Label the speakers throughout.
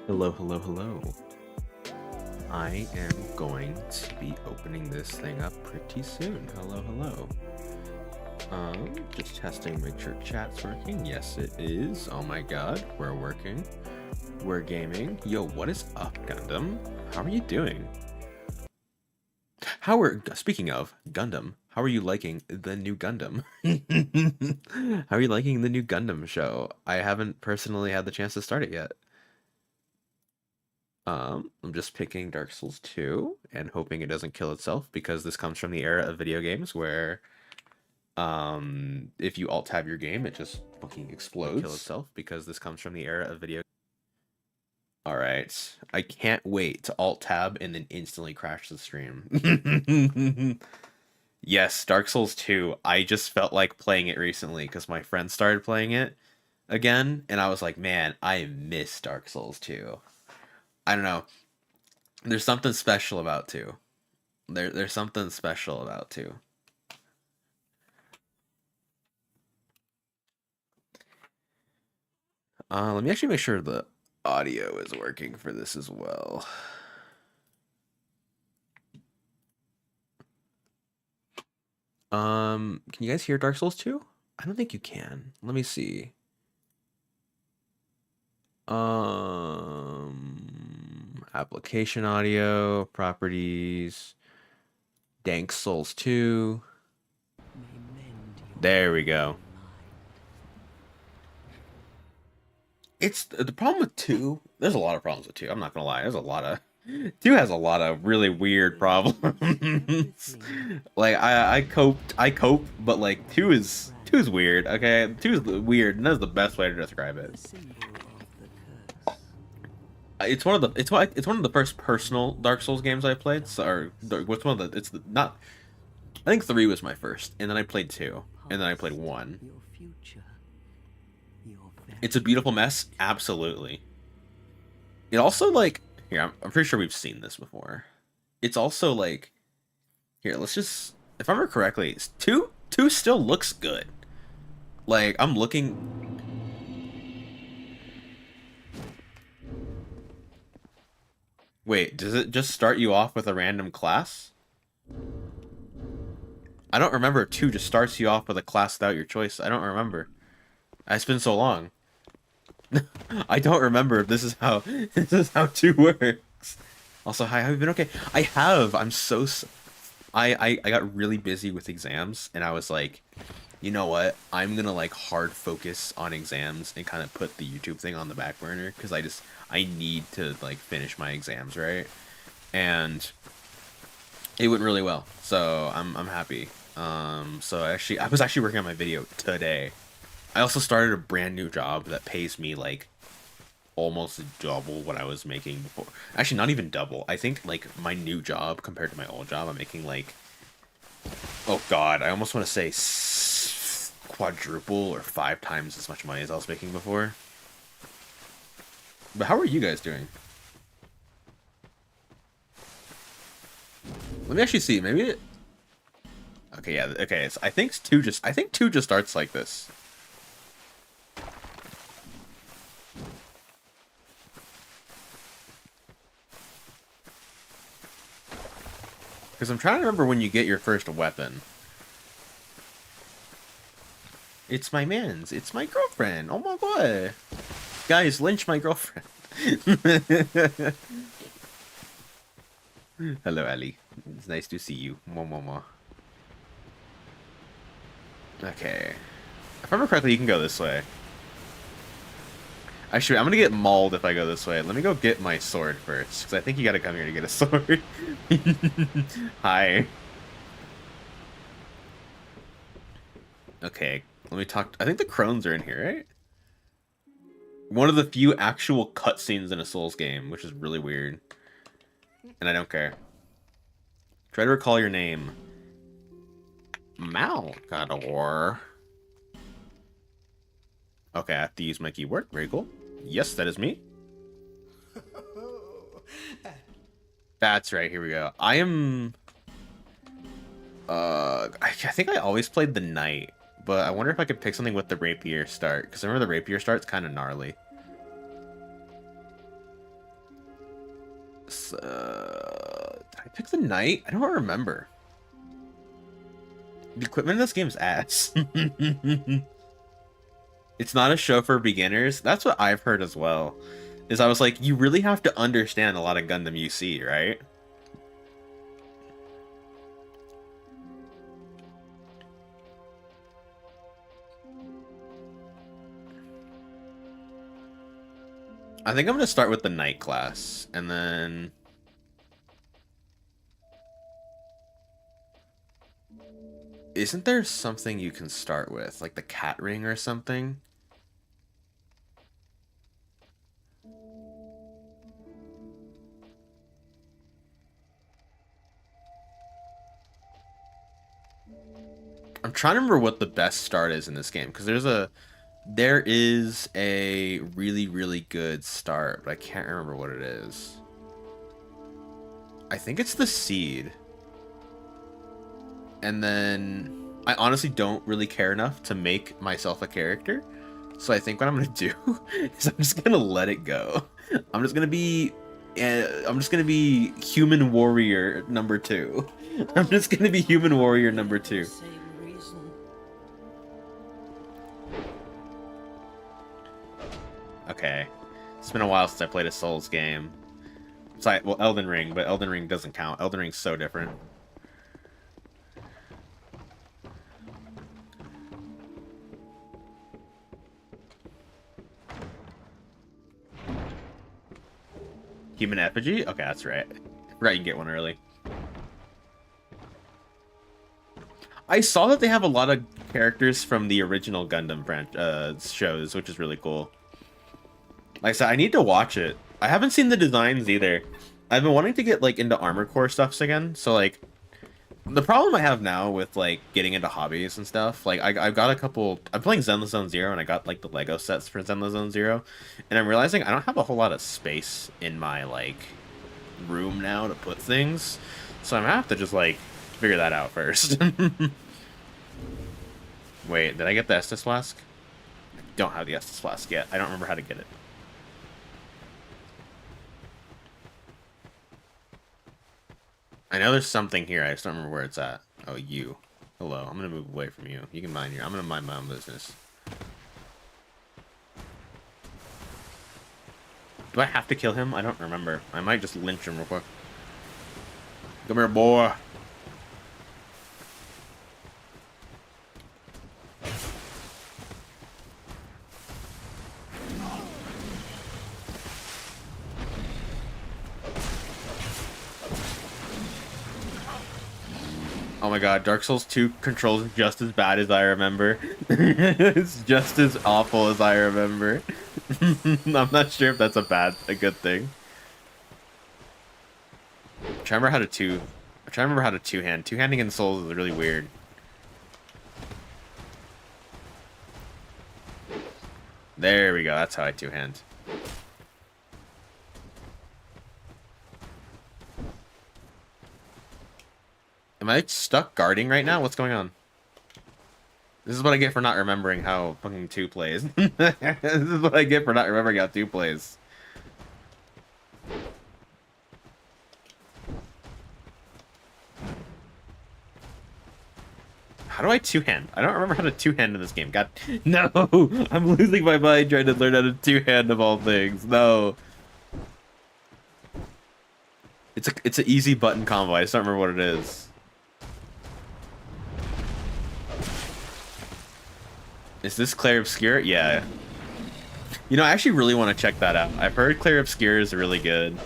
Speaker 1: Hello, hello, hello. I am going to be opening this thing up pretty soon. Hello, hello. Just testing, make sure chat's working. Yes, it is. Oh my god, we're working. We're gaming. Yo, what is up, Gundam? How are you doing? Speaking of Gundam, how are you liking the new Gundam? How are you liking the new Gundam show? I haven't personally had the chance to start it yet. I'm just picking Dark Souls 2 and hoping it doesn't kill itself because this comes from the era of video games where if you alt tab your game, it just fucking explodes. Kill itself because this comes from the era of video. All right, I can't wait to alt tab and then instantly crash the stream. Yes, Dark Souls 2. I just felt like playing it recently because my friend started playing it again, and I was like, man, I miss Dark Souls 2. I don't know. There's something special about 2. There's something special about 2. Let me actually make sure the audio is working for this as well. Can you guys hear Dark Souls 2? I don't think you can. Let me see. Application audio, properties, Dank Souls 2. There we go. It's the problem with 2. There's a lot of problems with 2. I'm not gonna lie. There's a lot of 2 has a lot of really weird problems. Like I cope, but like 2 is weird. Okay, 2 is weird, and that's the best way to describe it. It's one of the first personal Dark Souls games I played. So, what's one of the? It's not. I think 3 was my first, and then I played 2, and then I played 1. It's a beautiful mess, absolutely. It also like here. I'm pretty sure we've seen this before. It's also like here. Let's just, if I remember correctly, 2 still looks good. Like I'm looking. Wait, does it just start you off with a random class? I don't remember if 2 just starts you off with a class without your choice. I don't remember. It's been so long. I don't remember if this is how 2 works. Also, hi, have you been okay? I have. I'm so I got really busy with exams, and I was like, you know what? I'm gonna like hard focus on exams and kind of put the YouTube thing on the back burner because I need to like finish my exams, right? And it went really well, so I'm happy. So I was actually working on my video today. I also started a brand new job that pays me like almost double what I was making before. Actually, not even double. I think like my new job compared to my old job, I'm making like, oh god, I almost want to say quadruple or 5 times as much money as I was making before. But how are you guys doing? Let me actually see. Maybe it. Okay, yeah. Okay, so I think 2 just starts like this. Because I'm trying to remember when you get your first weapon. It's my man's. It's my girlfriend. Oh my god. Guys, lynch my girlfriend. Hello, Ali. It's nice to see you. Mwah. Okay. If I remember correctly, you can go this way. Actually, I'm gonna get mauled if I go this way. Let me go get my sword first, because I think you gotta come here to get a sword. Hi. Okay, let me talk. I think the crones are in here, right? One of the few actual cutscenes in a Souls game, which is really weird. And I don't care. Try to recall your name. Malgador. Okay, I have to use my keyword. Very cool. Yes, that is me. That's right, here we go. I am... I think I always played the knight, but I wonder if I could pick something with the rapier start, because I remember the rapier start's kind of gnarly. Did I pick the knight? I don't remember. The equipment in this game's ass. It's not a show for beginners. That's what I've heard as well. Is I was like, you really have to understand a lot of Gundam you see, right? I think I'm going to start with the knight class, and then... Isn't there something you can start with? Like the cat ring or something? I'm trying to remember what the best start is in this game, because there is a really, really good start, but I can't remember what it is. I think it's the seed. And then I honestly don't really care enough to make myself a character. So I think what I'm going to do is I'm just going to let it go. I'm just going to be human warrior number 2. I'm just going to be human warrior number 2. Okay. It's been a while since I played a Souls game. Well, Elden Ring, but Elden Ring doesn't count. Elden Ring's so different. Human effigy? Okay, that's right. I forgot you can get one early. I saw that they have a lot of characters from the original Gundam shows, which is really cool. Like I said, I need to watch it. I haven't seen the designs either. I've been wanting to get like into Armored Core stuffs again. So like, the problem I have now with like getting into hobbies and stuff, like I've got a couple. I'm playing Zenless Zone Zero, and I got like the Lego sets for Zenless Zone Zero, and I'm realizing I don't have a whole lot of space in my like room now to put things. So I'm gonna have to just like figure that out first. Wait, did I get the Estus Flask? I don't have the Estus Flask yet. I don't remember how to get it. I know there's something here. I just don't remember where it's at. Oh, you. Hello. I'm gonna move away from you. You can mind your. I'm gonna mind my own business. Do I have to kill him? I don't remember. I might just lynch him real quick. Come here, boy. Oh my god, Dark Souls 2 controls just as bad as I remember. It's just as awful as I remember. I'm not sure if that's a good thing. I'm trying to remember how to two-hand. Two-handing in Souls is really weird. There we go, that's how I two-hand. Am I stuck guarding right now? What's going on? This is what I get for not remembering how fucking 2 plays. This is what I get for not remembering how 2 plays. How do I two-hand? I don't remember how to two-hand in this game. God, no! I'm losing my mind trying to learn how to two-hand of all things. No. It's an easy button combo. I just don't remember what it is. Is this Clair Obscur? Yeah. You know, I actually really want to check that out. I've heard Clair Obscur is really good.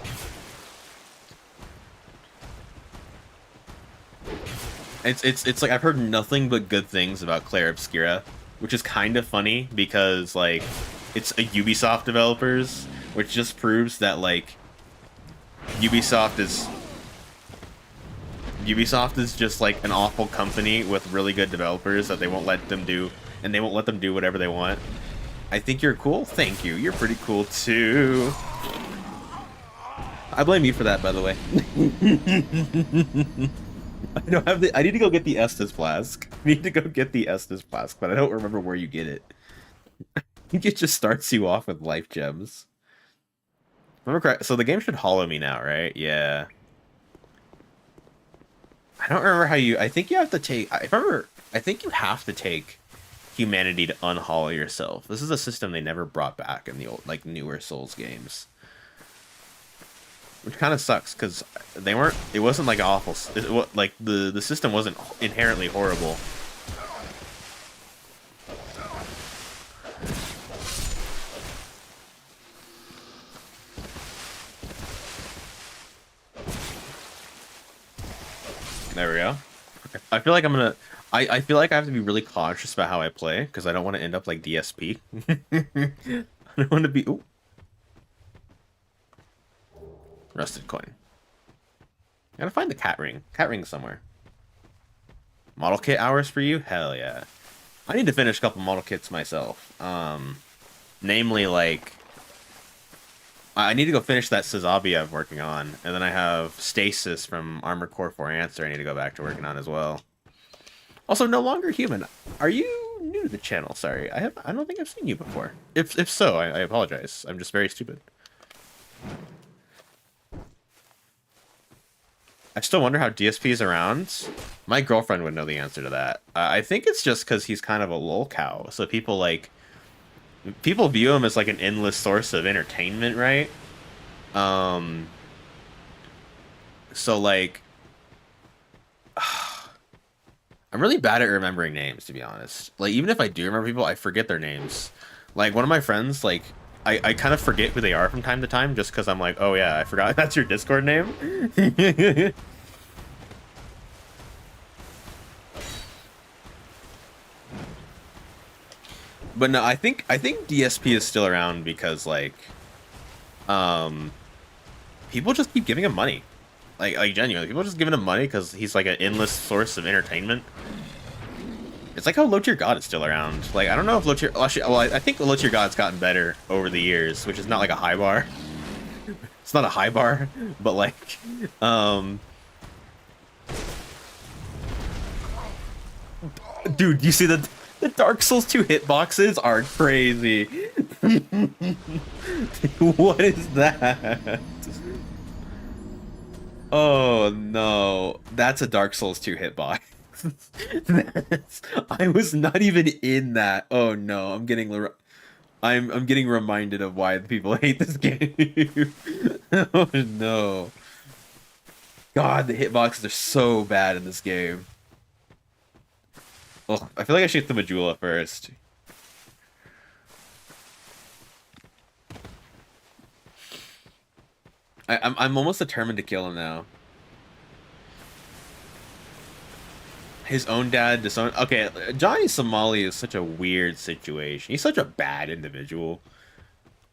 Speaker 1: It's like I've heard nothing but good things about Clair Obscura, which is kind of funny because like it's a Ubisoft developers, which just proves that like Ubisoft is just like an awful company with really good developers that they won't let them do. And they won't let them do whatever they want. I think you're cool? Thank you. You're pretty cool, too. I blame you for that, by the way. I need to go get the Estus Flask. I need to go get the Estus Flask, but I don't remember where you get it. I think it just starts you off with life gems. Remember correct? So the game should hollow me now, right? Yeah. I don't remember how you. I think you have to take. I remember. I think you have to take humanity to unhollow yourself. This is a system they never brought back in the old, like newer Souls games, which kind of sucks because they weren't. It wasn't like awful. Like the system wasn't inherently horrible. There we go. I feel like I'm gonna. I feel like I have to be really cautious about how I play because I don't want to end up like DSP. I don't want to be. Ooh. Rusted coin. Gotta find the cat ring. Cat ring somewhere. Model kit hours for you? Hell yeah. I need to finish a couple model kits myself. Namely, like, I need to go finish that Sazabi I'm working on, and then I have Stasis from Armored Core 4 Answer I need to go back to working on as well. Also, No Longer Human. Are you new to the channel? Sorry, I don't think I've seen you before. If so, I apologize. I'm just very stupid. I still wonder how DSP is around. My girlfriend would know the answer to that. I think it's just because he's kind of a lolcow. So people view him as like an endless source of entertainment, right? So like, I'm really bad at remembering names, to be honest. Like, even if I do remember people, I forget their names. Like, one of my friends, like, I kind of forget who they are from time to time just because I'm like, oh yeah, I forgot that's your Discord name. But no, I think DSP is still around because like, people just keep giving him money. Like genuinely, people just giving him money because he's like an endless source of entertainment. It's like how Low Tier God is still around. Like, I don't know if Low Tier... Actually, well, I think Low Tier God's gotten better over the years, which is not like a high bar. It's not a high bar, but like... Dude, you see the Dark Souls 2 hitboxes are crazy. What is that? Oh, no. That's a Dark Souls 2 hitbox. I was not even in that. Oh no, I'm getting reminded of why people hate this game. Oh no. God, the hitboxes are so bad in this game. Oh, I feel like I should get the Majula first. I'm almost determined to kill him now. His own dad disowned. Okay, Johnny Somali is such a weird situation. He's such a bad individual.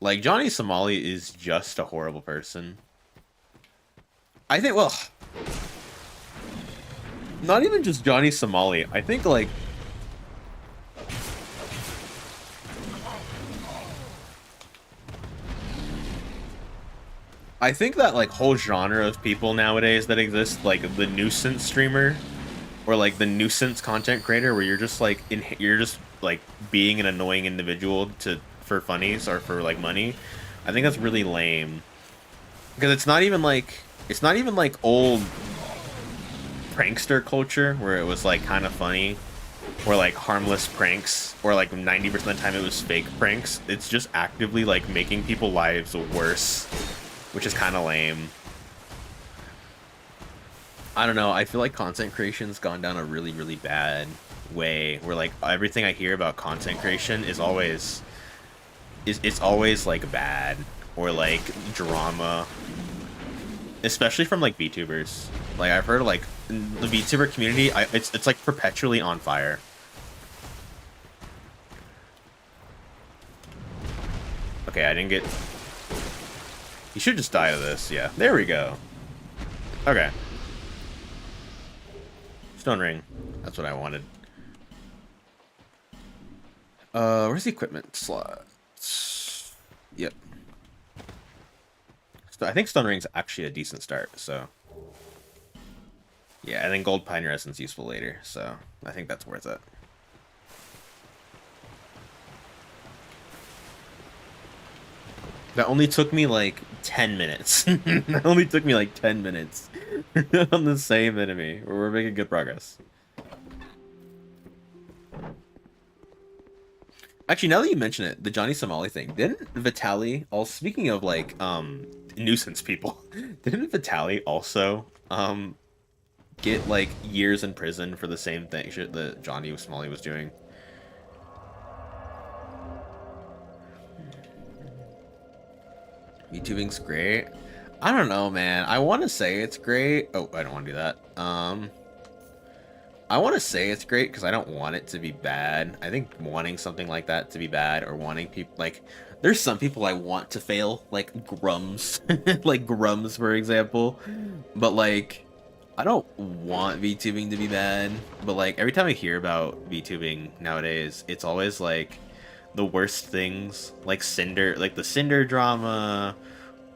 Speaker 1: Like, Johnny Somali is just a horrible person. I think, well, not even just Johnny Somali. I think, like, I think that, like, whole genre of people nowadays that exist, like, the nuisance streamer, or, like, the nuisance content creator, where you're just, like, being an annoying individual for funnies or for, like, money. I think that's really lame. Because it's not even, like, old prankster culture, where it was, like, kind of funny, or, like, harmless pranks, or, like, 90% of the time it was fake pranks. It's just actively, like, making people's lives worse, which is kind of lame. I don't know, I feel like content creation's gone down a really, really bad way, where, like, everything I hear about content creation is always... it's always, like, bad, or, like, drama. Especially from, like, VTubers. Like, I've heard, like, the VTuber community, it's, like, perpetually on fire. Okay, I didn't get... You should just die to this, yeah. There we go. Okay. Stone ring. That's what I wanted. Where's the equipment slots? Yep. So I think Stone Ring's actually a decent start, so... Yeah, and then Gold Pioneer Essence useful later, so I think that's worth it. That only took me like 10 minutes. That only took me like 10 minutes on the same enemy. We're making good progress. Actually, now that you mention it, the Johnny Somali thing, didn't Vitali, all speaking of like nuisance people, didn't Vitali also get like years in prison for the same thing shit that Johnny Somali was doing? VTubing's great. I don't know, man. I want to say it's great. Oh, I don't want to do that. I want to say it's great because I don't want it to be bad. I think wanting something like that to be bad, or wanting people like, there's some people I want to fail, like Grums, like Grums for example. But like, I don't want VTubing to be bad. But like every time I hear about VTubing nowadays, it's always like the worst things, like Cinder, like the Cinder drama,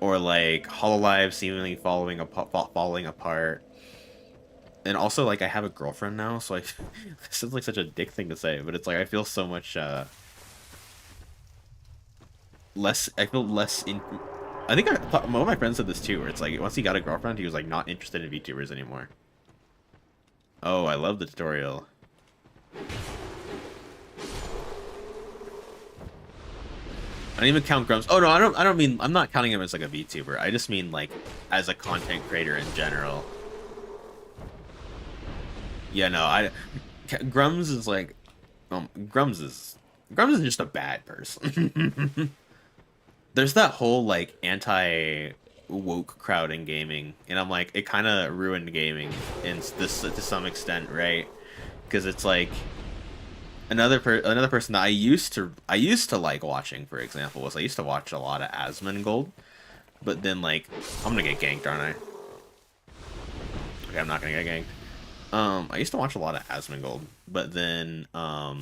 Speaker 1: or like Hololive seemingly falling apart. And also, like, I have a girlfriend now, so I this is like such a dick thing to say, but it's like I feel so much less. I feel less in. I think one of my friends said this too, where it's like once he got a girlfriend, he was like not interested in VTubers anymore. Oh, I love the tutorial. I don't even count Grumps. Oh no, I don't mean, I'm not counting him as like a VTuber. I just mean like as a content creator in general. Yeah, no, Grums is like, Grums is just a bad person. There's that whole like anti woke crowd in gaming, and I'm like, it kind of ruined gaming in this to some extent, right? Because it's like another person that I used to like watching, for example, was I used to watch a lot of Asmongold, but then like I'm gonna get ganked, aren't I? Okay, I'm not gonna get ganked. I used to watch a lot of Asmongold, but then, I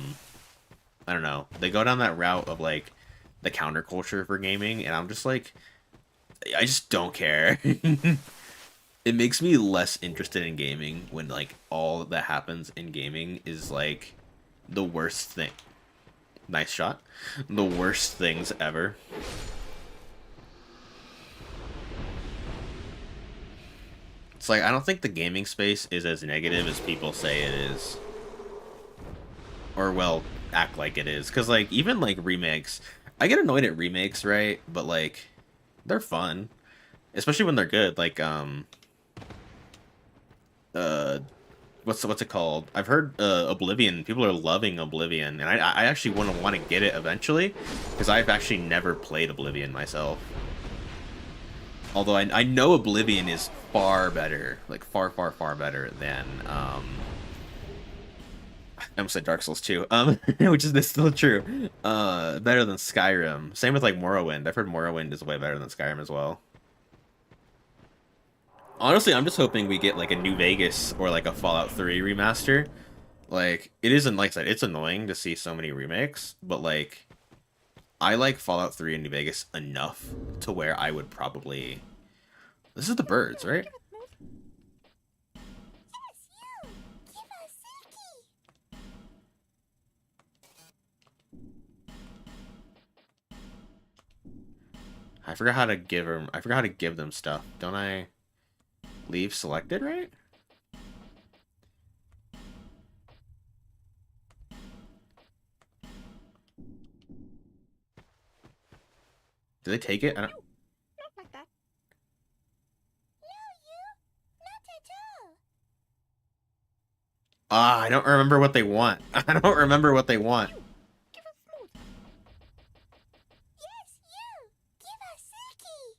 Speaker 1: don't know. They go down that route of, like, the counterculture for gaming, and I'm just like, I just don't care. It makes me less interested in gaming when, like, all that happens in gaming is, like, the worst thing. Nice shot. The worst things ever. It's like, I don't think the gaming space is as negative as people say it is. Or, well, act like it is. Because, like, even, like, remakes... I get annoyed at remakes, right? But, like, they're fun. Especially when they're good. Like, what's it called? I've heard, Oblivion. People are loving Oblivion. And I actually want to get it eventually. Because I've actually never played Oblivion myself. Although I know Oblivion is far better, like far better than I almost said Dark Souls 2, which is still true. Better than Skyrim. Same with like Morrowind. I've heard Morrowind is way better than Skyrim as well. Honestly, I'm just hoping we get like a New Vegas or like a Fallout 3 remaster. Like it isn't, like I said, it's annoying to see so many remakes, but like I like Fallout 3 and New Vegas enough to where I would probably... This is the birds, right? I forgot how to give them... I forgot how to give them stuff. Don't I leave selected, right? Do they take it? I don't...
Speaker 2: Not like that. No, you. Not at all.
Speaker 1: I don't remember what they want. I don't remember what they want.
Speaker 2: Give us food. Yes, you. Give us Silky.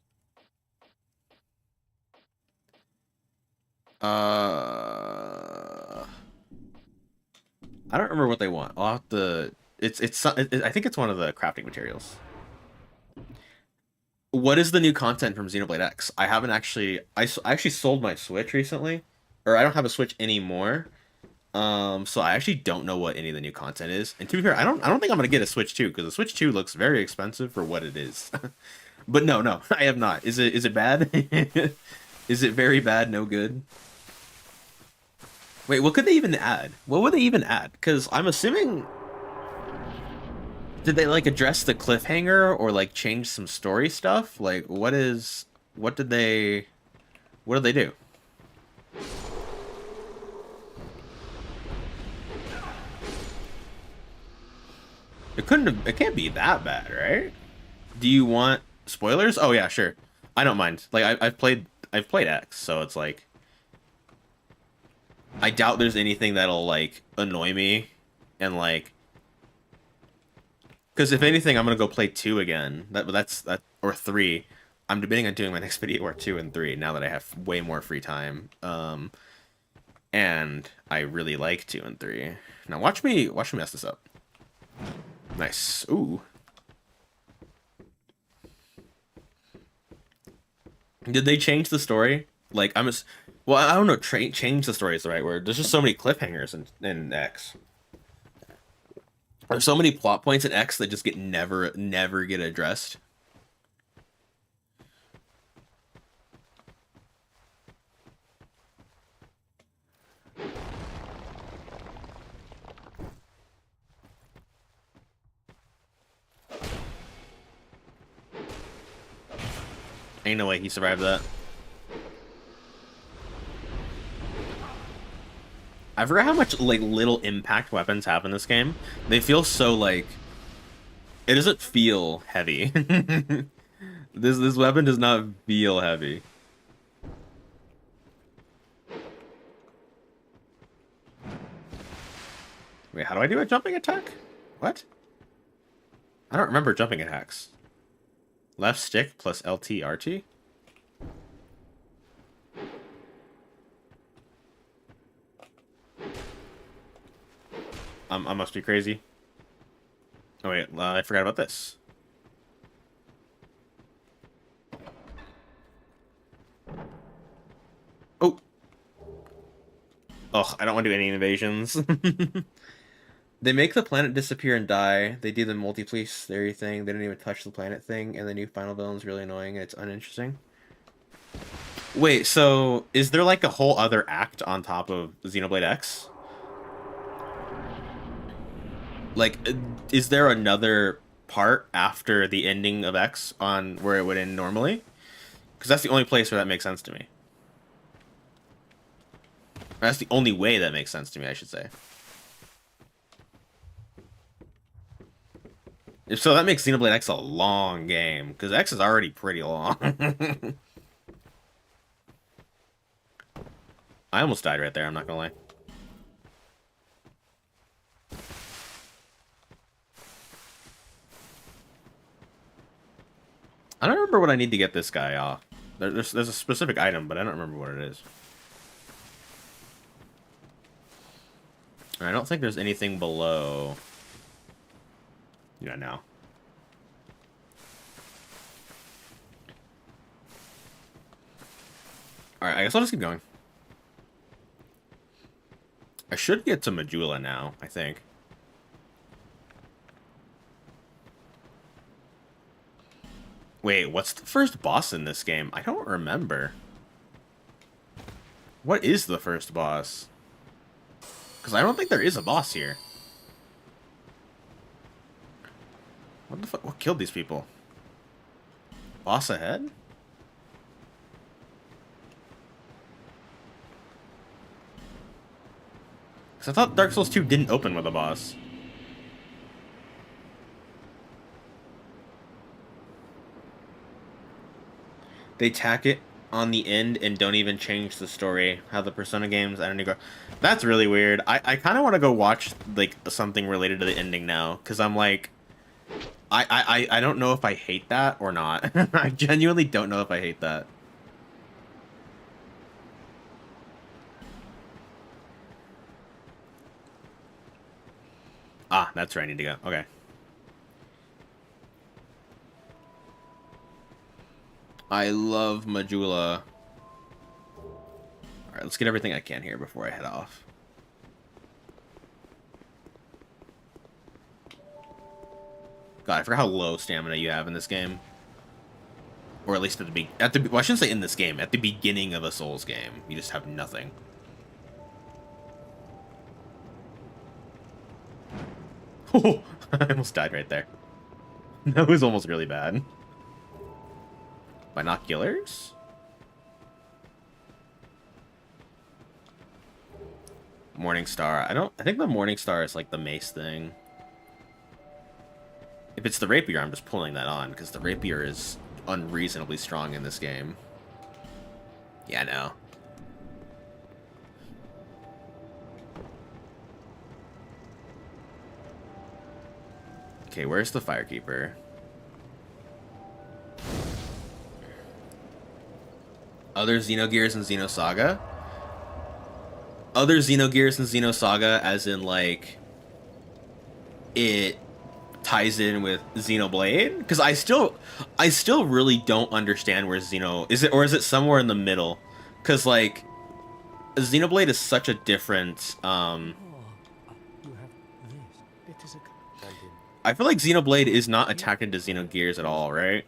Speaker 1: I don't remember what they want. I'll have to... I think it's one of the crafting materials. What is the new content from Xenoblade X? I haven't actually... I actually sold my Switch recently. Or I don't have a Switch anymore. So I actually don't know what any of the new content is. And to be fair, I don't think I'm gonna get a Switch 2, because the Switch 2 looks very expensive for what it is. But no, I have not. Is it bad? Is it very bad, no good? Wait, what could they even add? What would they even add? Because I'm assuming... Did they like address the cliffhanger or like change some story stuff? Like what did they what did they do? It can't be that bad, right? Do you want spoilers? Oh yeah, sure. I don't mind. Like I've played X, so it's like I doubt there's anything that'll like annoy me and like because if anything I'm gonna go play 2 again. That or 3. I'm debating on doing my next video or 2 and 3 now that I have way more free time. And I really like 2 and 3. Now watch me mess this up. Nice. Ooh. Did they change the story? Like well, I don't know. Change the story is the right word. There's just so many cliffhangers in X. There's so many plot points in X that just get never get addressed. Ain't no way he survived that. I forgot how much like little impact weapons have in this game. They feel so like it doesn't feel heavy. This weapon does not feel heavy. Wait, how do I do a jumping attack? What? I don't remember jumping attacks. Left stick plus LT RT? I must be crazy. Oh wait, I forgot about this. Oh! Ugh, I don't want to do any invasions. They make the planet disappear and die. They do the multiplace theory thing. They don't even touch the planet thing. And the new final villain's really annoying and it's uninteresting. Wait, so is there like a whole other act on top of Xenoblade X? Like, is there another part after the ending of X on where it would end normally? Because that's the only place where that makes sense to me. That's the only way that makes sense to me, I should say. If so, that makes Xenoblade X a long game, because X is already pretty long. I almost died right there, I'm not gonna lie. I don't remember what I need to get this guy off. There's a specific item, but I don't remember what it is. I don't think there's anything below. Yeah, now. Alright, I guess I'll just keep going. I should get to Majula now, I think. Wait, what's the first boss in this game? I don't remember. What is the first boss? Because I don't think there is a boss here. What the fuck? What killed these people? Boss ahead? Because I thought Dark Souls 2 didn't open with a boss. They tack it on the end and don't even change the story. How the Persona games, I don't know. That's really weird. I kind of want to go watch like something related to the ending now, because I'm like, I don't know if I hate that or not. I genuinely don't know if I hate that. Ah, that's where I need to go. Okay. I love Majula. Alright, let's get everything I can here before I head off. God, I forgot how low stamina you have in this game. Or at least at the well, I shouldn't say in this game. At the beginning of a Souls game, you just have nothing. Oh, I almost died right there. That was almost really bad. Binoculars? Morning Star. I think the Morning Star is like the mace thing. If it's the rapier, I'm just pulling that on because the rapier is unreasonably strong in this game. Yeah, no. Okay, where's the Firekeeper? Other Xenogears and Xenosaga? Other Xenogears and Xenosaga, as in, like, it ties in with Xenoblade? Because I still really don't understand where Xeno... Is it, or is it somewhere in the middle? Because, like, Xenoblade is such a different, I feel like Xenoblade is not attacked into Xenogears at all, right?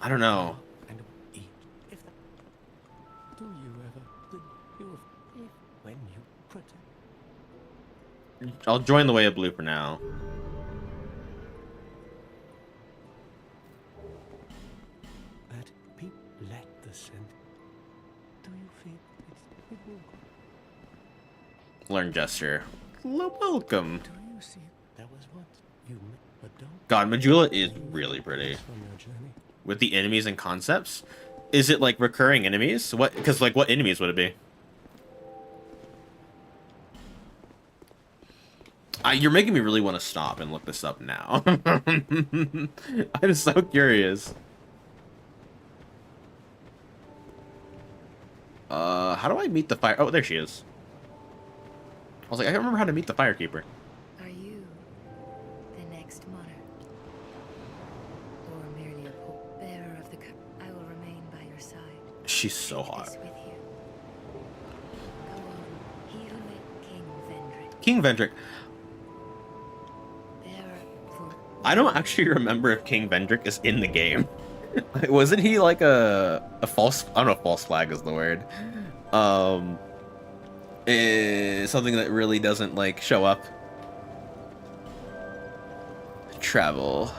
Speaker 1: I don't know. I'll join the Way of Blue for now. Learn gesture. Welcome. God, Majula is really pretty. With the enemies and concepts? Is it like recurring enemies? What? Because like, what enemies would it be? You're making me really want to stop and look this up now. I'm so curious. How do I meet the fire? Oh, there she is. I was like, I don't remember how to meet the Firekeeper.
Speaker 2: Are you the next monarch? Or merely a bearer of the cup? I will remain by your side.
Speaker 1: She's so hot.
Speaker 2: With you. Go on, he who met King Vendrick.
Speaker 1: King Vendrick. I don't actually remember if King Vendrick is in the game. Wasn't he like a false... I don't know if false flag is the word. Something that really doesn't, like, show up. Travel.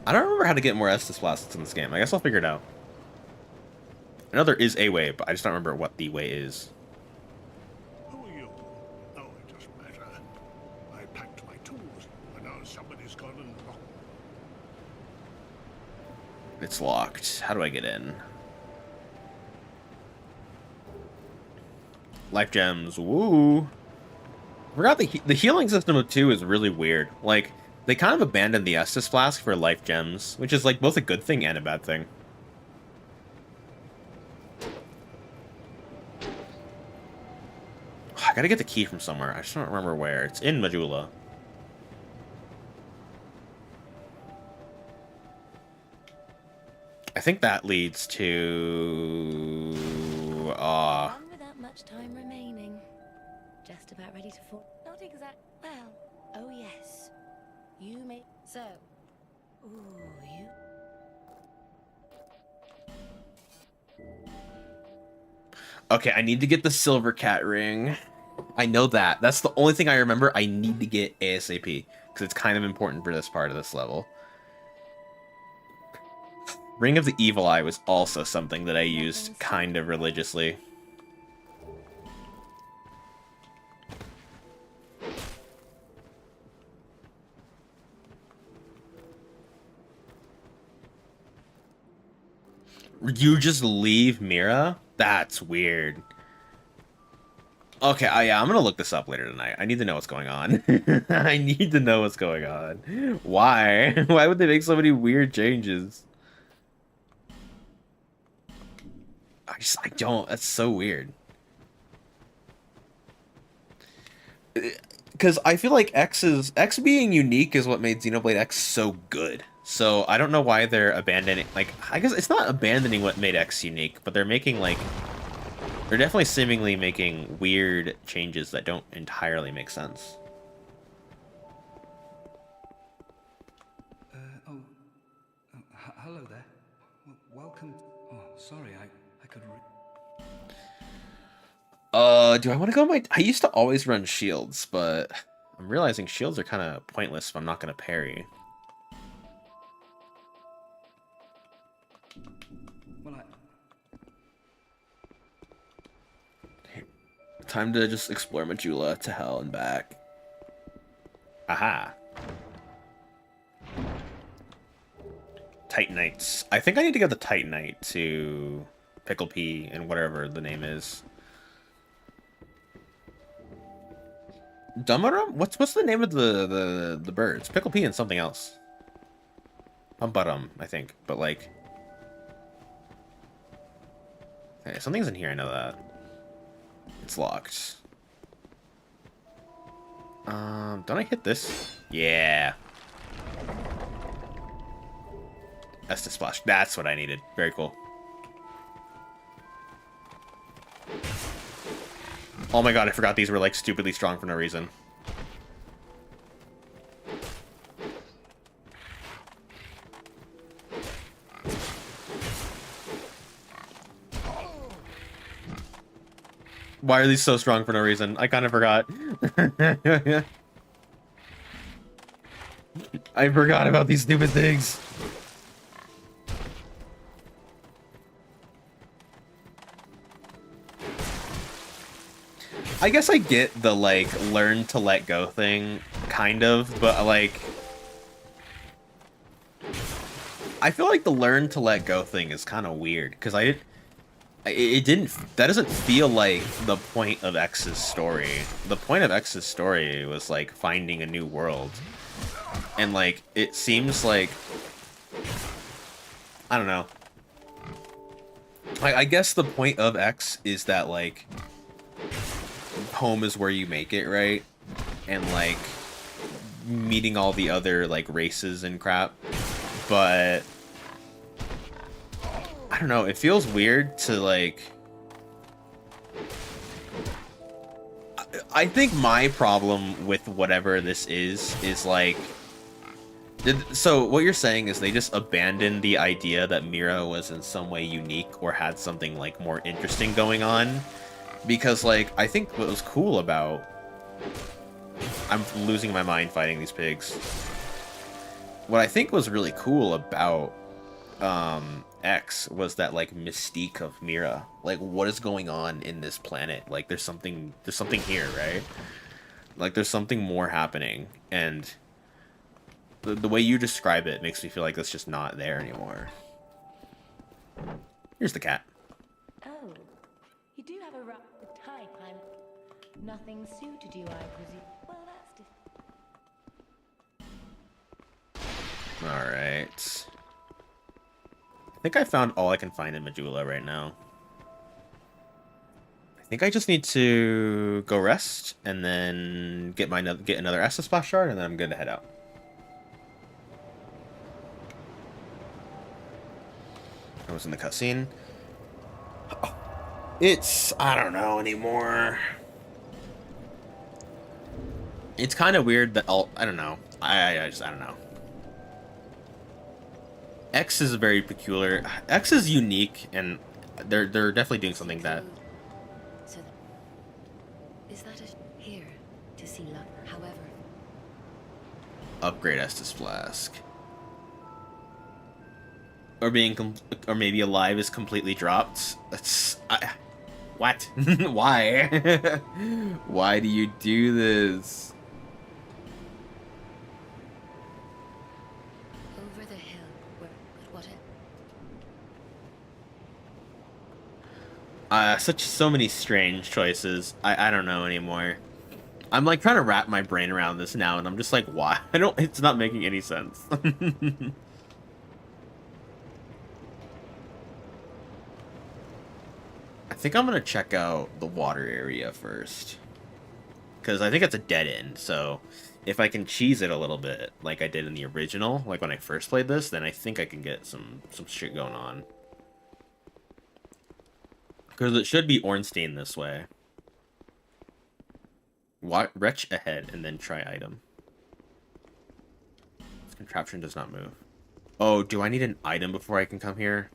Speaker 1: I don't remember how to get more Estus Blasts in this game. I guess I'll figure it out. I know there is a way, but I just don't remember what the way is.
Speaker 3: Who are you? Oh, it doesn't matter. I packed my tools, and now somebody's gone and locked.
Speaker 1: It's locked. How do I get in? Life gems. Woo. I forgot the healing system of 2 is really weird. Like, they kind of abandoned the Estus Flask for life gems, which is like both a good thing and a bad thing. I gotta get the key from somewhere. I just don't remember where. It's in Majula. I think that leads to...
Speaker 2: One without much time remaining. Just about ready to fall. Not exact. Well, oh yes. You may. So. Ooh, you.
Speaker 1: Okay, I need to get the silver cat ring. I know that. That's the only thing I remember I need to get ASAP. Because it's kind of important for this part of this level. Ring of the Evil Eye was also something that I used kind of religiously. You just leave Mira? That's weird. Okay, yeah, I'm gonna look this up later tonight. I need to know what's going on. I need to know what's going on. Why? Why would they make so many weird changes? I don't. That's so weird. Because I feel like X being unique is what made Xenoblade X so good. So I don't know why they're abandoning, like, I guess it's not abandoning what made X unique, but they're making, like, they're definitely seemingly making weird changes that don't entirely make sense.
Speaker 4: Hello there. Welcome. Oh, sorry,
Speaker 1: Do I want to go my... I used to always run shields, but I'm realizing shields are kind of pointless if I'm not going to parry.
Speaker 4: Well,
Speaker 1: Time to just explore Majula to hell and back. Aha. Titanites. I think I need to give the Titanite to Pickle Pea and whatever the name is. Dumarum? What's the name of the birds? Pickle Pea and something else. Bumbarum, I think. But like... Okay, something's in here, I know that. It's locked. Don't I hit this? Yeah. Estus Splash. That's what I needed. Very cool. Oh my god, I forgot these were like stupidly strong for no reason. Why are these so strong for no reason? I kind of forgot. I forgot about these stupid things. I guess I get the, like, learn to let go thing, kind of, but, like... I feel like the learn to let go thing is kind of weird, because it didn't... That doesn't feel like the point of X's story. The point of X's story was, like, finding a new world. And, like, it seems like... I don't know. I guess the point of X is that, like... home is where you make it, right? And, like, meeting all the other, like, races and crap. But... I don't know, it feels weird to, like... I think my problem with whatever this is, like... So, what you're saying is they just abandoned the idea that Mira was in some way unique or had something, like, more interesting going on? Because, like, I think what was cool about... I'm losing my mind fighting these pigs. What I think was really cool about X was that, like, mystique of Mira. Like, what is going on in this planet? Like, there's something here, right? Like, there's something more happening. And the way you describe it makes me feel like it's just not there anymore. Here's the cat.
Speaker 2: Oh, you do have a rough type. Nothing suited you, I presume. Well, that's
Speaker 1: Alright. I think I found all I can find in Majula right now. I think I just need to go rest and then get another Estus Splash shard, and then I'm good to head out. I was in the cutscene. It's... I don't know anymore. It's kind of weird that I don't know. I don't know. X is very peculiar. X is unique, and they're definitely doing something that...
Speaker 2: So is that here to see luck? However,
Speaker 1: Upgrade Estus Flask. Or maybe Alive is completely dropped. What? Why? Why do you do this?
Speaker 2: over the hill. But what?
Speaker 1: So many strange choices. I don't know anymore. I'm like trying to wrap my brain around this now, and I'm just like, why? It's not making any sense. I think I'm gonna check out the water area first, because I think it's a dead end. So if I can cheese it a little bit, like I did in the original, like when I first played this, then I think I can get some shit going on. Because it should be Ornstein this way. Wretch ahead and then try item. This contraption does not move. Oh, do I need an item before I can come here?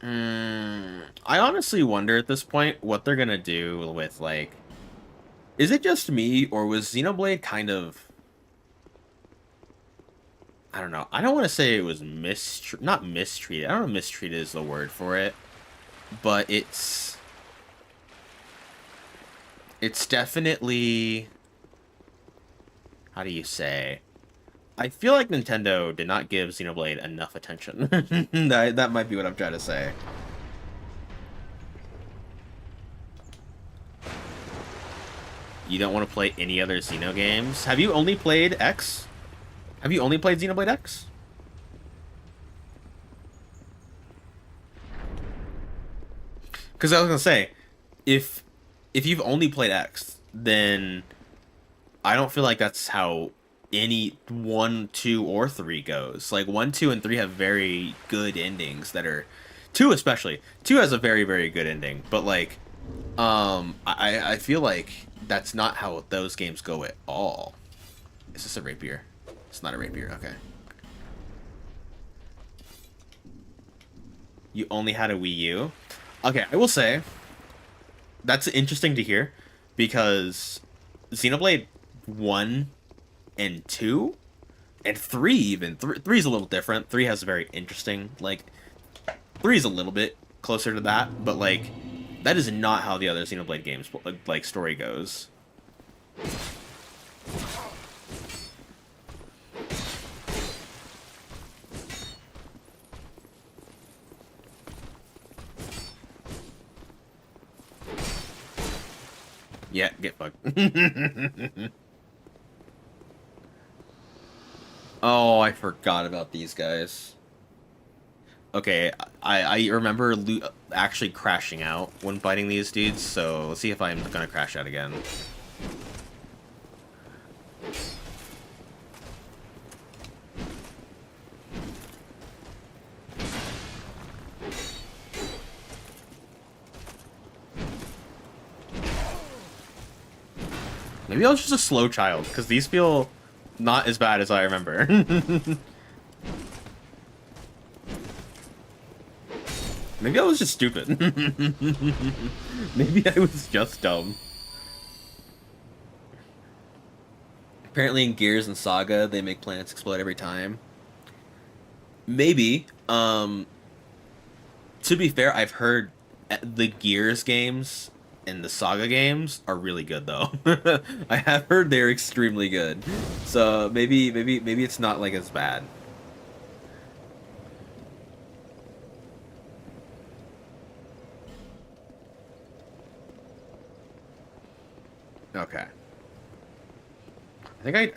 Speaker 1: I honestly wonder at this point what they're gonna do with, like... Is it just me, or was Xenoblade kind of... I don't know. I don't want to say it was not mistreated. I don't know if mistreated is the word for it. But it's definitely... How do you say? I feel like Nintendo did not give Xenoblade enough attention. That might be what I'm trying to say. You don't want to play any other Xeno games? Have you only played X? Have you only played Xenoblade X? Because I was gonna say, if you've only played X, then I don't feel like that's how any 1, 2, or 3 goes. Like 1, 2, and 3 have very good endings that are 2 especially. 2 has a very, very good ending, but like I feel like that's not how those games go at all. Is this a rapier? It's not a rapier, okay. You only had a Wii U? Okay, I will say that's interesting to hear because Xenoblade 1 and 2 and 3 even 3 is a little different. 3 has a very interesting, like, 3 is a little bit closer to that, but like that is not how the other Xenoblade games like story goes. Yeah, get fucked. Oh, I forgot about these guys. Okay, I remember actually crashing out when fighting these dudes, so let's see if I'm gonna crash out again. Maybe I was just a slow child, because these feel not as bad as I remember. Maybe I was just stupid. Maybe I was just dumb. Apparently in Gears and Saga, they make planets explode every time. Maybe. To be fair, I've heard the Gears games and the Saga games are really good though. I have heard they're extremely good. So maybe it's not like as bad. Okay. I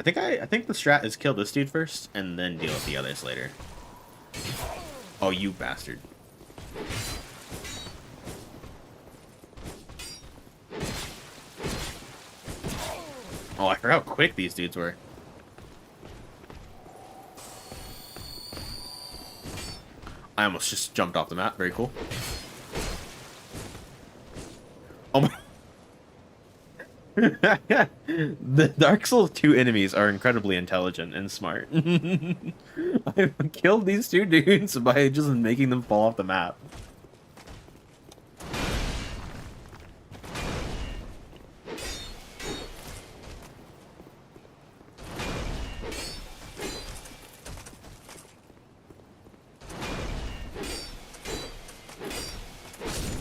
Speaker 1: think the strat is kill this dude first and then deal with the others later. Oh, you bastard. Oh, I forgot how quick these dudes were. I almost just jumped off the map. Very cool. Oh my... The Dark Souls 2 enemies are incredibly intelligent and smart. I've killed these two dudes by just making them fall off the map.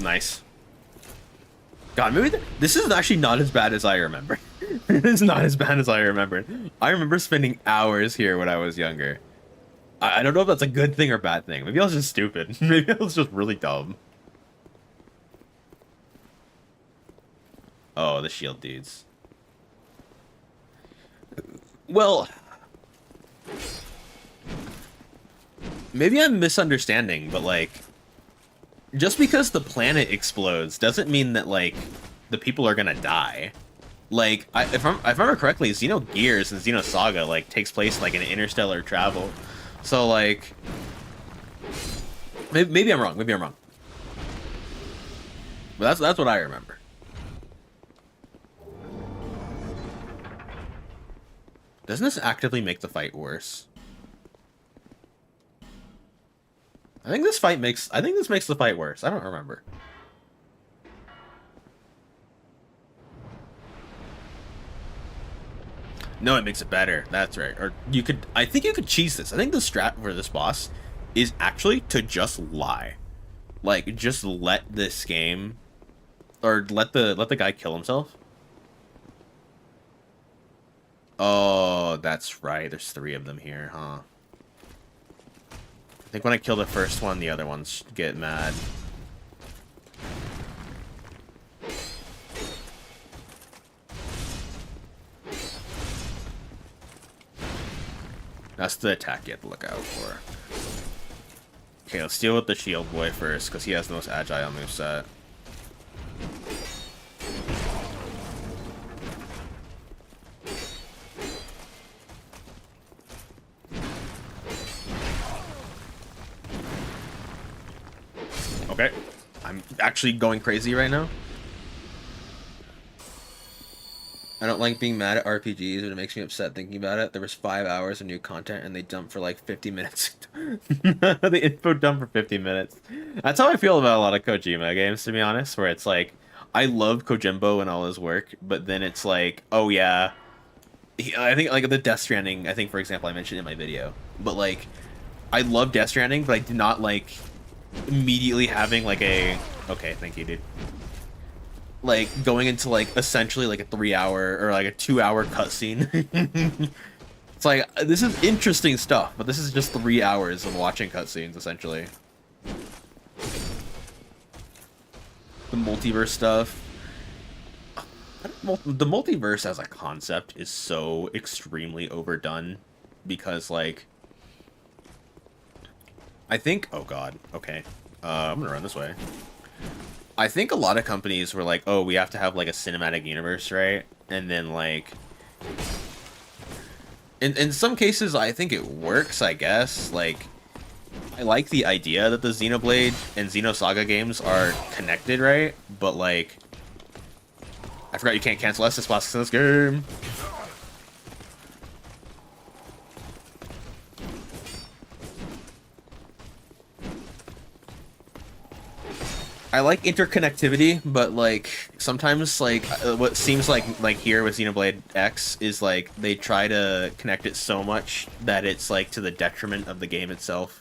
Speaker 1: Nice. God, maybe this is actually not as bad as I remember. It is not as bad as I remembered. I remember spending hours here when I was younger. I don't know if that's a good thing or bad thing. Maybe I was just stupid. Maybe I was just really dumb. Oh, the shield dudes. Well, maybe I'm misunderstanding, but like, just because the planet explodes doesn't mean that like the people are gonna die. Like, if I remember correctly, Xenogears and Xenosaga like takes place like in interstellar travel. So like, maybe I'm wrong. Maybe I'm wrong. But that's what I remember. Doesn't this actively make the fight worse? I think this makes the fight worse. I don't remember. No, it makes it better. That's right. Or you could, I think you could cheese this. I think the strat for this boss is actually to just lie. Like, just let this game, or let the guy kill himself. Oh, that's right. There's 3 of them here, huh? I think when I kill the first one, the other ones get mad. That's the attack you have to look out for. Okay, let's deal with the shield boy first, because he has the most agile moveset. Okay, I'm actually going crazy right now. I don't like being mad at RPGs, but it makes me upset thinking about it. There was 5 hours of new content, and they dumped for like 50 minutes. The info dump for 50 minutes. That's how I feel about a lot of Kojima games, to be honest, where it's like, I love Kojimbo and all his work, but then it's like, oh yeah. I think, like, the Death Stranding, I think, for example, I mentioned in my video. But, like, I love Death Stranding, but I do not like immediately having, like, a... Okay, thank you, dude. Like, going into, like, essentially, like, a 3-hour or, like, a 2-hour cutscene. It's like, this is interesting stuff, but this is just 3 hours of watching cutscenes, essentially. The multiverse stuff. The multiverse as a concept is so extremely overdone because, like, I think... Oh, God. Okay. I'm gonna run this way. I think a lot of companies were like, oh, we have to have, like, a cinematic universe, right? And then, like... In some cases, I think it works, I guess. Like, I like the idea that the Xenoblade and Xenosaga games are connected, right? But, like... I forgot you can't cancel Estus Blasts in this game! I like interconnectivity, but, like, sometimes, like, what seems like here with Xenoblade X is, like, they try to connect it so much that it's, like, to the detriment of the game itself.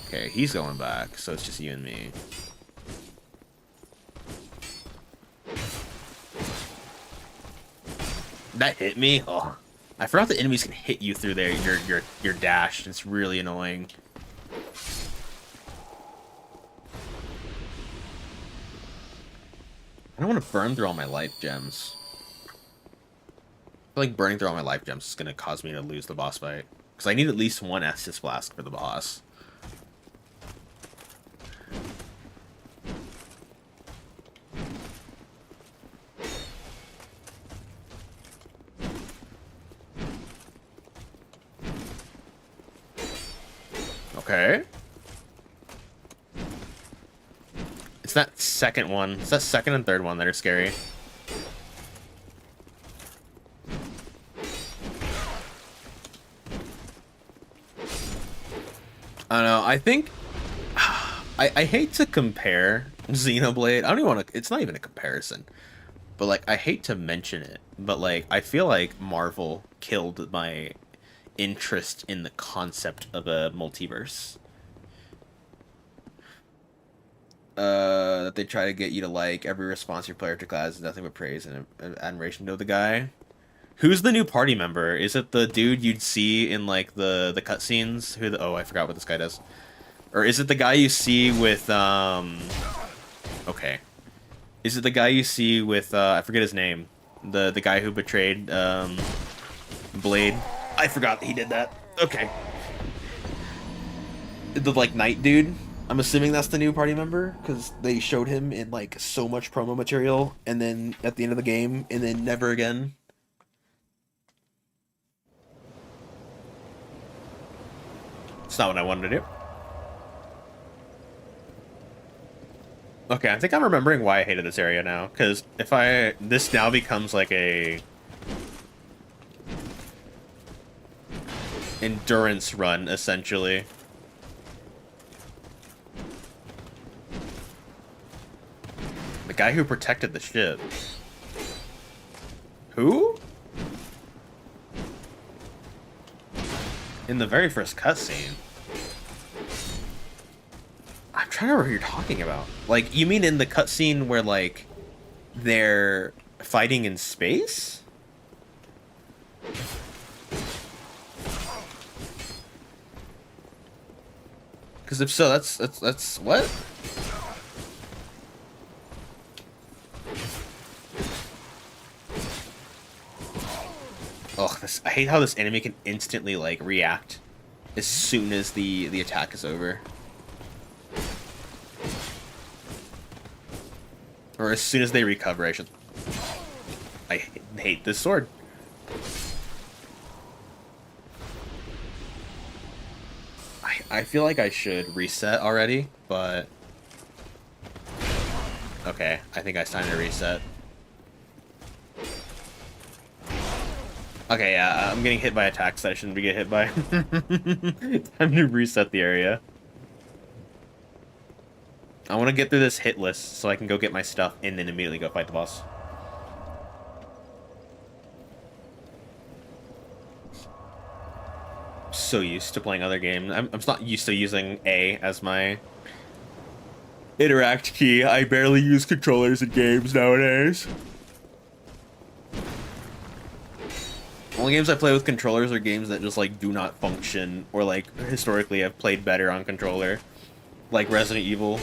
Speaker 1: Okay, he's going back, so it's just you and me. That hit me? Oh. I forgot the enemies can hit you through there, your dash. It's really annoying. I don't want to burn through all my life gems. I feel like burning through all my life gems is going to cause me to lose the boss fight. Because I need at least one Estus Blast for the boss. Okay. It's that second one. It's that second and third one that are scary. I don't know. I think... I hate to compare Xenoblade. I don't even want to... It's not even a comparison. But, like, I hate to mention it. But, like, I feel like Marvel killed my interest in the concept of a multiverse. That they try to get you to like every response your player to class is nothing but praise and admiration to the guy. Who's the new party member? Is it the dude you'd see in like the cutscenes? Oh, I forgot what this guy does. Or is it the guy you see with okay. Is it the guy you see with I forget his name. The guy who betrayed Blade. I forgot that he did that. Okay. The like knight dude. I'm assuming that's the new party member, because they showed him in, like, so much promo material, and then at the end of the game, and then never again. It's not what I wanted to do. Okay, I think I'm remembering why I hated this area now, because if this now becomes, like, a... endurance run, essentially. The guy who protected the ship. Who? In the very first cutscene. I'm trying to remember who you're talking about. Like, you mean in the cutscene where, like, they're fighting in space? Because if so, that's what? Ugh, I hate how this enemy can instantly, like, react as soon as the attack is over. Or as soon as they recover, I should... I hate this sword. I feel like I should reset already, but... Okay, I think it's time to reset. Okay, yeah, I'm getting hit by attacks that I shouldn't be getting hit by. Time to reset the area. I want to get through this hit list so I can go get my stuff and then immediately go fight the boss. So used to playing other games. I'm not used to using A as my interact key. I barely use controllers in games nowadays. Only games I play with controllers are games that just, like, do not function or, like, historically have played better on controller. Like Resident Evil.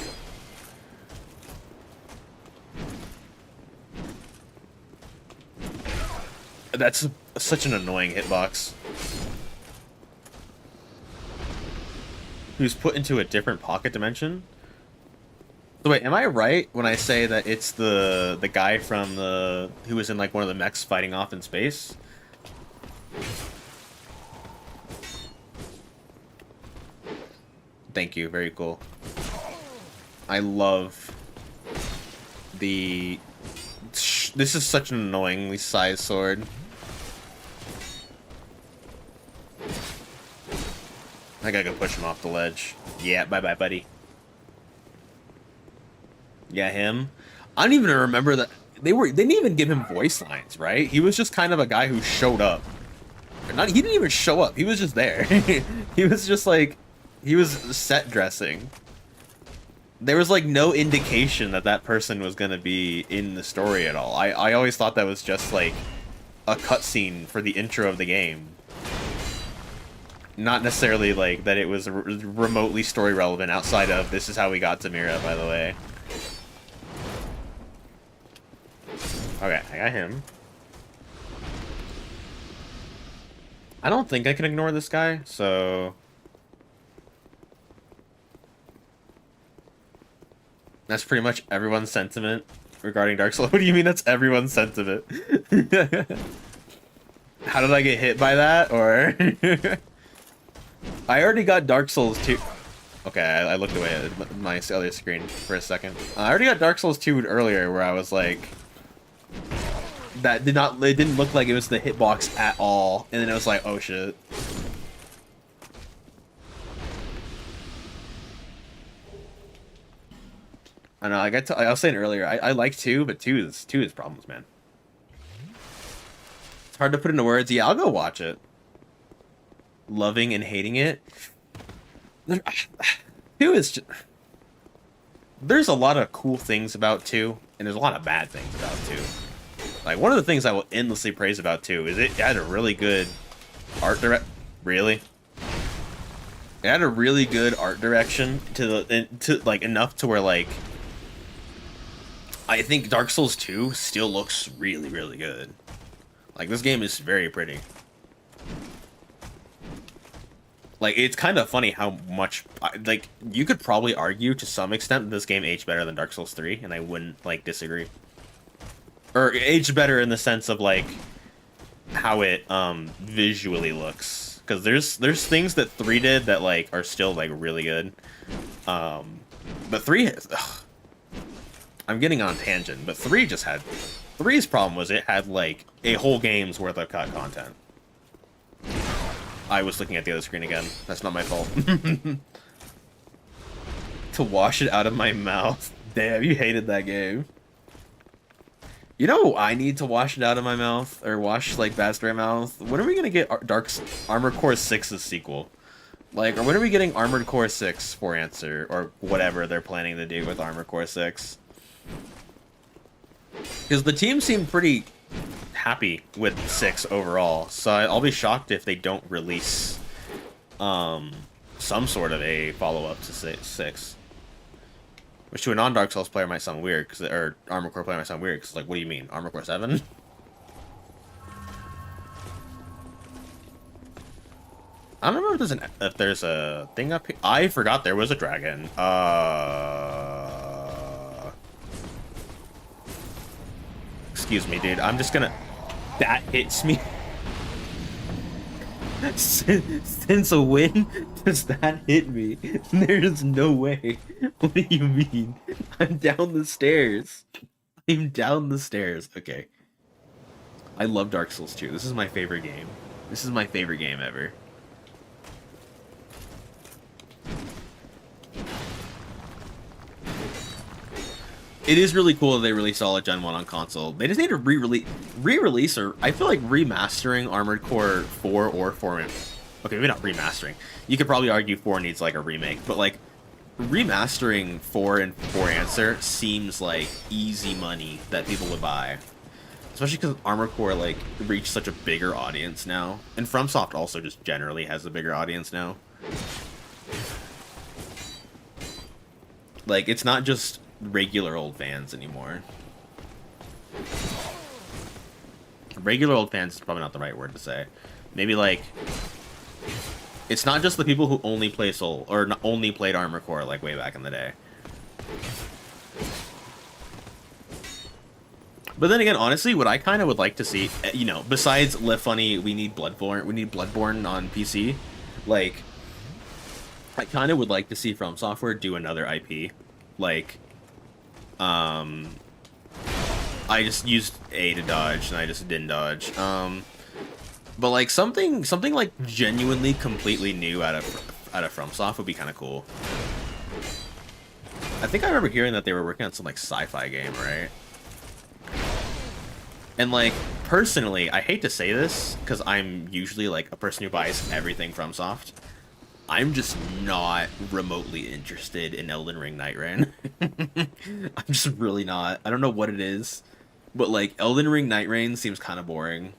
Speaker 1: That's such an annoying hitbox. He was put into a different pocket dimension? So wait, am I right when I say that it's the guy from who was in, like, one of the mechs fighting off in space? Thank you, very cool. I love the... This is such an annoyingly sized sword. I gotta go push him off the ledge. Yeah, bye-bye, buddy. Yeah, him. I don't even remember that... They didn't even give him voice lines, right? He was just kind of a guy who showed up. He didn't even show up. He was just there. He was just like... He was set dressing. There was, like, no indication that that person was gonna be in the story at all. I always thought that was just, like, a cutscene for the intro of the game. Not necessarily, like, that it was remotely story relevant outside of this is how we got to Mira, by the way. Okay, I got him. I don't think I can ignore this guy, so... That's pretty much everyone's sentiment regarding Dark Souls. What do you mean that's everyone's sentiment? How did I get hit by that? Or... I already got Dark Souls 2. Okay, I looked away at my other screen for a second. I already got Dark Souls 2 earlier where I was like... That did not... It didn't look like it was the hitbox at all. And then it was like, oh shit. I know, like I was saying earlier, I like 2, but 2 is problems, man. It's hard to put into words. Yeah, I'll go watch it. Loving and hating it. 2 is just... There's a lot of cool things about 2, and there's a lot of bad things about 2. Like, one of the things I will endlessly praise about 2 is it had a really good art Really? It had a really good art direction to like, enough to where, like... I think Dark Souls 2 still looks really, really good. Like, this game is very pretty. Like, it's kind of funny how much... Like, you could probably argue to some extent that this game aged better than Dark Souls 3, and I wouldn't, like, disagree. Or aged better in the sense of, like, how it visually looks. Because there's things that 3 did that, like, are still, like, really good. But 3 has... I'm getting on a tangent, but 3 just had... 3's problem was it had, like, a whole game's worth of cut content. I was looking at the other screen again. That's not my fault. To wash it out of my mouth. Damn, you hated that game. You know, I need to wash it out of my mouth, or wash like Bad Stray mouth. When are we gonna get Armored Core 6's sequel? Like, or when are we getting Armored Core 6 for answer, or whatever they're planning to do with Armored Core 6? Because the team seemed pretty happy with 6 overall, so I'll be shocked if they don't release some sort of a follow-up to 6. Which to a non-Dark Souls player might sound weird, or Armored Core player might sound weird, because like, what do you mean? Armored Core 7? I don't remember if there's a thing up here. I forgot there was a dragon. Excuse me, dude. I'm just gonna... That hits me. Since a win, does that hit me? There's no way. What do you mean? I'm down the stairs. I'm down the stairs. Okay. I love Dark Souls 2. This is my favorite game. This is my favorite game ever. It is really cool that they released all of Gen 1 on console. They just need to re-release, or I feel like remastering Armored Core 4 or 4. Okay, maybe not remastering. You could probably argue 4 needs like a remake, but like remastering 4 and 4 Answer seems like easy money that people would buy. Especially because Armored Core like reached such a bigger audience now. And FromSoft also just generally has a bigger audience now. Like, it's not just regular old fans anymore. Regular old fans is probably not the right word to say. Maybe like, it's not just the people who only play Soul, or only played Armored Core like way back in the day. But then again, honestly, what I kind of would like to see, you know, besides Live Funny, we need Bloodborne on PC. Like, I kind of would like to see From Software do another IP. Like, I just used A to dodge, and I just didn't dodge. But like something like genuinely completely new out of FromSoft would be kind of cool. I think I remember hearing that they were working on some like sci-fi game, right? And like personally, I hate to say this because I'm usually like a person who buys everything FromSoft. I'm just not remotely interested in Elden Ring Night Rain. I'm just really not. I don't know what it is, but like Elden Ring Night Rain seems kind of boring.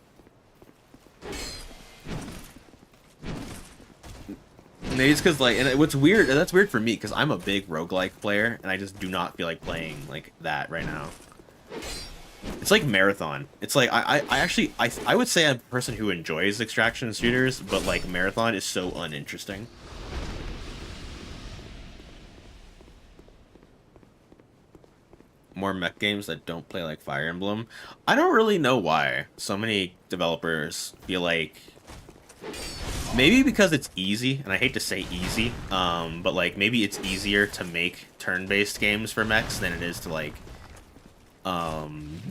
Speaker 1: Maybe it's because like, and what's weird, and that's weird for me because I'm a big roguelike player and I just do not feel like playing like that right now. It's like Marathon. It's like I would say I'm a person who enjoys extraction shooters, but like Marathon is so uninteresting. More mech games that don't play like Fire Emblem. I don't really know why so many developers feel like, maybe because it's easy, and I hate to say easy, but like maybe it's easier to make turn-based games for mechs than it is to like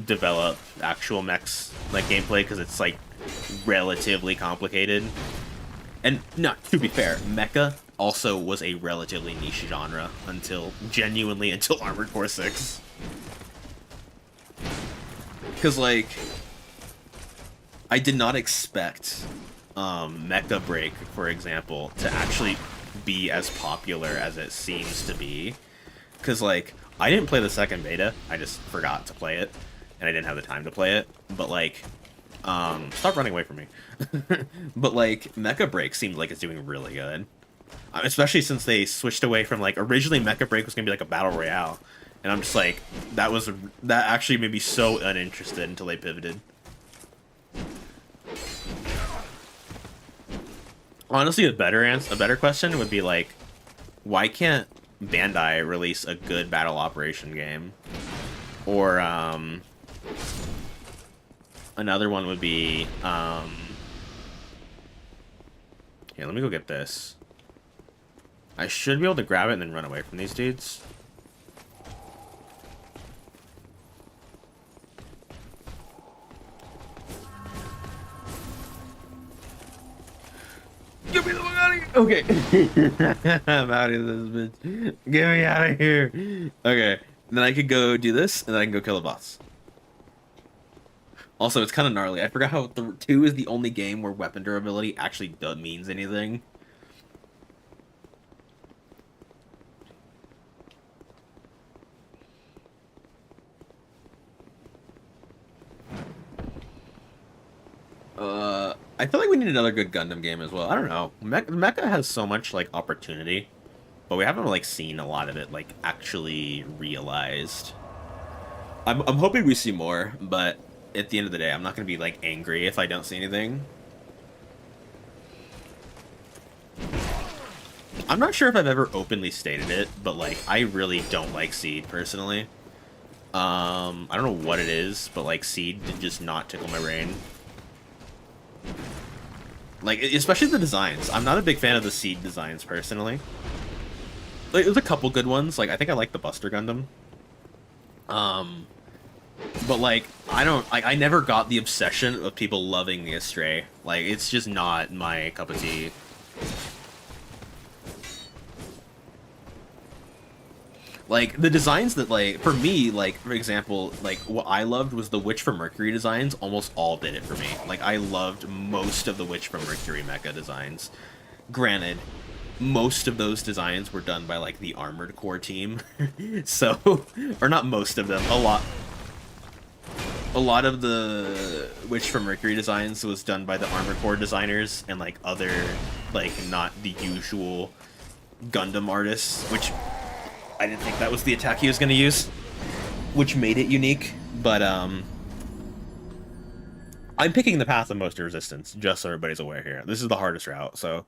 Speaker 1: develop actual mechs like gameplay, because it's like relatively complicated. And no, to be fair, mecha also was a relatively niche genre until Armored Core 6. Because like, I did not expect Mecha Break, for example, to actually be as popular as it seems to be. Because like, I didn't play the second beta, I just forgot to play it, and I didn't have the time to play it. But like, stop running away from me. But like, Mecha Break seemed like it's doing really good. Especially since they switched away from like, originally Mecha Break was gonna be like a battle royale. And I'm just like, that actually made me so uninterested until they pivoted. Honestly, a better question would be like, why can't Bandai release a good battle operation game? Or another one would be here, let me go get this. I should be able to grab it and then run away from these dudes. Okay. I'm out of this bitch. Get me out of here. Okay. Then I could go do this, and then I can go kill a boss. Also, it's kind of gnarly. I forgot how 2 is the only game where weapon durability actually means anything. I feel like we need another good Gundam game as well. I don't know. Mecha has so much, like, opportunity, but we haven't, like, seen a lot of it, like, actually realized. I'm hoping we see more, but at the end of the day, I'm not going to be, like, angry if I don't see anything. I'm not sure if I've ever openly stated it, but, like, I really don't like Seed, personally. I don't know what it is, but, like, Seed did just not tickle my brain. Like, especially the designs. I'm not a big fan of the Seed designs, personally. Like, there's a couple good ones. Like, I think I like the Buster Gundam. But, like, I never got the obsession of people loving the Astray. Like, it's just not my cup of tea. Like, the designs that, like, for me, like, for example, like, what I loved was the Witch from Mercury designs. Almost all did it for me. Like, I loved most of the Witch from Mercury mecha designs. Granted, most of those designs were done by, like, the Armored Core team. So, or not most of them, a lot of the Witch from Mercury designs was done by the Armored Core designers and, like, other, like, not the usual Gundam artists, which I didn't think that was the attack he was going to use, which made it unique, but I'm picking the path of most resistance, just so everybody's aware here. This is the hardest route, so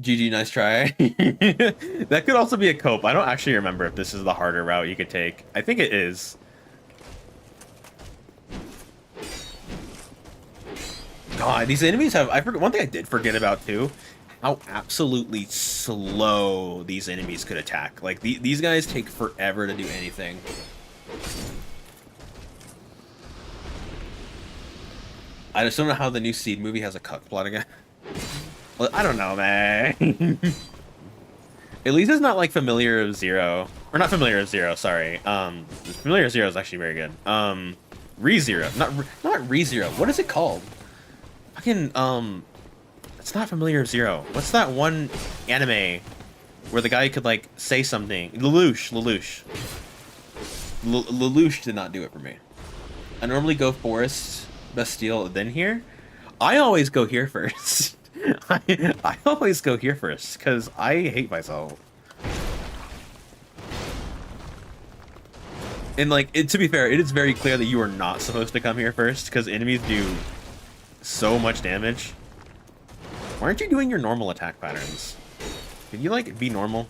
Speaker 1: GG, nice try. That could also be a cope. I don't actually remember if this is the harder route you could take. I think it is. God, these enemies have... one thing I did forget about, too, how absolutely slow these enemies could attack. Like, these guys take forever to do anything. I just don't know how the new Seed movie has a cuck plot again. Well, I don't know, man. At least it's not like Familiar of Zero. Or not Familiar of Zero, sorry. Familiar of Zero is actually very good. ReZero. Not ReZero. What is it called? Fucking, it's not Familiar of Zero. What's that one anime where the guy could, like, say something? Lelouch. Lelouch did not do it for me. I normally go Forest, Bastille, then here. I always go here first. I always go here first, because I hate myself. And, like, to be fair, it is very clear that you are not supposed to come here first, because enemies do so much damage. Why aren't you doing your normal attack patterns? Can you, like, be normal?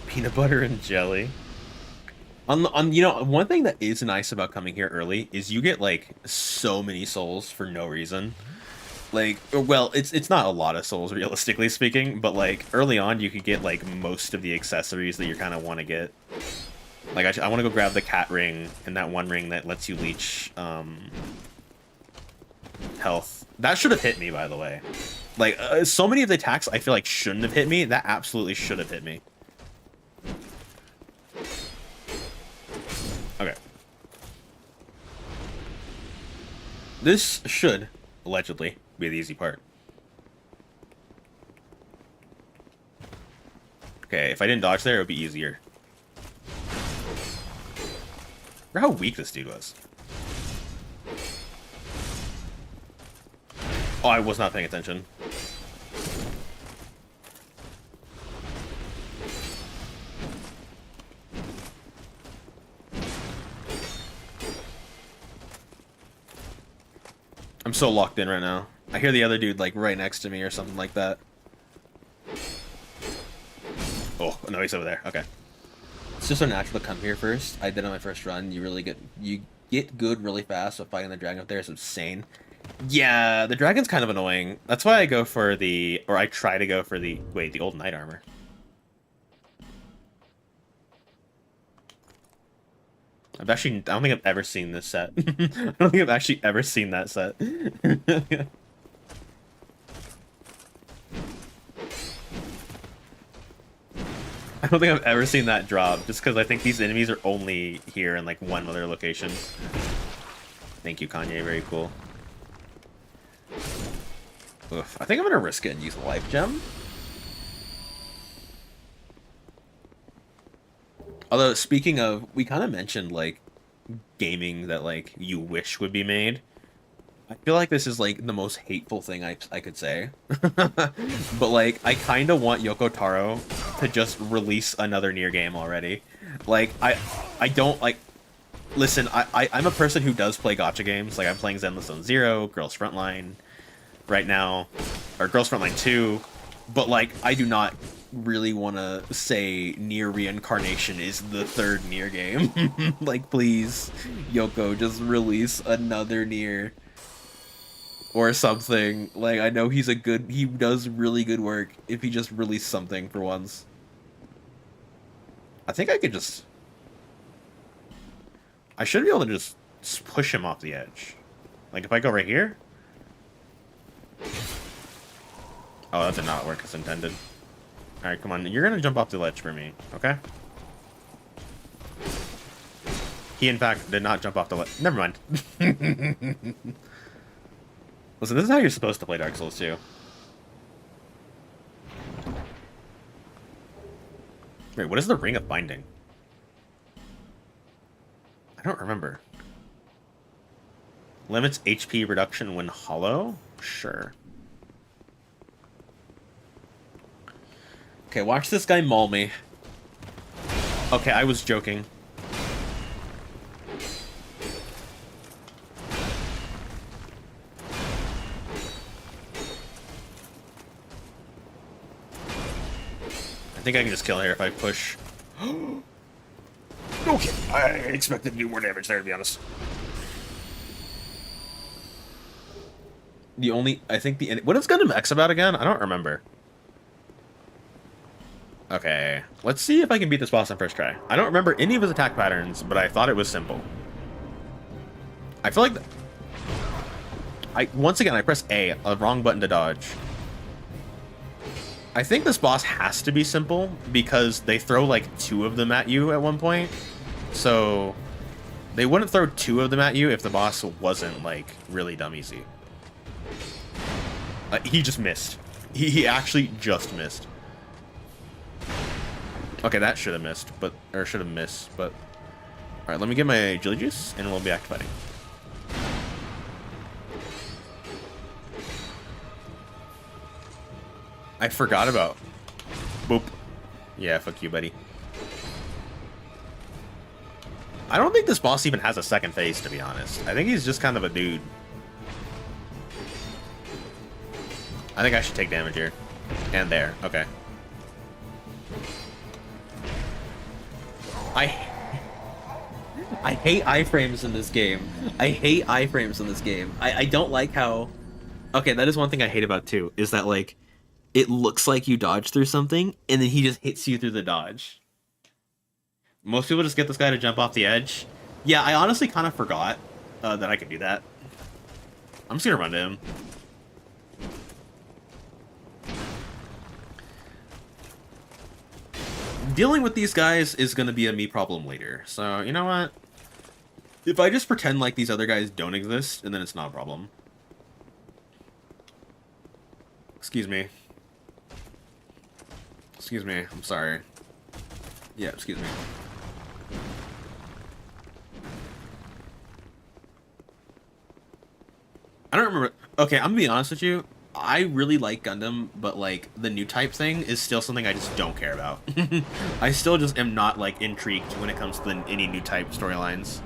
Speaker 1: Peanut butter and jelly. You know, one thing that is nice about coming here early is you get, like, so many souls for no reason. Like, well, it's not a lot of souls, realistically speaking, but, like, early on you could get, like, most of the accessories that you kind of want to get. Like, I want to go grab the cat ring and that one ring that lets you leech health. That should have hit me, by the way. Like, so many of the attacks I feel like shouldn't have hit me. That absolutely should have hit me. Okay. This should, allegedly, be the easy part. Okay, if I didn't dodge there, it would be easier. I wonder how weak this dude was. Oh, I was not paying attention. I'm so locked in right now. I hear the other dude, like, right next to me or something like that. Oh, no, he's over there. Okay. It's just so natural to come here first. I did on my first run. You get good really fast, so fighting the dragon up there is insane. Yeah, the dragon's kind of annoying. That's why I go for I try to go for the old knight armor. I don't think I've ever seen this set. I don't think I've actually ever seen that set. I don't think I've ever seen that drop, just because I think these enemies are only here in like one other location. Thank you, Kanye. Very cool. Oof. I think I'm gonna risk it and use a life gem. Although, speaking of, we kind of mentioned like gaming that like you wish would be made. I feel like this is like the most hateful thing I could say. But like I kind of want Yoko Taro to just release another Nier game already. Like I don't like listen, I'm a person who does play gacha games. Like I'm playing Zenless Zone Zero, Girls Frontline right now, or Girls Frontline 2, but like I do not really want to say Nier Reincarnation is the third Nier game. Like please, Yoko, just release another Nier. Or something. Like, I know he does really good work if he just released something for once. I think I could just... I should be able to just push him off the edge. Like, if I go right here... Oh, that did not work as intended. Alright, come on. You're gonna jump off the ledge for me, okay? He, in fact, did not jump off the ledge. Never mind. Listen, this is how you're supposed to play Dark Souls 2. Wait, what is the Ring of Binding? I don't remember. Limits HP reduction when hollow? Sure. Okay, watch this guy maul me. Okay, I was joking. I think I can just kill her if I push. Okay, I expected to do more damage there, to be honest. What is Gundam X about again? I don't remember. Okay, let's see if I can beat this boss on first try. I don't remember any of his attack patterns, but I thought it was simple. I feel like once again I press A, wrong button to dodge. I think this boss has to be simple because they throw like 2 of them at you at one point. So they wouldn't throw 2 of them at you if the boss wasn't like really dumb easy. He just missed. He actually just missed. Okay, that should have missed, or should have missed, but... Alright, let me get my Jelly Juice, and we'll be activating. I forgot about... Boop. Yeah, fuck you, buddy. I don't think this boss even has a second phase, to be honest. I think he's just kind of a dude. I think I should take damage here. And there. Okay. I hate iframes in this game. I hate iframes in this game. I don't like how... Okay, that is one thing I hate about too, is that, like, it looks like you dodge through something, and then he just hits you through the dodge. Most people just get this guy to jump off the edge. Yeah, I honestly kind of forgot that I could do that. I'm just gonna run to him. Dealing with these guys is gonna be a me problem later, so you know what? If I just pretend like these other guys don't exist, and then it's not a problem. Excuse me. Excuse me, I'm sorry. Yeah, excuse me. I don't remember. Okay, I'm gonna be honest with you. I really like Gundam, but like the new type thing is still something I just don't care about. I still just am not like intrigued when it comes to any new type storylines.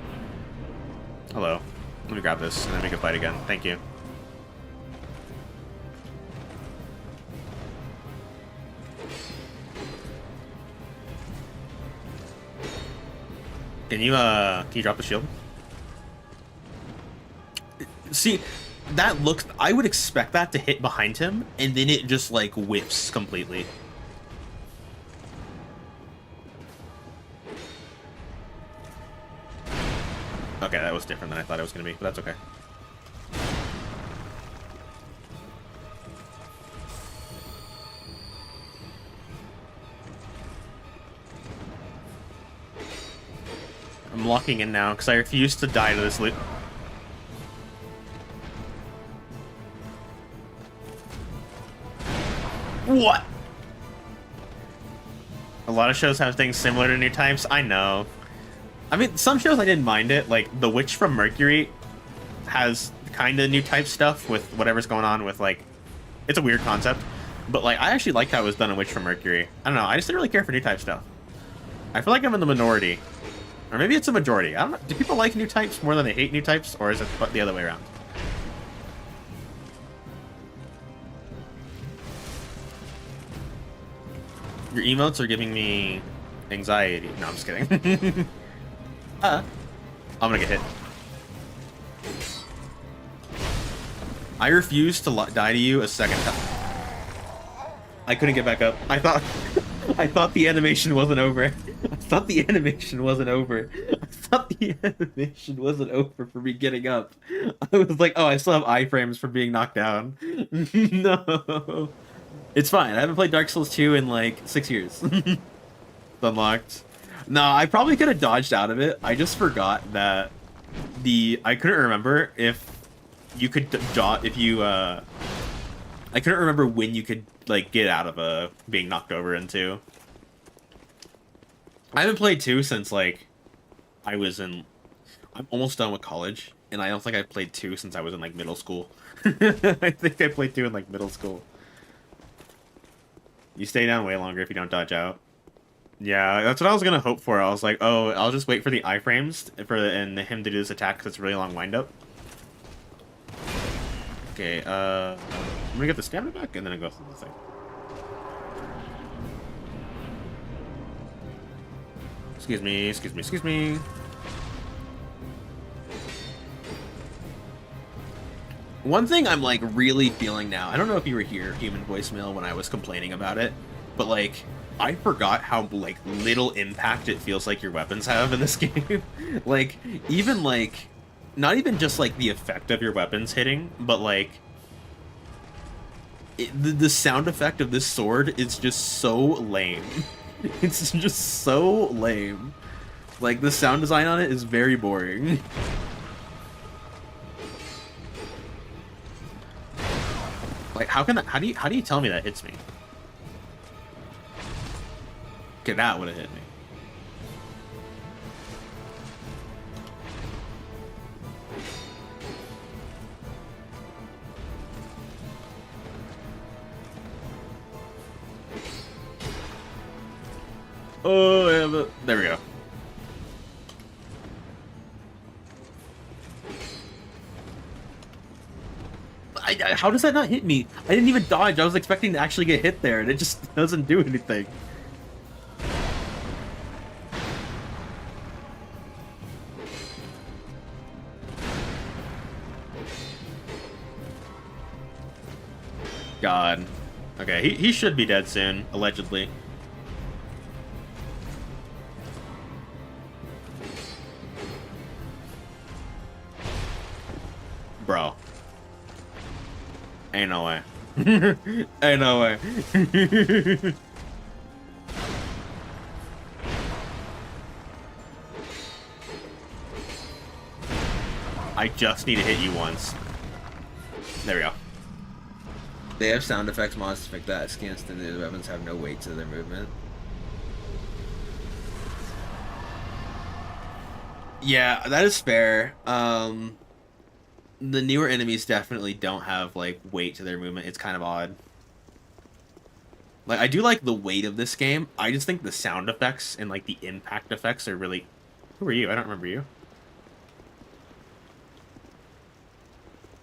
Speaker 1: Hello. Let me grab this and then we can fight again. Thank you. Can you drop the shield? See, that looks... I would expect that to hit behind him, and then it just, like, whips completely. Okay, that was different than I thought it was gonna be, but that's okay. I'm locking in now because I refuse to die to this loot. What? A lot of shows have things similar to new types. I know. I mean, some shows I didn't mind it. Like, The Witch from Mercury has kind of new type stuff with whatever's going on with, like... It's a weird concept. But, like, I actually liked how it was done in Witch from Mercury. I don't know. I just didn't really care for new type stuff. I feel like I'm in the minority. Or maybe it's a majority. I don't know. Do people like new types more than they hate new types? Or is it the other way around? Your emotes are giving me anxiety. No, I'm just kidding. I'm gonna get hit. I refuse to die to you a second time. I couldn't get back up. I thought I thought the animation wasn't over. I thought the animation wasn't over. I thought the animation wasn't over for me getting up. I was like, oh, I still have iframes for being knocked down. No. It's fine. I haven't played Dark Souls 2 in like 6 years. It's unlocked. No, I probably could have dodged out of it. I just forgot that I couldn't remember if you could I couldn't remember when you could like get out of being knocked over into. I haven't played 2 since like I'm almost done with college, and I don't think I played 2 since I was in like middle school. I think I played 2 in like middle school. You stay down way longer if you don't dodge out. Yeah, that's what I was gonna hope for. I was like, oh, I'll just wait for the iframes and him to do this attack because it's a really long windup. Okay, I'm gonna get the stamina back and then I go through the thing. Excuse me, excuse me, excuse me. One thing I'm like really feeling now, I don't know if you were here, Human Voicemail, when I was complaining about it, but like, I forgot how like little impact it feels like your weapons have in this game. Like, even like, not even just like the effect of your weapons hitting, but like, the sound effect of this sword is just so lame. It's just so lame. Like, the sound design on it is very boring. Like, how do you tell me that hits me? Okay, that would have hit me. Oh, yeah, but there we go. How does that not hit me? I didn't even dodge. I was expecting to actually get hit there, and it just doesn't do anything. God. Okay, he should be dead soon, allegedly. Bro. Ain't no way. Ain't no way. I just need to hit you once. There we go. They have sound effects mods to make that. Scans and the weapons have no weight to their movement. Yeah, that is fair. The newer enemies definitely don't have, like, weight to their movement. It's kind of odd. Like, I do like the weight of this game. I just think the sound effects and, like, the impact effects are really... Who are you? I don't remember you.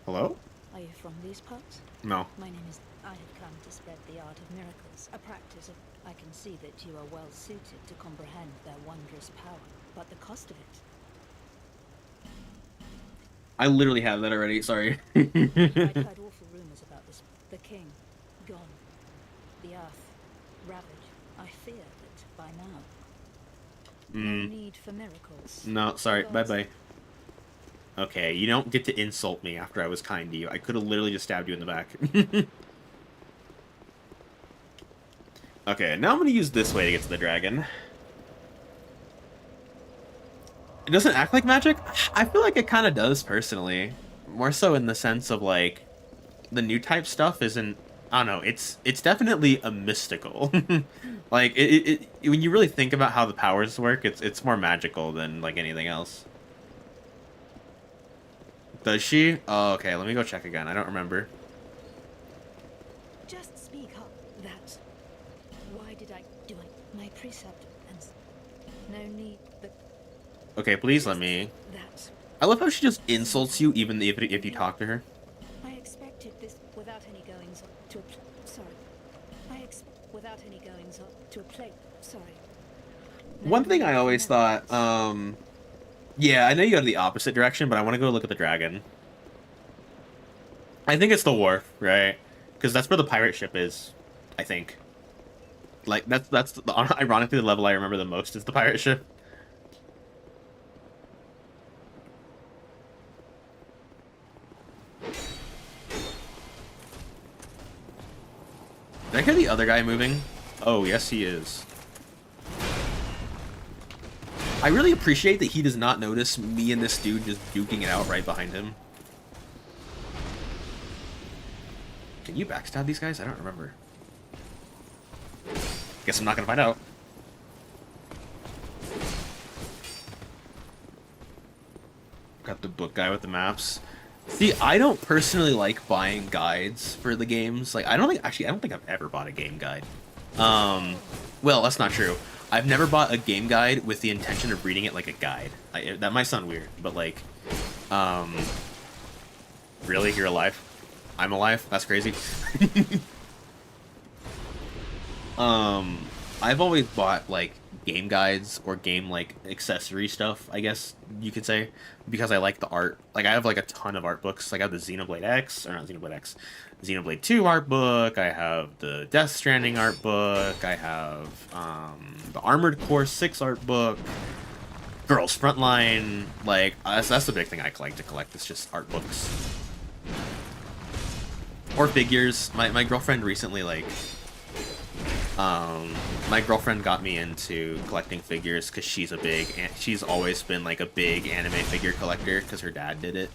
Speaker 1: Hello?
Speaker 2: Are you from these parts?
Speaker 1: No.
Speaker 2: My name is... I have come to spread the art of miracles, a practice of... I can see that you are well suited to comprehend their wondrous power, but the cost of it...
Speaker 1: I literally have that already, sorry.
Speaker 2: I'd heard awful rumors about this. The king, gone. The earth, ravaged. I fear that by now... No need for miracles.
Speaker 1: No, sorry, bye-bye. Okay, you don't get to insult me after I was kind to you. I could have literally just stabbed you in the back. Okay, now I'm gonna use this way to get to the dragon. It doesn't act like magic? I feel like it kind of does, personally. More so in the sense of, like, the new type stuff isn't... I don't know, it's definitely a mystical. Like, when you really think about how the powers work, it's more magical than, like, anything else. Does she? Oh, okay, let me go check again. I don't remember.
Speaker 2: Just speak up. That. Why did I do it? My precept and no need. But
Speaker 1: Okay, please let me.
Speaker 2: that.
Speaker 1: I love how she just insults you even if you talk to her.
Speaker 2: I expected this without any goings on to a sorry. Without any goings on to a plate. Sorry.
Speaker 1: One thing I always thought, yeah, I know you go to the opposite direction, but I want to go look at the dragon. I think it's the wharf, right? Because that's where the pirate ship is, I think. Like, ironically, the level I remember the most is the pirate ship. Did I hear the other guy moving? Oh, yes, he is. I really appreciate that he does not notice me and this dude just duking it out right behind him. Can you backstab these guys? I don't remember. Guess I'm not gonna find out. Got the book guy with the maps. See, I don't personally like buying guides for the games. Like, I don't think I've ever bought a game guide. Well, that's not true. I've never bought a game guide with the intention of reading it like a guide. That might sound weird, but like, really? You're alive? I'm alive? That's crazy. I've always bought, like, game guides or game, like, accessory stuff, I guess you could say, because I like the art. Like, I have, like, a ton of art books. Like, I have the Xenoblade X, or not Xenoblade X, Xenoblade 2 art book, I have the Death Stranding art book, I have, the Armored Core 6 art book, Girls Frontline, like, that's the big thing I like to collect, it's just art books. Or figures. My girlfriend recently, like, my girlfriend got me into collecting figures because she's always been like a big anime figure collector because her dad did it.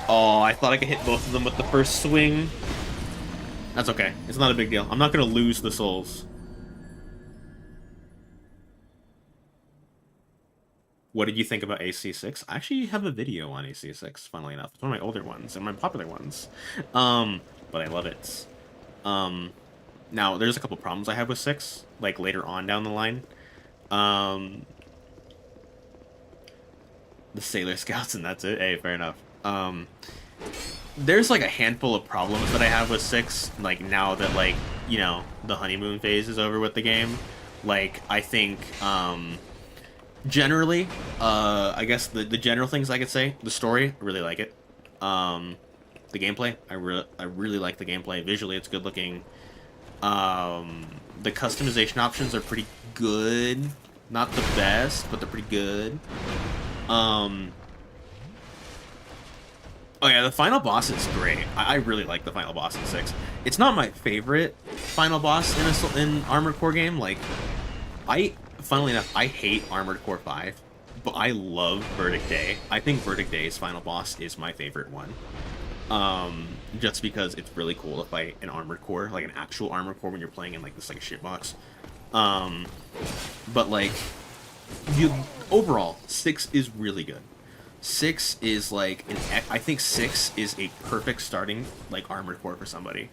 Speaker 1: Oh, I thought I could hit both of them with the first swing. That's okay. It's not a big deal. I'm not gonna lose the souls. What did you think about AC6? I actually have a video on AC6, funnily enough. It's one of my older ones and my popular ones. But I love it. Now, there's a couple problems I have with 6, like later on down the line. The Sailor Scouts and that's it. Hey, fair enough. There's like a handful of problems that I have with 6, like now that, like, you know, the honeymoon phase is over with the game. Like, I think, generally, I guess the general things I could say, the story, I really like it. The gameplay, I really like the gameplay. Visually, it's good looking. The customization options are pretty good. Not the best, but they're pretty good. Oh yeah, the final boss is great. I really like the final boss in 6. It's not my favorite final boss in an Armored Core game. Like, funnily enough, I hate Armored Core 5, but I love Verdict Day. I think Verdict Day's final boss is my favorite one. Just because it's really cool to fight an Armored Core, like an actual Armored Core when you're playing in like this like shitbox. But like, overall, 6 is really good. 6 is like I think 6 is a perfect starting like Armored Core for somebody.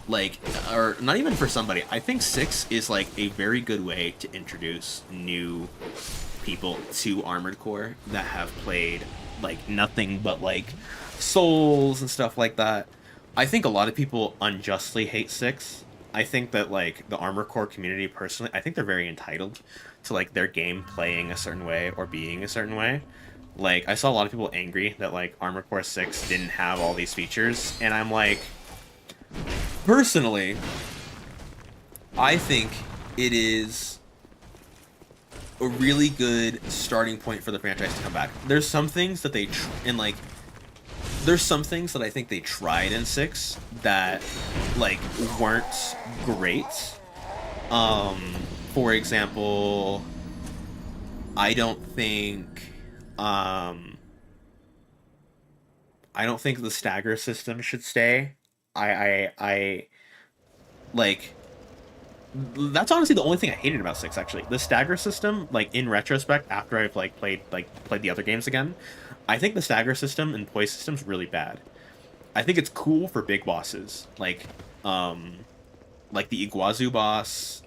Speaker 1: Like, or not even for somebody. I think 6 is like a very good way to introduce new people to Armored Core that have played like nothing but like Souls and stuff like that. I think a lot of people unjustly hate 6. I think that like the Armored Core community personally, I think they're very entitled to like their game playing a certain way or being a certain way. Like, I saw a lot of people angry that like Armored Core 6 didn't have all these features, and I'm like, personally, I think it is a really good starting point for the franchise to come back. There's some things that they there's some things that I think they tried in 6 that like weren't great. For example, I don't think the stagger system should stay. I like that's honestly the only thing I hated about 6 actually. The stagger system, like in retrospect, after I've like played the other games again, I think the stagger system and poise system's really bad. I think it's cool for big bosses, like the Iguazu boss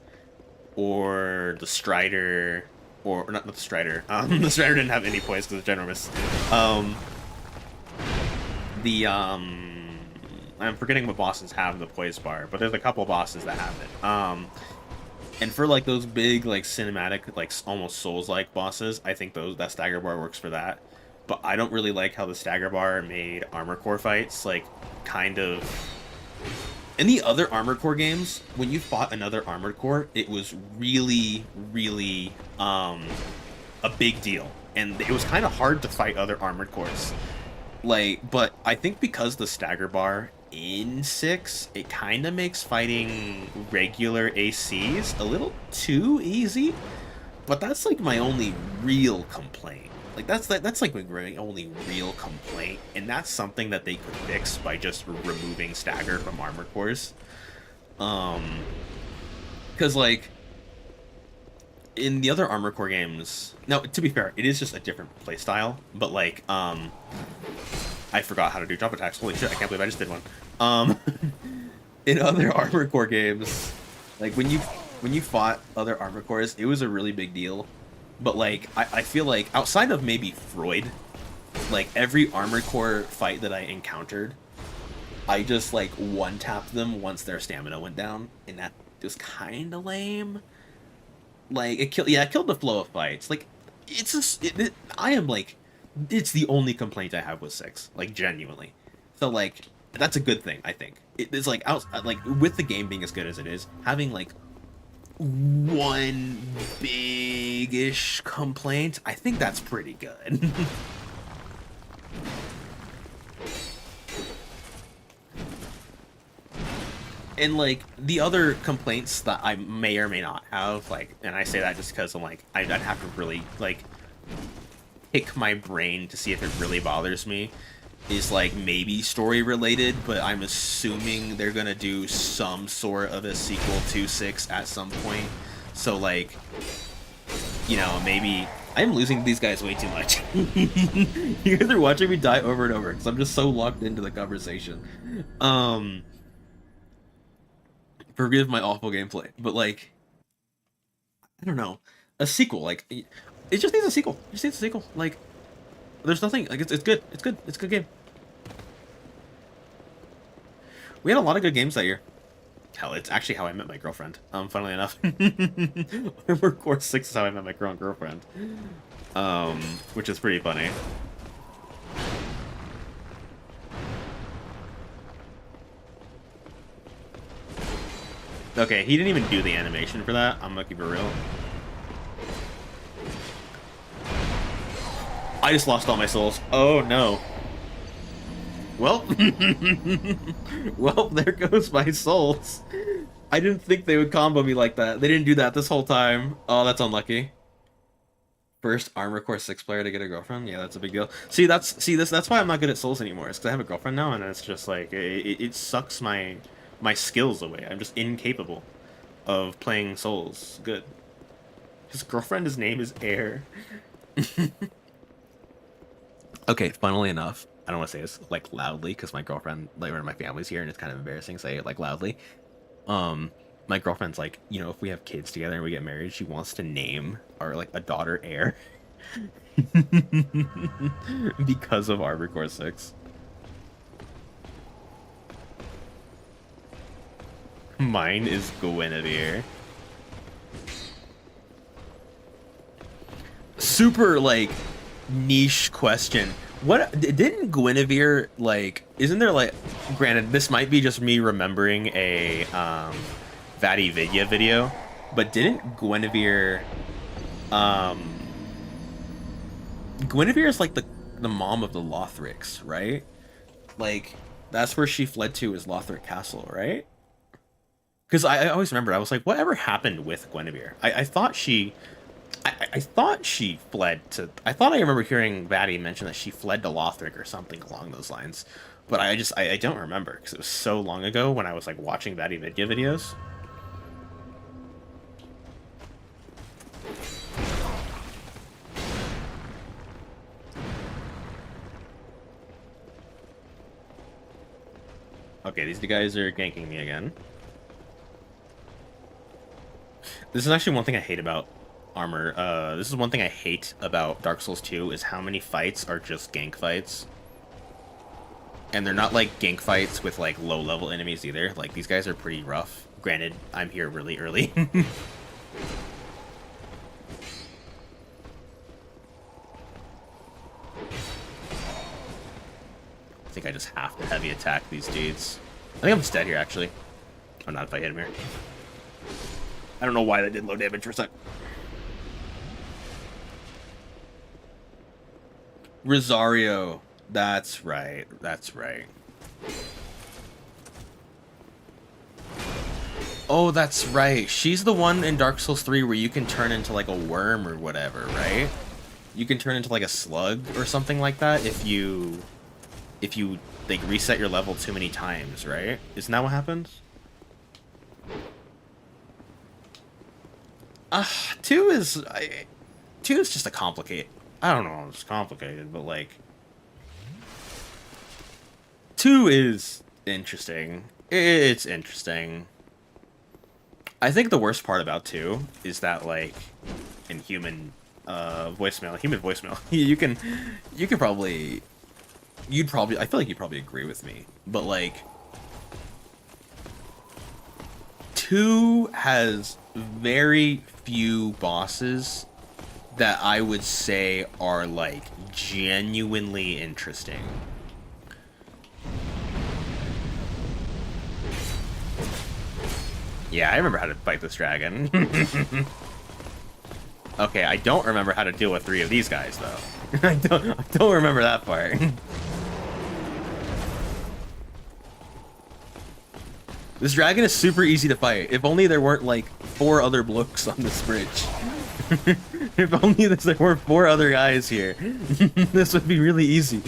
Speaker 1: or the Strider, or not the Strider. The Strider didn't have any poise because it's ginormous. I'm forgetting what bosses have the poise bar, but there's a couple bosses that have it. And for like those big like cinematic, like almost Souls-like bosses, I think that stagger bar works for that. But I don't really like how the stagger bar made Armor Core fights like kind of. In the other Armored Core games, when you fought another Armored Core, it was really, really a big deal, and it was kind of hard to fight other Armored Cores. Like, but I think because the stagger bar in 6, it kind of makes fighting regular ACs a little too easy. But that's like my only real complaint. Like that's like my only real complaint, and that's something that they could fix by just removing stagger from Armored Cores. Because like in the other Armored Core games, now to be fair, it is just a different playstyle. But like I forgot how to do jump attacks. Holy shit! I can't believe I just did one. In other Armored Core games, like when you fought other Armored Cores, it was a really big deal. But like I feel like outside of maybe Freud, like every Armored Core fight that I encountered, I just like one-tapped them once their stamina went down, and that was kind of lame. Like it killed the flow of fights. Like it's it's the only complaint I have with 6, like genuinely. So like that's a good thing, I think. It's like like with the game being as good as it is, having like one big-ish complaint, I think that's pretty good. And like the other complaints that I may or may not have, like, and I say that just because I'm like I'd have to really like pick my brain to see if it really bothers me, is like maybe story related, but I'm assuming they're gonna do some sort of a sequel to 6 at some point. So like, you know, maybe I'm losing these guys way too much. You guys are watching me die over and over because I'm just so locked into the conversation. Forgive my awful gameplay, but like, I don't know, a sequel, like, it just needs a sequel. It just needs a sequel. Like, there's nothing, like, it's good. It's good. It's a good game. We had a lot of good games that year. Hell, it's actually how I met my girlfriend. Funnily enough. Armored Core 6 is how I met my girlfriend. Which is pretty funny. Okay, he didn't even do the animation for that. I'm lucky for real. I just lost all my souls. Oh no. Well, well, there goes my souls. I didn't think they would combo me like that. They didn't do that this whole time. Oh, that's unlucky. First Armored Core 6 player to get a girlfriend? Yeah, that's a big deal. That's why I'm not good at Souls anymore. It's because I have a girlfriend now, and it's just like it sucks my skills away. I'm just incapable of playing Souls good. His girlfriend's name is Air. Okay, funnily enough, I don't want to say this like loudly because my girlfriend, like, my family's here and it's kind of embarrassing to say it like loudly. My girlfriend's like, you know, if we have kids together and we get married, she wants to name our like a daughter Air because of Armored Core 6. Mine is Guinevere. Super like niche question. What didn't Guinevere like? Isn't there like? Granted, this might be just me remembering a Vati Vidya video, but didn't Guinevere Um, Guinevere is like the mom of the Lothric's, right? Like, that's where she fled to, is Lothric Castle, right? Because I always remember, I was like, whatever happened with Guinevere? I thought she... I thought she fled to... I thought I remember hearing Vatty mention that she fled to Lothric or something along those lines. But I don't remember, because it was so long ago when I was, like, watching Vatty Vidya videos. Okay, these guys are ganking me again. This is actually one thing I hate about Armor. This is one thing I hate about Dark Souls 2, is how many fights are just gank fights. And they're not like gank fights with like low-level enemies either. Like, these guys are pretty rough. Granted, I'm here really early. I think I just have to heavy attack these dudes. I think I'm just dead here, actually. Oh, not if I hit him here. I don't know why that did low damage for a sec. Rosario. That's right. That's right. Oh, that's right. She's the one in Dark Souls 3 where you can turn into like a worm or whatever, right? You can turn into like a slug or something like that if you like reset your level too many times, right? Isn't that what happens? 2 is 2 is just a complicate. I don't know, it's complicated, but like 2 is interesting. It's interesting. I think the worst part about 2 is that, like, in human voicemail, you can probably, I feel like you'd probably agree with me, but like 2 has very few bosses that I would say are like genuinely interesting. Yeah, I remember how to fight this dragon. Okay, I don't remember how to deal with 3 of these guys, though. I don't remember that part. This dragon is super easy to fight. If only there weren't, like, 4 other blokes on this bridge. If only there were 4 other guys here. This would be really easy.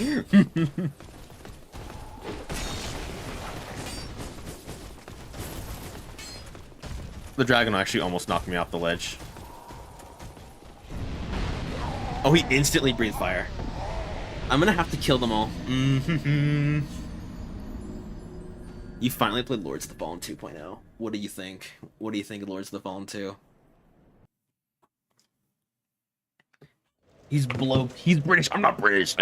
Speaker 1: The dragon actually almost knocked me off the ledge. Oh, he instantly breathed fire. I'm gonna have to kill them all. You finally played Lords of the Fallen 2.0. What do you think? What do you think of Lords of the Fallen 2? He's British. I'm not British.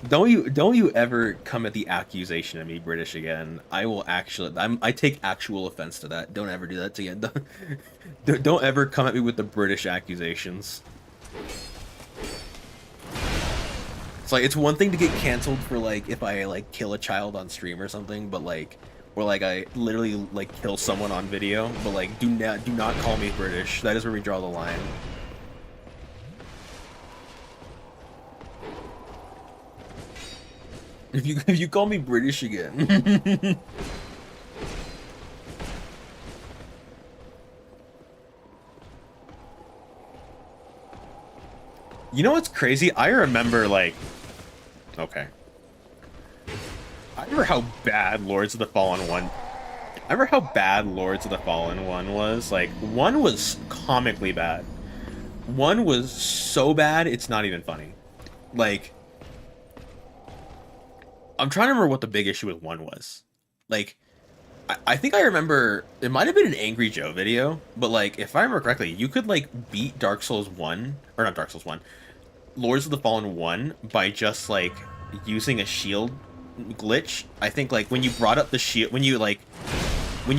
Speaker 1: Don't you ever come at the accusation of me British again. I will actually... I take actual offense to that. Don't ever do that again. Don't ever come at me with the British accusations. It's like, it's one thing to get canceled for, like, if I, like, kill a child on stream or something, but, like... Or, like, I literally, like, kill someone on video, but, like, do not call me British. That is where we draw the line. If you call me British again. You know what's crazy? I remember, like... Okay. I remember how bad Lords of the Fallen 1... I remember how bad Lords of the Fallen 1 was. Like, 1 was comically bad. 1 was so bad, it's not even funny. Like... I'm trying to remember what the big issue with 1 was. Like, I think I remember... It might have been an Angry Joe video, but, like, if I remember correctly, you could, like, beat Dark Souls 1... Or not Dark Souls 1. Lords of the Fallen 1 by just, like, using a shield glitch. I think, like, when you brought up the shield... When you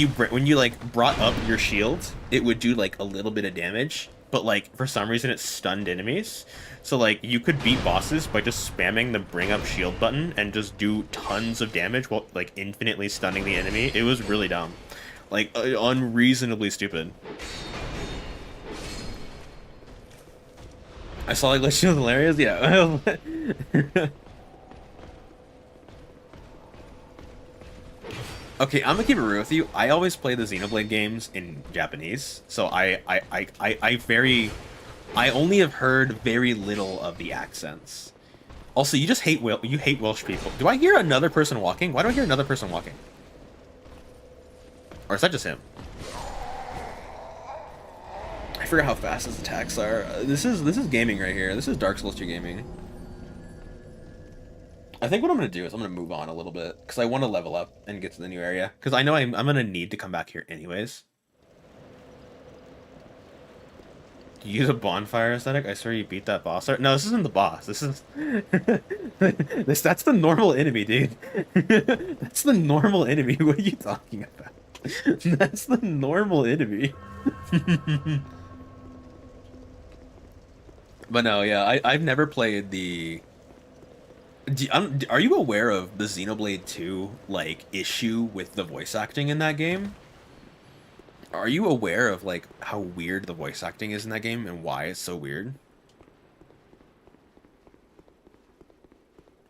Speaker 1: brought up your shield, it would do, like, a little bit of damage. But, like, for some reason, it stunned enemies. So, like, you could beat bosses by just spamming the bring up shield button and just do tons of damage while, like, infinitely stunning the enemy. It was really dumb. Like, unreasonably stupid. I saw like Legend of the Hilarious, yeah. Okay, I'm gonna keep it real with you. I always play the Xenoblade games in Japanese, so I only have heard very little of the accents. Also, you just hate you hate Welsh people. Do I hear another person walking? Why do I hear another person walking? Or is that just him? I forgot how fast his attacks are. This is gaming right here. This is Dark Souls 2 gaming. I think what I'm gonna do is I'm gonna move on a little bit because I want to level up and get to the new area because I know I'm gonna need to come back here anyways. Use a bonfire aesthetic. I swear you beat that boss. No, this isn't the boss. This is that's the normal enemy, dude. That's the normal enemy. What are you talking about? That's the normal enemy. But no, yeah, I've never played the. Are you aware of the Xenoblade 2 like issue with the voice acting in that game? Are you aware of like how weird the voice acting is in that game and why it's so weird?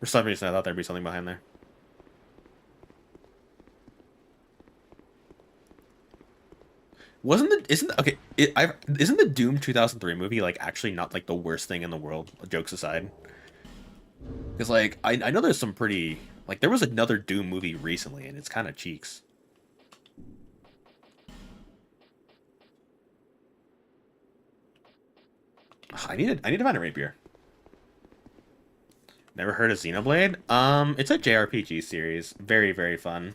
Speaker 1: For some reason, I thought there'd be something behind there. Isn't the Doom 2003 movie like actually not like the worst thing in the world? Jokes aside. Because, like, I know there's some pretty... Like, there was another Doom movie recently, and it's kind of cheeks. I need to find a rapier. Never heard of Xenoblade? It's a JRPG series. Very, very fun.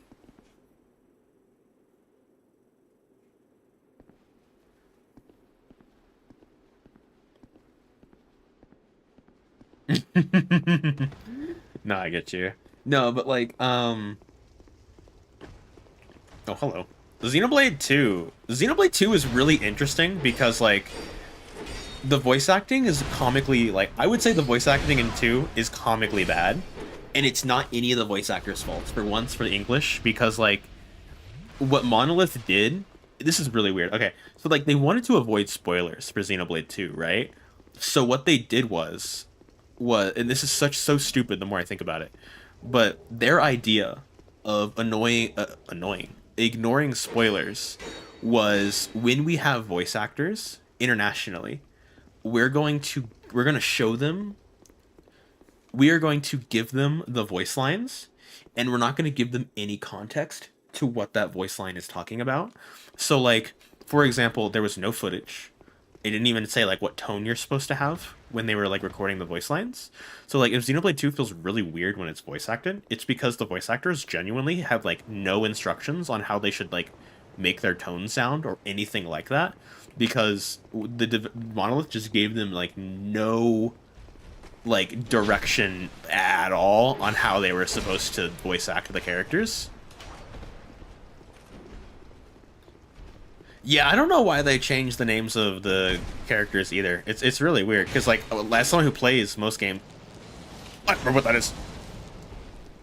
Speaker 1: No, I get you. No, but like, oh, hello. Xenoblade 2. Xenoblade 2 is really interesting because, like, the voice acting is comically, like, I would say the voice acting in 2 is comically bad. And it's not any of the voice actors' faults, for once, for the English, because, like, what Monolith did, this is really weird. Okay, so, like, they wanted to avoid spoilers for Xenoblade 2, right? So what they did was, and this is so stupid the more I think about it, but their idea of ignoring spoilers was when we have voice actors internationally, we're going to show them, we are going to give them the voice lines, and we're not going to give them any context to what that voice line is talking about. So, like, for example, there was no footage. It didn't even say, like, what tone you're supposed to have when they were, like, recording the voice lines. So, like, if Xenoblade 2 feels really weird when it's voice acted, it's because the voice actors genuinely have, like, no instructions on how they should, like, make their tone sound or anything like that. Because the Monolith just gave them, like, no, like, direction at all on how they were supposed to voice act the characters. Yeah, I don't know why they changed the names of the characters either. It's really weird because, like, as someone who plays most games, I don't remember what that is.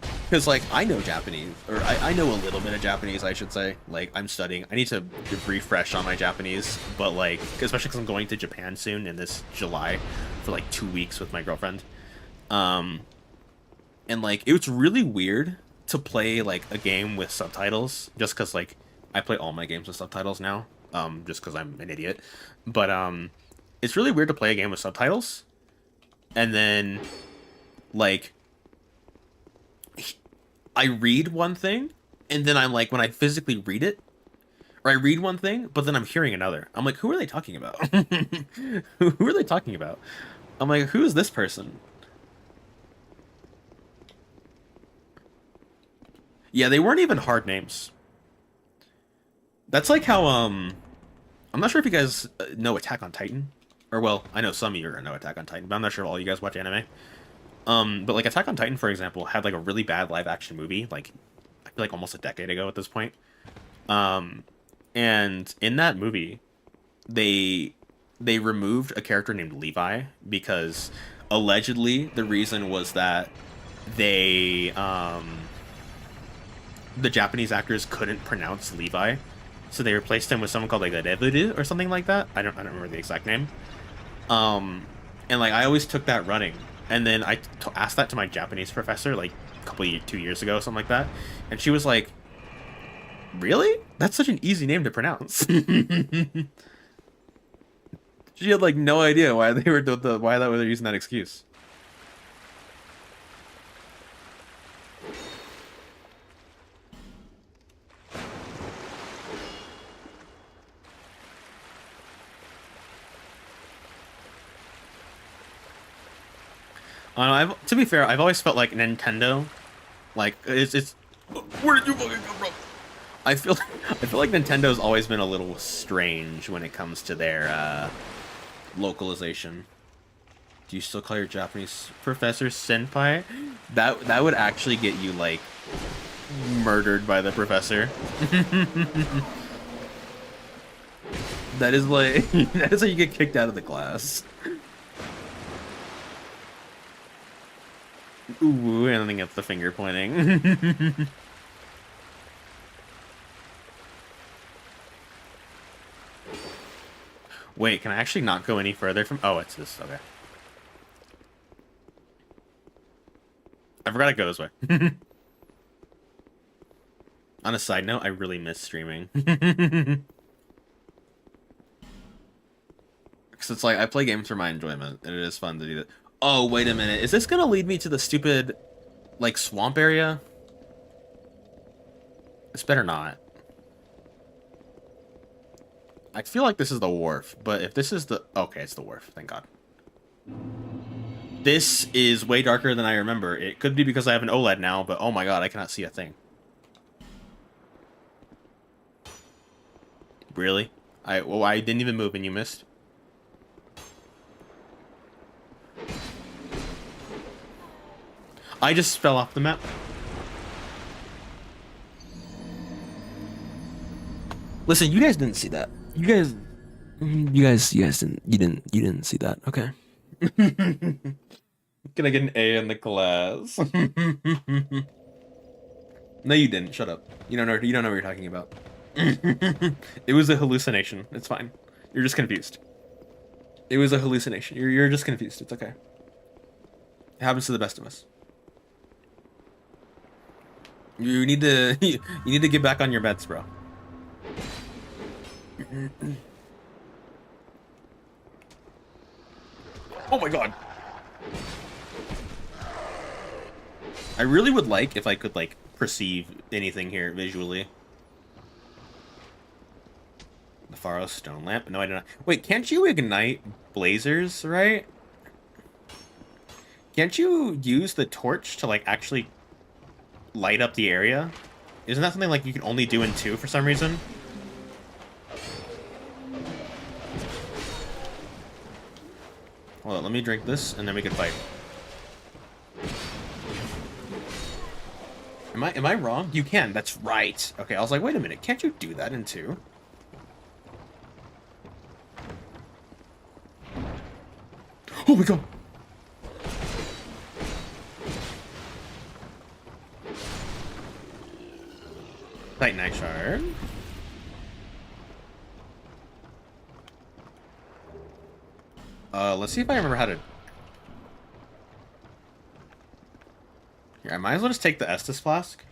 Speaker 1: Because, like, I know Japanese, or I know a little bit of Japanese, I should say. Like, I'm studying. I need to refresh on my Japanese, but, like, especially because I'm going to Japan soon in this July for, like, 2 weeks with my girlfriend. And, like, it's really weird to play, like, a game with subtitles, just because, like, I play all my games with subtitles now, just because I'm an idiot. But it's really weird to play a game with subtitles, and then, like, I read one thing, and then I'm like, when I physically read it, or I read one thing, but then I'm hearing another. I'm like, who are they talking about? Who are they talking about? I'm like, who is this person? Yeah, they weren't even hard names. That's like how, I'm not sure if you guys know Attack on Titan. Or, well, I know some of you know Attack on Titan, but I'm not sure if all you guys watch anime. But, like, Attack on Titan, for example, had, like, a really bad live-action movie, like, I feel like almost a decade ago at this point. And in that movie, they removed a character named Levi because, allegedly, the reason was that the Japanese actors couldn't pronounce Levi. So they replaced him with someone called, like, the Devudu or something like that. I don't remember the exact name. And like I always took that running, and then I asked that to my Japanese professor like a couple 2 years ago, something like that, and she was like, "Really? That's such an easy name to pronounce." She had like no idea why they were why they were using that excuse. To be fair, I've always felt like Nintendo, like it's. Where did you fucking come from? I feel like Nintendo's always been a little strange when it comes to their localization. Do you still call your Japanese professor senpai? That would actually get you like murdered by the professor. That is like that is how you get kicked out of the class. Ooh, and I think it's the finger pointing. Wait, can I actually not go any further from... Oh, it's this. Okay. I forgot to go this way. On a side note, I really miss streaming. Because it's like, I play games for my enjoyment, and it is fun to do that. Oh, wait a minute. Is this going to lead me to the stupid, like, swamp area? It's better not. I feel like this is the wharf, but if this is the... Okay, it's the wharf. Thank God. This is way darker than I remember. It could be because I have an OLED now, but oh my God, I cannot see a thing. Really? I didn't even move and you missed? I just fell off the map. Listen, you guys didn't see that. You guys didn't see that. Okay. Can I get an A in the class? No, you didn't. Shut up. You don't know what you're talking about. It was a hallucination. It's fine. You're just confused. It was a hallucination. You're just confused. It's okay. It happens to the best of us. You need to you need to get back on your meds, bro. Oh my God. I really would like if I could like perceive anything here visually. The Faro stone lamp? No, I do not. Wait, can't you ignite blazers, right? Can't you use the torch to like actually light up the area? Isn't that something like you can only do in 2 for some reason? Hold on, let me drink this and then we can fight. Am I wrong? You can, that's right. Okay, I was like, wait a minute, can't you do that in 2? Oh my God! Titanite shard. Let's see if I remember how to... Here, I might as well just take the Estus flask.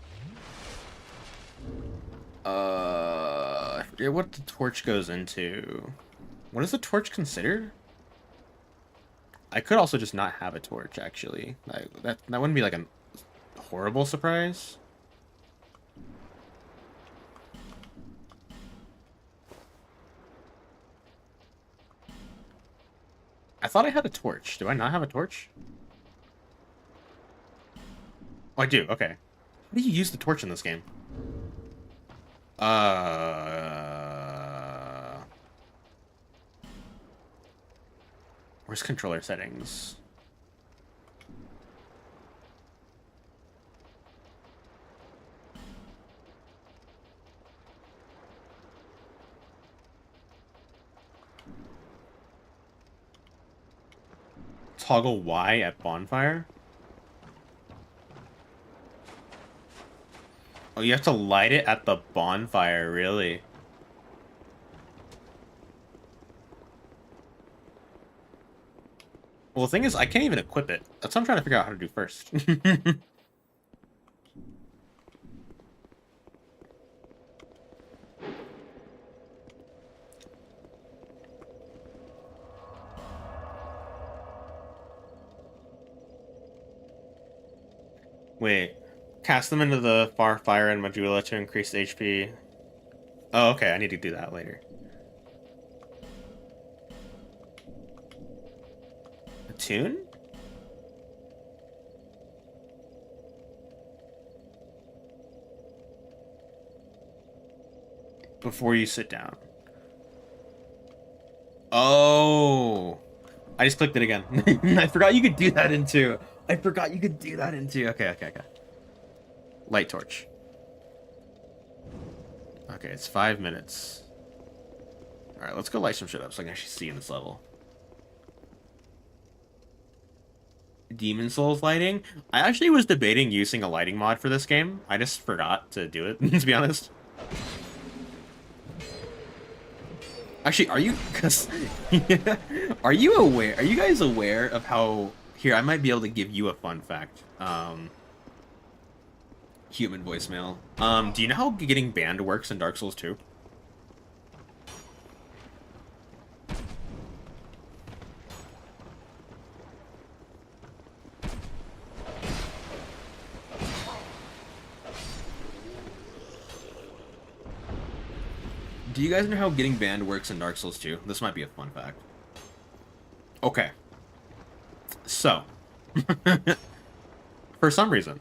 Speaker 1: I forget what the torch goes into. What is the torch considered? I could also just not have a torch, actually. That wouldn't be like a horrible surprise. I thought I had a torch. Do I not have a torch? Oh, I do. Okay. How do you use the torch in this game? Where's controller settings? Toggle Y at bonfire? Oh, you have to light it at the bonfire, really? Well, the thing is, I can't even equip it. That's what I'm trying to figure out how to do first. Wait. Cast them into the far fire and Majula to increase HP. Oh, okay. I need to do that later. Attune? Before you sit down. Oh. I just clicked it again. I forgot you could do that into... I forgot you could do that into... Okay. Light torch. Okay, it's 5 minutes. Alright, let's go light some shit up so I can actually see in this level. Demon Souls lighting? I actually was debating using a lighting mod for this game. I just forgot to do it, to be honest. Actually, are you... Cause, are you aware... Are you guys aware of how... Here, I might be able to give you a fun fact. Human voicemail. Do you know how getting banned works in Dark Souls 2? Do you guys know how getting banned works in Dark Souls 2? This might be a fun fact. Okay. So, for some reason,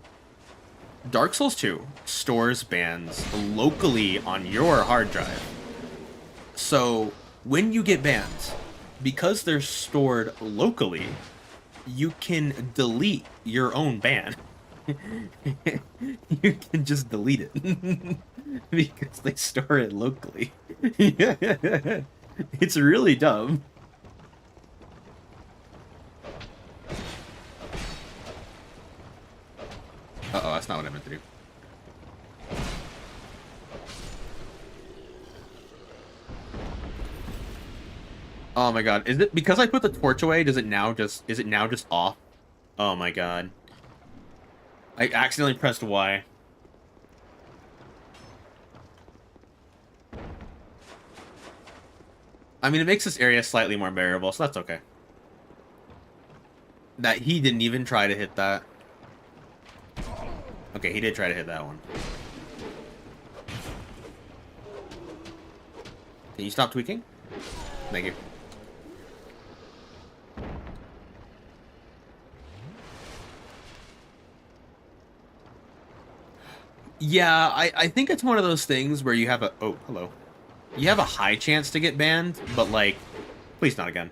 Speaker 1: Dark Souls 2 stores bans locally on your hard drive. So, when you get banned, because they're stored locally, you can delete your own ban. You can just delete it. Because they store it locally. It's really dumb. Uh-oh, that's not what I meant to do. Oh my god. Is it because I put the torch away, is it now just off? Oh my god. I accidentally pressed Y. I mean, it makes this area slightly more bearable, so that's okay. That he didn't even try to hit that. Okay, he did try to hit that one. Can you stop tweaking? Thank you. Yeah, I think it's one of those things where you have a... Oh, hello. You have a high chance to get banned, but, like, please not again.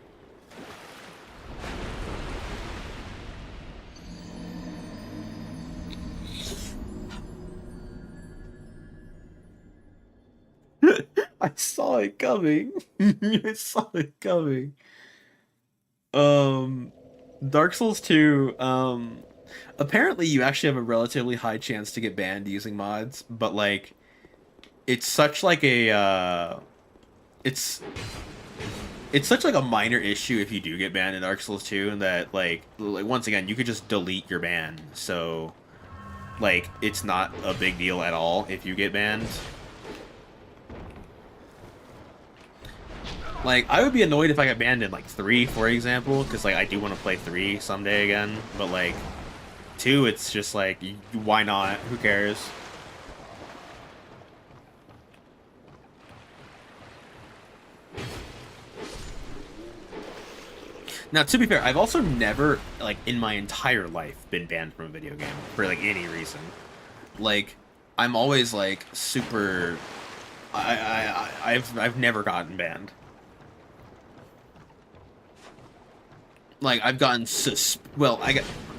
Speaker 1: I saw it coming. I saw it coming. Dark Souls 2, apparently you actually have a relatively high chance to get banned using mods, but, like, it's such like a it's such like a minor issue if you do get banned in Dark Souls 2, and that like once again you could just delete your ban, so like it's not a big deal at all if you get banned. Like, I would be annoyed if I got banned in like 3, for example, because like I do want to play 3 someday again, but like 2, it's just like, why not? Who cares? Now, to be fair, I've also never, like, in my entire life been banned from a video game for, like, any reason. Like, I'm always, like, super... I've never gotten banned. Like, I've gotten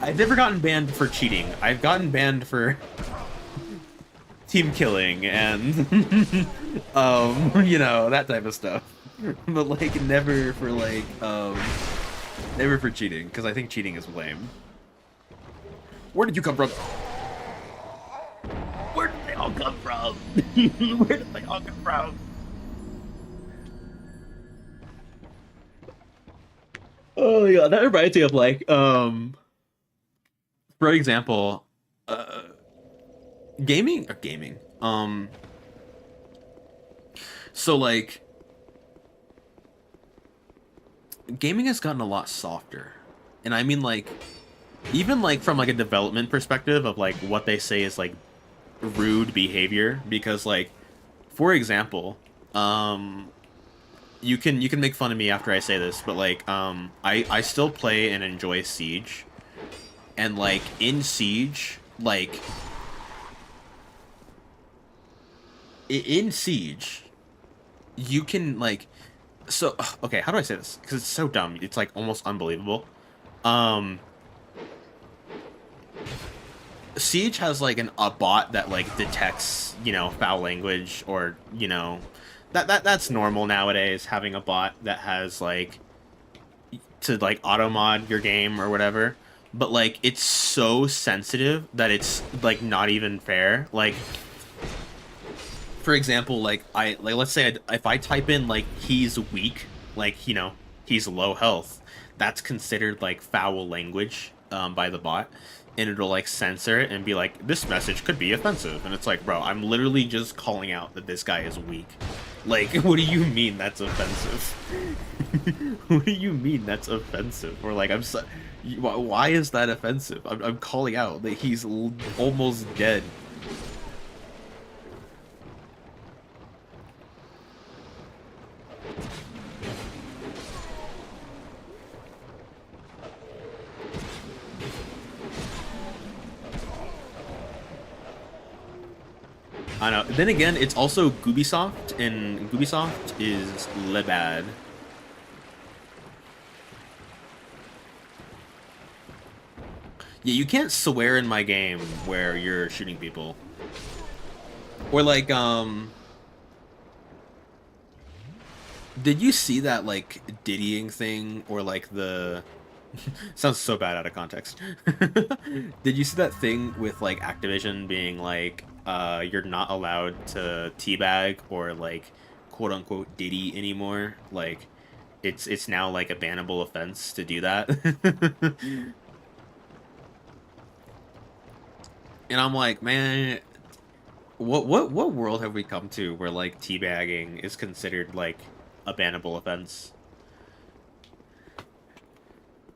Speaker 1: I've never gotten banned for cheating. I've gotten banned for team killing and, you know, that type of stuff. But, like, never for, like, never for cheating, because I think cheating is lame. Where did you come from? Where did they all come from? Where did they all come from? Oh yeah, that reminds me of like for example, uh gaming. So like gaming has gotten a lot softer. And I mean like even like from like a development perspective of like what they say is like rude behavior because like for example, you can make fun of me after I say this, but like I still play and enjoy Siege. And like in Siege, like in Siege, you can like so okay, how do I say this? Because it's so dumb. It's like almost unbelievable. Um Siege has like a bot that like detects, foul language or, that's normal nowadays having a bot that has like to like auto mod your game or whatever. But like it's so sensitive that it's like not even fair. Like for example, like let's say if I type in like he's weak, like he's low health, that's considered like foul language by the bot, and it'll like censor it and be like this message could be offensive, and it's like bro, I'm literally just calling out that this guy is weak. Like what do you mean that's offensive? What do you mean that's offensive? Or like why is that offensive? I'm calling out that he's almost dead. I know. Then again, it's also Ubisoft, and Ubisoft is le bad. Yeah, you can't swear in my game where you're shooting people. Or like, did you see that like diddying thing or like the sounds so bad out of context. Did you see that thing with like Activision being like you're not allowed to teabag or like quote unquote diddy anymore? Like it's now like a bannable offense to do that. And I'm like, man, what world have we come to where like teabagging is considered like a bannable offense?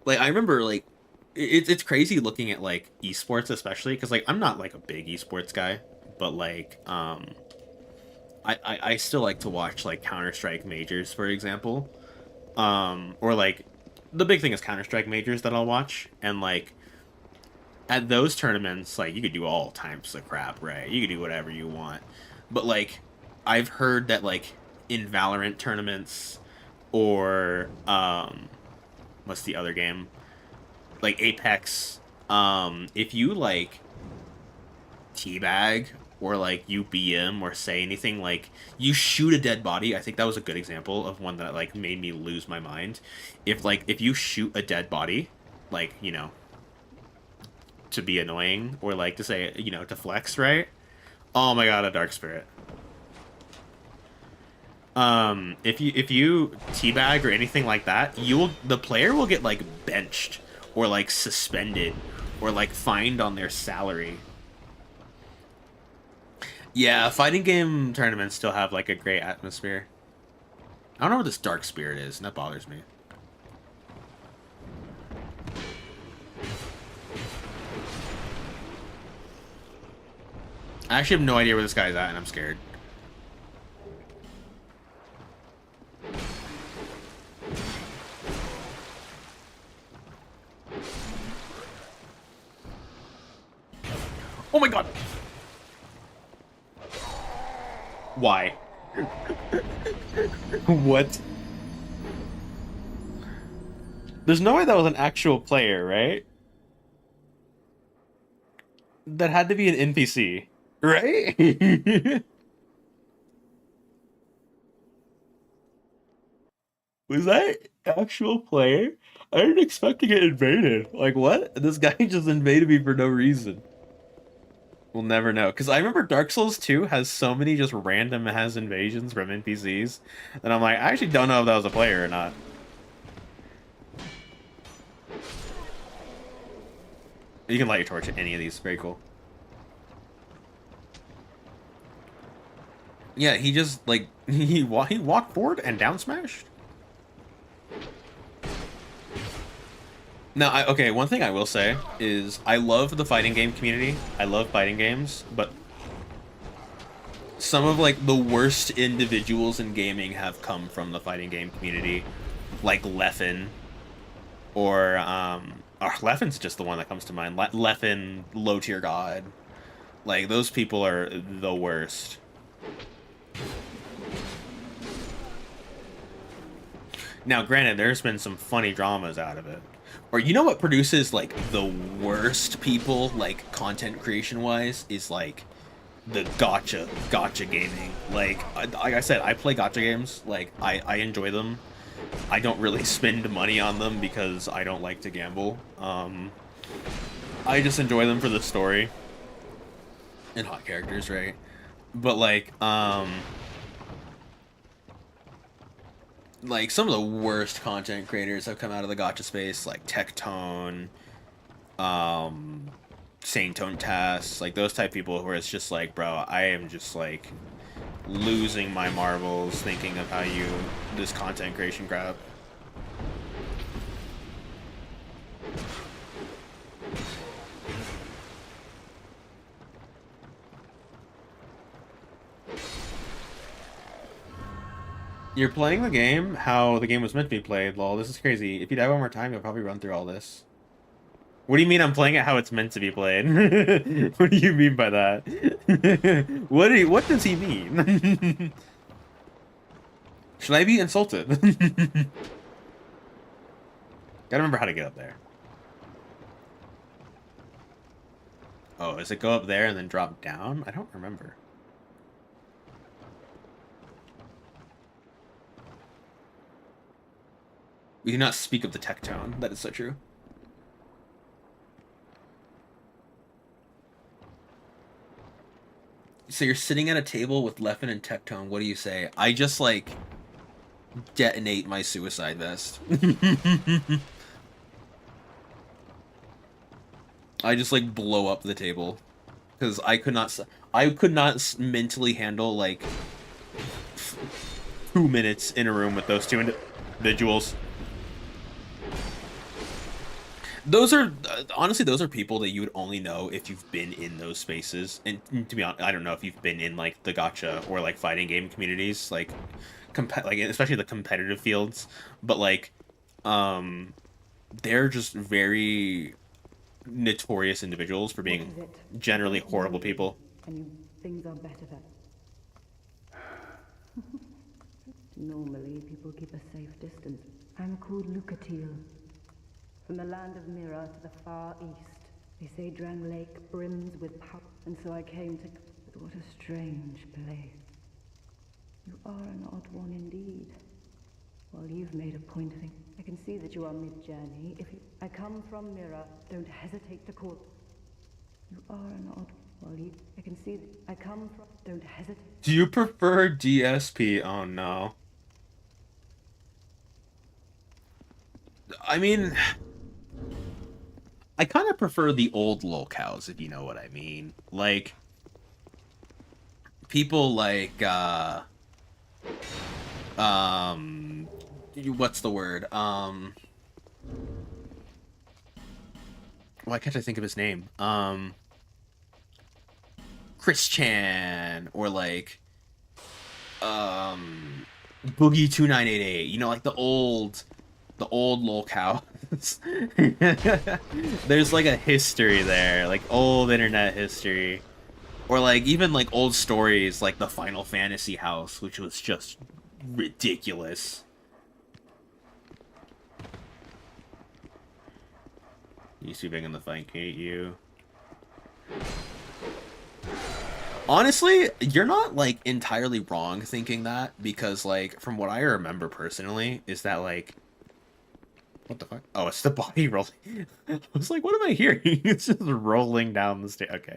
Speaker 1: Like I remember like it's crazy looking at like esports, especially because like I'm not like a big esports guy, but like I still like to watch like Counter-Strike majors, for example. Or like the big thing is Counter-Strike majors that I'll watch, and like at those tournaments, like you could do all types of crap, right? You could do whatever you want. But like I've heard that like in Valorant tournaments or what's the other game? Like Apex, if you like teabag or like you BM or say anything like you shoot a dead body, I think that was a good example of one that like made me lose my mind. If you shoot a dead body, like, to be annoying or like to say, to flex, right? Oh my god, a dark spirit. If you teabag or anything like that, the player will get like benched or like suspended or like fined on their salary. Yeah, fighting game tournaments still have like a great atmosphere. I don't know what this dark spirit is, and that bothers me. I actually have no idea where this guy's at, and I'm scared. Oh my god! Why? What? There's no way that was an actual player, right? That had to be an NPC, right? Was that actual player? I didn't expect to get invaded. Like, what? This guy just invaded me for no reason. We'll never know. Because I remember Dark Souls 2 has so many just random has invasions from NPCs. And I'm like, I actually don't know if that was a player or not. You can light your torch at any of these. Very cool. Yeah, he just like he walked forward and down smashed. Now, okay, one thing I will say is I love the fighting game community. I love fighting games, but some of like the worst individuals in gaming have come from the fighting game community, like Leffen, or Leffen's just the one that comes to mind. Leffen, low tier god, like those people are the worst. Now, granted, there's been some funny dramas out of it. Or you know what produces like the worst people, like content creation wise, is like the gotcha gaming. Like I said, I play gotcha games. Like I enjoy them. I don't really spend money on them because I don't like to gamble. I just enjoy them for the story and hot characters, right? But like some of the worst content creators have come out of the gotcha space, like Tectone, Saint Tone Tass, like those type of people where it's just like, bro, I am just like losing my marbles thinking of how you this content creation crap. You're playing the game how the game was meant to be played, lol. This is crazy. If you die one more time, you'll probably run through all this. What do you mean I'm playing it how it's meant to be played? What do you mean by that? What does he mean? Should I be insulted? Gotta remember how to get up there. Oh, does it go up there and then drop down? I don't remember. We do not speak of the Tectone. That is so true. So you're sitting at a table with Leffen and Tectone. What do you say? I just, like, detonate my suicide vest. I just, like, blow up the table. Because I could not mentally handle, like, 2 minutes in a room with those two individuals. Those are, honestly, those are people that you would only know if you've been in those spaces. And to be honest, I don't know if you've been in, like, the gacha or, like, fighting game communities, like, especially the competitive fields. But, like, they're just very notorious individuals for being generally horrible people.
Speaker 4: And things are better than... Normally, people keep a safe distance. I'm called Lucatil. From the land of Mira to the far east. They say Drang Lake brims with power, and so I came to... But what a strange place. You are an odd one indeed. Well, you've made a point of it. I can see that you are mid-journey. If you... I come from Mira. Don't hesitate to call... You are an odd... Well, I can see that... I come from... Don't hesitate...
Speaker 1: Do you prefer DSP? Oh, no. I mean... I kind of prefer the old lolcows, if you know what I mean. Like, people like, what's the word? Why can't I think of his name? Chris Chan, or like, Boogie 2988. You know, like the old lolcows. There's like a history there, like old internet history, or like even like old stories like the Final Fantasy house, which was just ridiculous. You see big in the fight, hate you. Honestly, you're not like entirely wrong thinking that, because like from what I remember personally is that like, what the fuck? Oh, it's the body rolling. I was like, what am I hearing? It's just rolling down the stairs. Okay.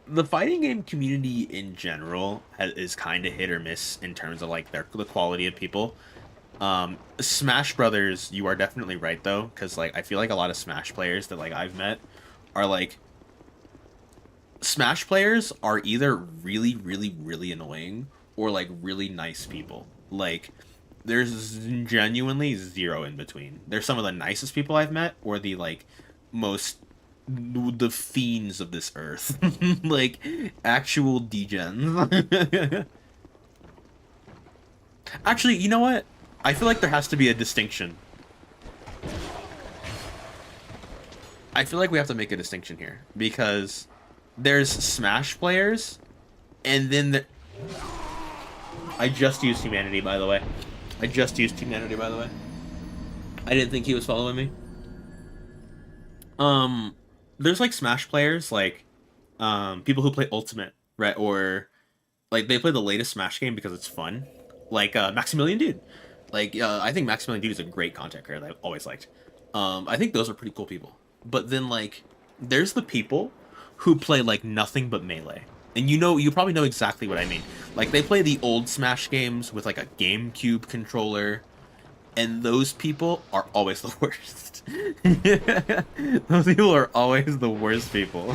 Speaker 1: The fighting game community in general is kind of hit or miss in terms of like the quality of people. Smash Brothers, you are definitely right though, because like I feel like a lot of Smash players that like I've met are like Smash players are either really, really, really annoying or like really nice people. Like there's genuinely zero in between. They're some of the nicest people I've met, or the like most the fiends of this earth, like actual degens. Actually, you know what? I feel like there has to be a distinction. I feel like we have to make a distinction here because there's Smash players, and then I just used humanity, by the way. I just used humanity, by the way. I didn't think he was following me. There's like Smash players, like people who play Ultimate, right? Or like they play the latest Smash game because it's fun. Like Maximilian Dude. Like I think Maximilian Dude is a great content creator that I've always liked. I think those are pretty cool people. But then like there's the people who play like nothing but melee. And you probably know exactly what I mean. Like they play the old Smash games with like a GameCube controller, and those people are always the worst. Those people are always the worst people.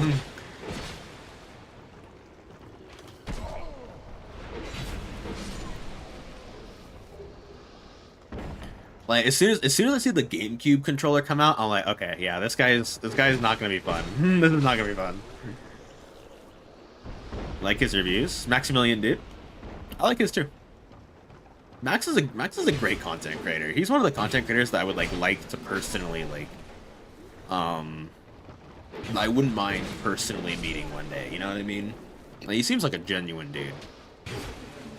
Speaker 1: Like as soon as I see the GameCube controller come out, I'm like, okay, yeah, this guy is not gonna be fun. This is not gonna be fun. Like his reviews, Maximilian Dude. I like his too. Max is a great content creator. He's one of the content creators that I would like to personally like. I wouldn't mind personally meeting one day. You know what I mean? Like, he seems like a genuine dude.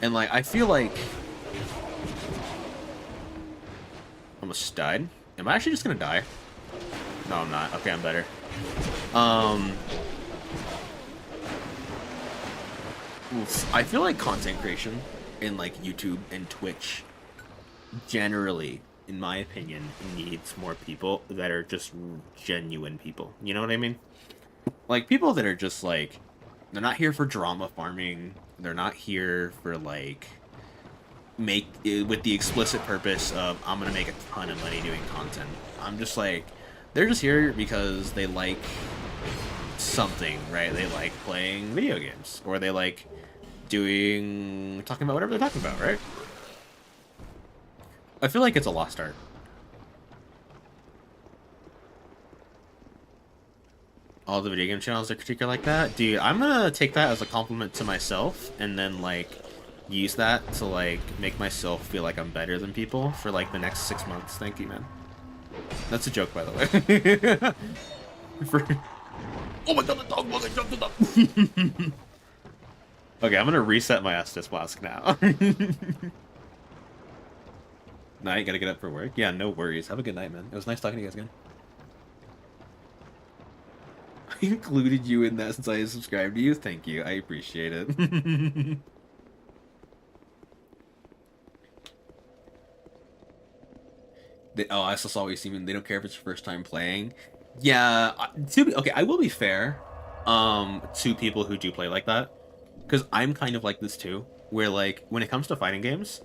Speaker 1: And like I feel like almost died. Am I actually just gonna die? No, I'm not. Okay, I'm better. I feel like content creation in like YouTube and Twitch generally, in my opinion, needs more people that are just genuine people. You know what I mean? Like people that are just like, they're not here for drama farming. They're not here for like make it with the explicit purpose of I'm gonna make a ton of money doing content. I'm just like, they're just here because they like something, right? They like playing video games, or they like talking about whatever they're talking about, right? I feel like it's a lost art. All the video game channels that critique are like that? Dude, I'm gonna take that as a compliment to myself, and then like use that to like make myself feel like I'm better than people for like the next 6 months. Thank you, man. That's a joke, by the way. Oh my god, the dog was jumped it up. Okay, I'm gonna reset my Estus Flask now. Nah, you gotta get up for work. Yeah, no worries. Have a good night, man. It was nice talking to you guys again. I included you in that since I subscribed to you. Thank you. I appreciate it. I also saw what you mean. They don't care if it's your first time playing. Yeah, okay, I will be fair to people who do play like that. Because I'm kind of like this too. Where, like, when it comes to fighting games,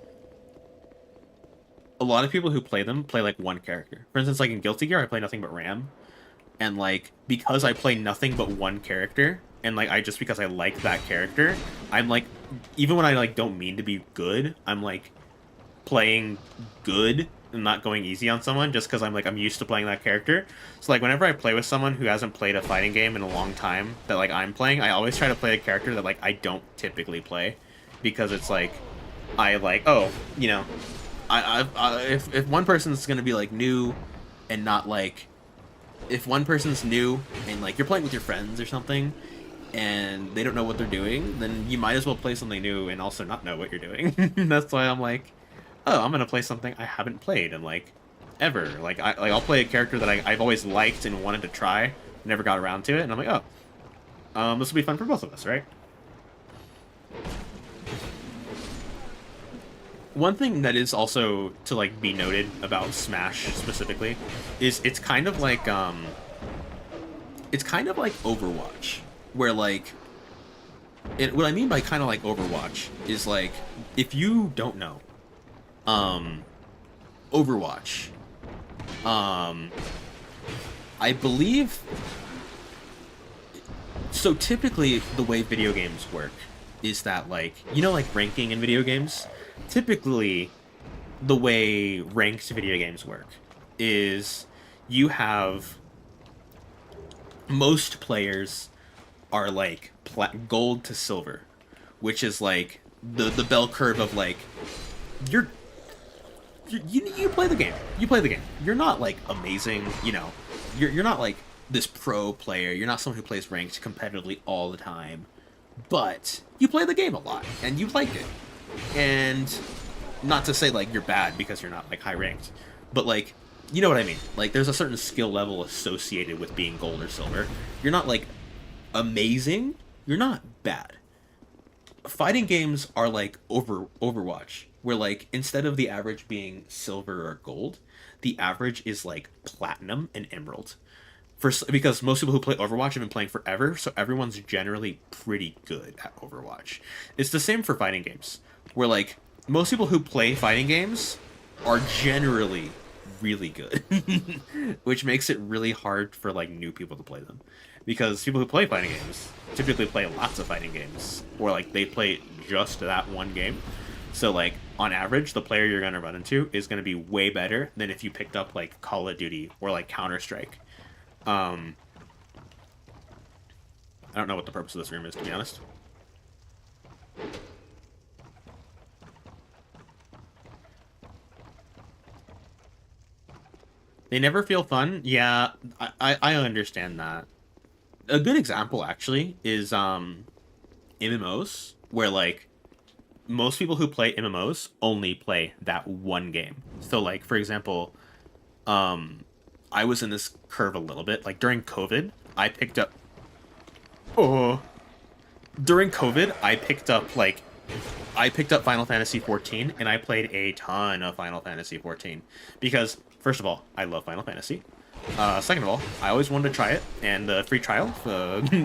Speaker 1: a lot of people who play them play, like, one character. For instance, like, in Guilty Gear, I play nothing but Ram. And, like, because I play nothing but one character, and, like, because I like that character, I'm, like, even when I, like, don't mean to be good, I'm, like, playing good and not going easy on someone just because I'm used to playing that character. So like whenever I play with someone who hasn't played a fighting game in a long time that like I'm playing, I always try to play a character that like I don't typically play, because it's like I like, oh, you know, if one person's gonna be like new and not like, if one person's new and like you're playing with your friends or something and they don't know what they're doing, then you might as well play something new and also not know what you're doing. That's why I'm like, oh, I'm gonna play something I haven't played in like ever. Like I'll play a character that I've always liked and wanted to try, never got around to it, and I'm like, oh, this will be fun for both of us, right? One thing that is also to like be noted about Smash specifically is it's kind of like Overwatch, where like what I mean by kind of like Overwatch is like, if you don't know, Overwatch. I believe... So typically, the way video games work is that, like, you know, like ranking in video games? Typically, the way ranked video games work is you have... Most players are, like, gold to silver, which is, like, the bell curve of, like, you play the game. You play the game. You're not, like, amazing, you know. You're not, like, this pro player. You're not someone who plays ranked competitively all the time. But you play the game a lot, and you like it. And not to say, like, you're bad because you're not, like, high ranked. But, like, you know what I mean. Like, there's a certain skill level associated with being gold or silver. You're not, like, amazing. You're not bad. Fighting games are like Overwatch, where, like, instead of the average being silver or gold, the average is like platinum and emerald. Because most people who play Overwatch have been playing forever, so everyone's generally pretty good at Overwatch. It's the same for fighting games, where, like, most people who play fighting games are generally really good, which makes it really hard for, like, new people to play them. Because people who play fighting games typically play lots of fighting games, or, like, they play just that one game. So, like, on average, the player you're going to run into is going to be way better than if you picked up, like, Call of Duty or, like, Counter-Strike. I don't know what the purpose of this room is, to be honest. They never feel fun? Yeah, I understand that. A good example, actually, is MMOs, where, like, most people who play MMOs only play that one game. So, like, for example, I was in this curve a little bit. Like, during COVID, I picked up... Oh! During COVID, I picked up Final Fantasy XIV, and I played a ton of Final Fantasy XIV. Because, first of all, I love Final Fantasy. Second of all, I always wanted to try it, and the free trial,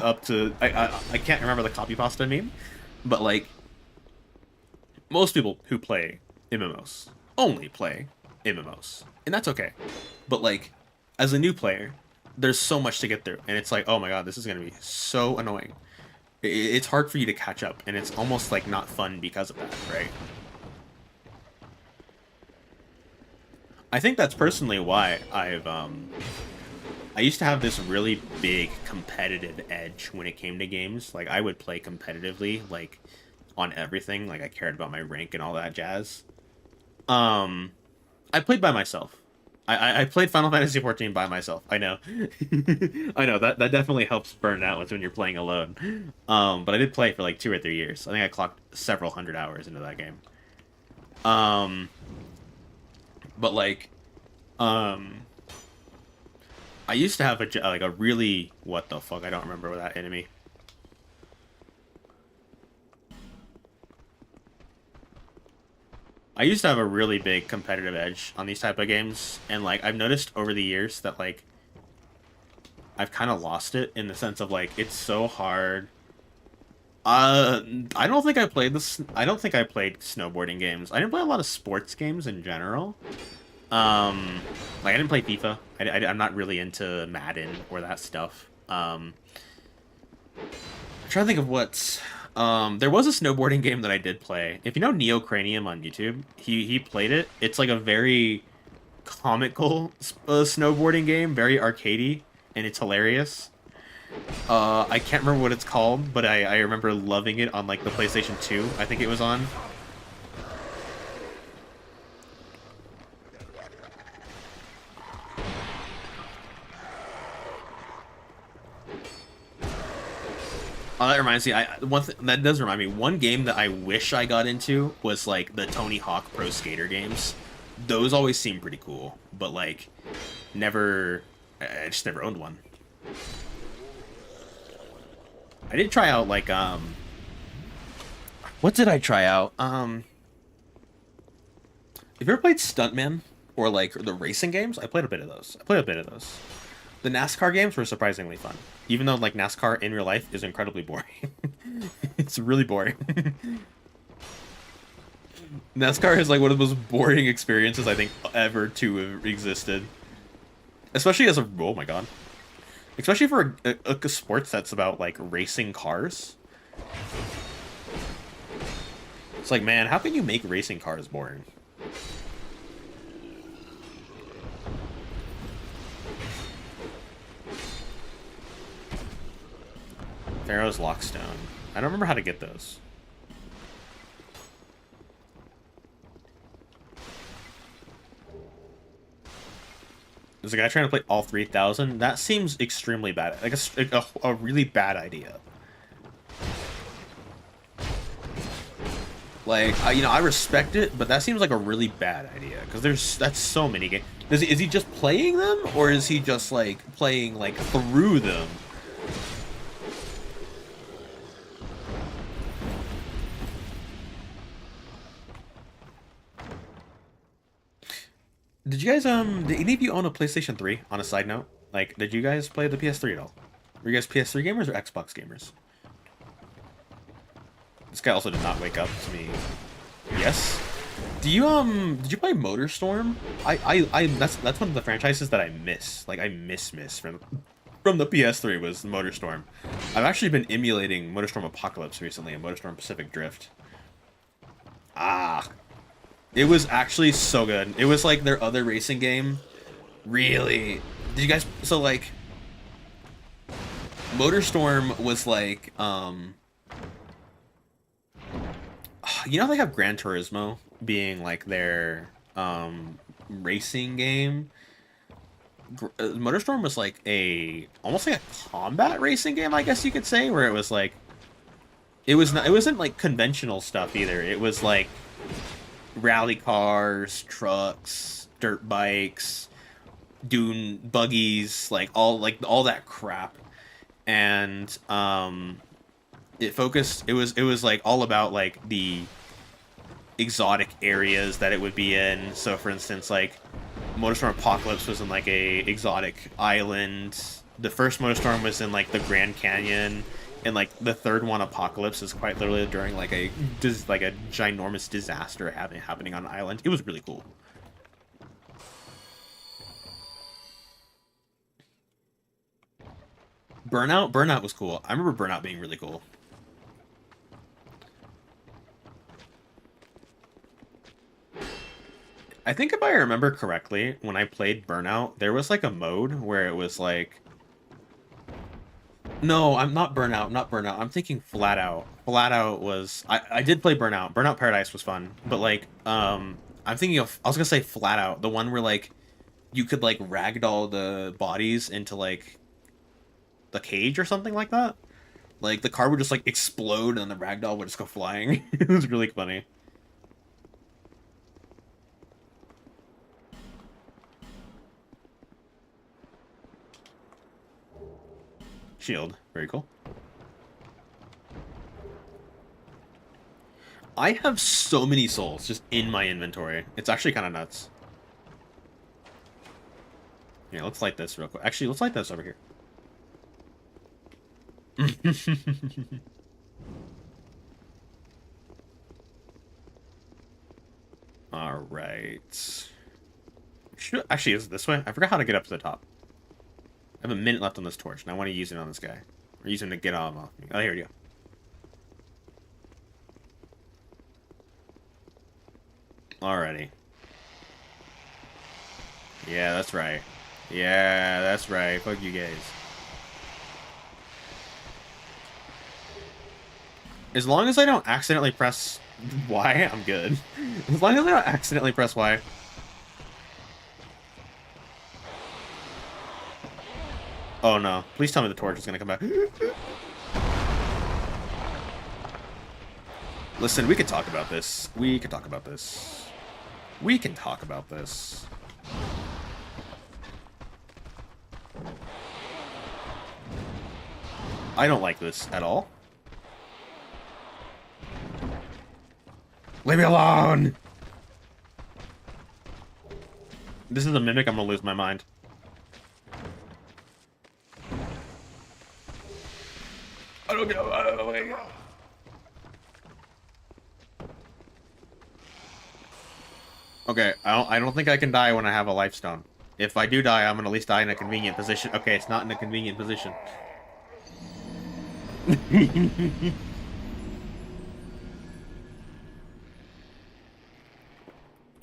Speaker 1: up to... I can't remember the copy pasta meme, but, like, most people who play MMOs only play MMOs, and that's okay. But, like, as a new player, there's so much to get through, and it's like, oh my god, this is going to be so annoying. It's hard for you to catch up, and it's almost, like, not fun because of that, right? I think that's personally why I used to have this really big competitive edge when it came to games. Like, I would play competitively, like, on everything. Like, I cared about my rank and all that jazz. I played by myself. I played Final Fantasy XIV by myself. I know. I know, that definitely helps burn out when you're playing alone. But I did play for, like, 2 or 3 years. I think I clocked several hundred hours into that game. But, like, I used to have a really... What the fuck? I don't remember that enemy. I used to have a really big competitive edge on these type of games, and, like, I've noticed over the years that, like, I've kind of lost it in the sense of, like, it's so hard. I don't think I played snowboarding games. I didn't play a lot of sports games in general. Like, I didn't play FIFA. I'm not really into Madden or that stuff. I'm trying to think of what's... there was a snowboarding game that I did play. If you know Neocranium on YouTube, he played it. It's like a very comical snowboarding game, very arcadey, and it's hilarious. I can't remember what it's called, but I remember loving it on, like, the PlayStation 2, I think it was on. Oh, that reminds me. That does remind me. One game that I wish I got into was, like, the Tony Hawk Pro Skater games. Those always seem pretty cool, but, like, I just never owned one. I did try out, like, what did I try out? Have you ever played Stuntman or, like, the racing games? I played a bit of those. The NASCAR games were surprisingly fun, even though, like, NASCAR in real life is incredibly boring. It's really boring. NASCAR is like one of the most boring experiences I think ever to have existed. Especially as a, oh my god. Especially for a sport that's about like racing cars. It's like, man, how can you make racing cars boring? Pharaoh's Lockstone. I don't remember how to get those. There's a guy trying to play all 3,000. That seems extremely bad. Like a really bad idea. Like, you know, I respect it, but that seems like a really bad idea. Because that's so many games. Is he just playing them? Or is he just, like, playing, like, through them? Did you guys, did any of you own a PlayStation 3, on a side note? Like, did you guys play the PS3 at all? Were you guys PS3 gamers or Xbox gamers? This guy also did not wake up to me. Yes? Do you, did you play MotorStorm? That's one of the franchises that I miss. Like, I miss from the PS3 was MotorStorm. I've actually been emulating MotorStorm Apocalypse recently and MotorStorm Pacific Drift. Ah. It was actually so good. It was like their other racing game. Really? Did you guys... So, like... MotorStorm was like, you know how they have Gran Turismo being like their, racing game? MotorStorm was like almost like a combat racing game, I guess you could say, where it was like... It wasn't like conventional stuff either. It was like... rally cars, trucks, dirt bikes, dune buggies, like all that crap. And it was like all about like the exotic areas that it would be in. So for instance, like MotorStorm Apocalypse was in like a exotic island. The first MotorStorm was in like the Grand Canyon. And like the third one, Apocalypse, is quite literally during like a ginormous disaster happening on an island. It was really cool. Burnout was cool. I remember Burnout being really cool. I think if I remember correctly, when I played Burnout, there was like a mode where it was like... No, I'm not Burnout, I'm thinking Flat Out. Flat Out was... I did play Burnout. Burnout Paradise was fun. But, like, I'm thinking of... I was gonna say Flat Out. The one where, like, you could, like, ragdoll the bodies into, like, the cage or something like that. Like, the car would just, like, explode and the ragdoll would just go flying. It was really funny. Shield. Very cool. I have so many souls just in my inventory. It's actually kind of nuts. Yeah, let's light this real quick. Actually, let's light this over here. Alright. Actually, is it this way? I forgot how to get up to the top. I have a minute left on this torch, and I want to use it on this guy. Or use him to get off me. Oh, here we go. Alrighty. Yeah, that's right. Yeah, that's right. Fuck you guys. As long as I don't accidentally press Y, I'm good. As long as I don't accidentally press Y. Oh no. Please tell me the torch is gonna come back. Listen, we can talk about this. We can talk about this. We can talk about this. I don't like this at all. Leave me alone! This is a mimic, I'm gonna lose my mind. I don't know. Okay, I don't think I can die when I have a life stone. If I do die, I'm gonna at least die in a convenient position. Okay, it's not in a convenient position.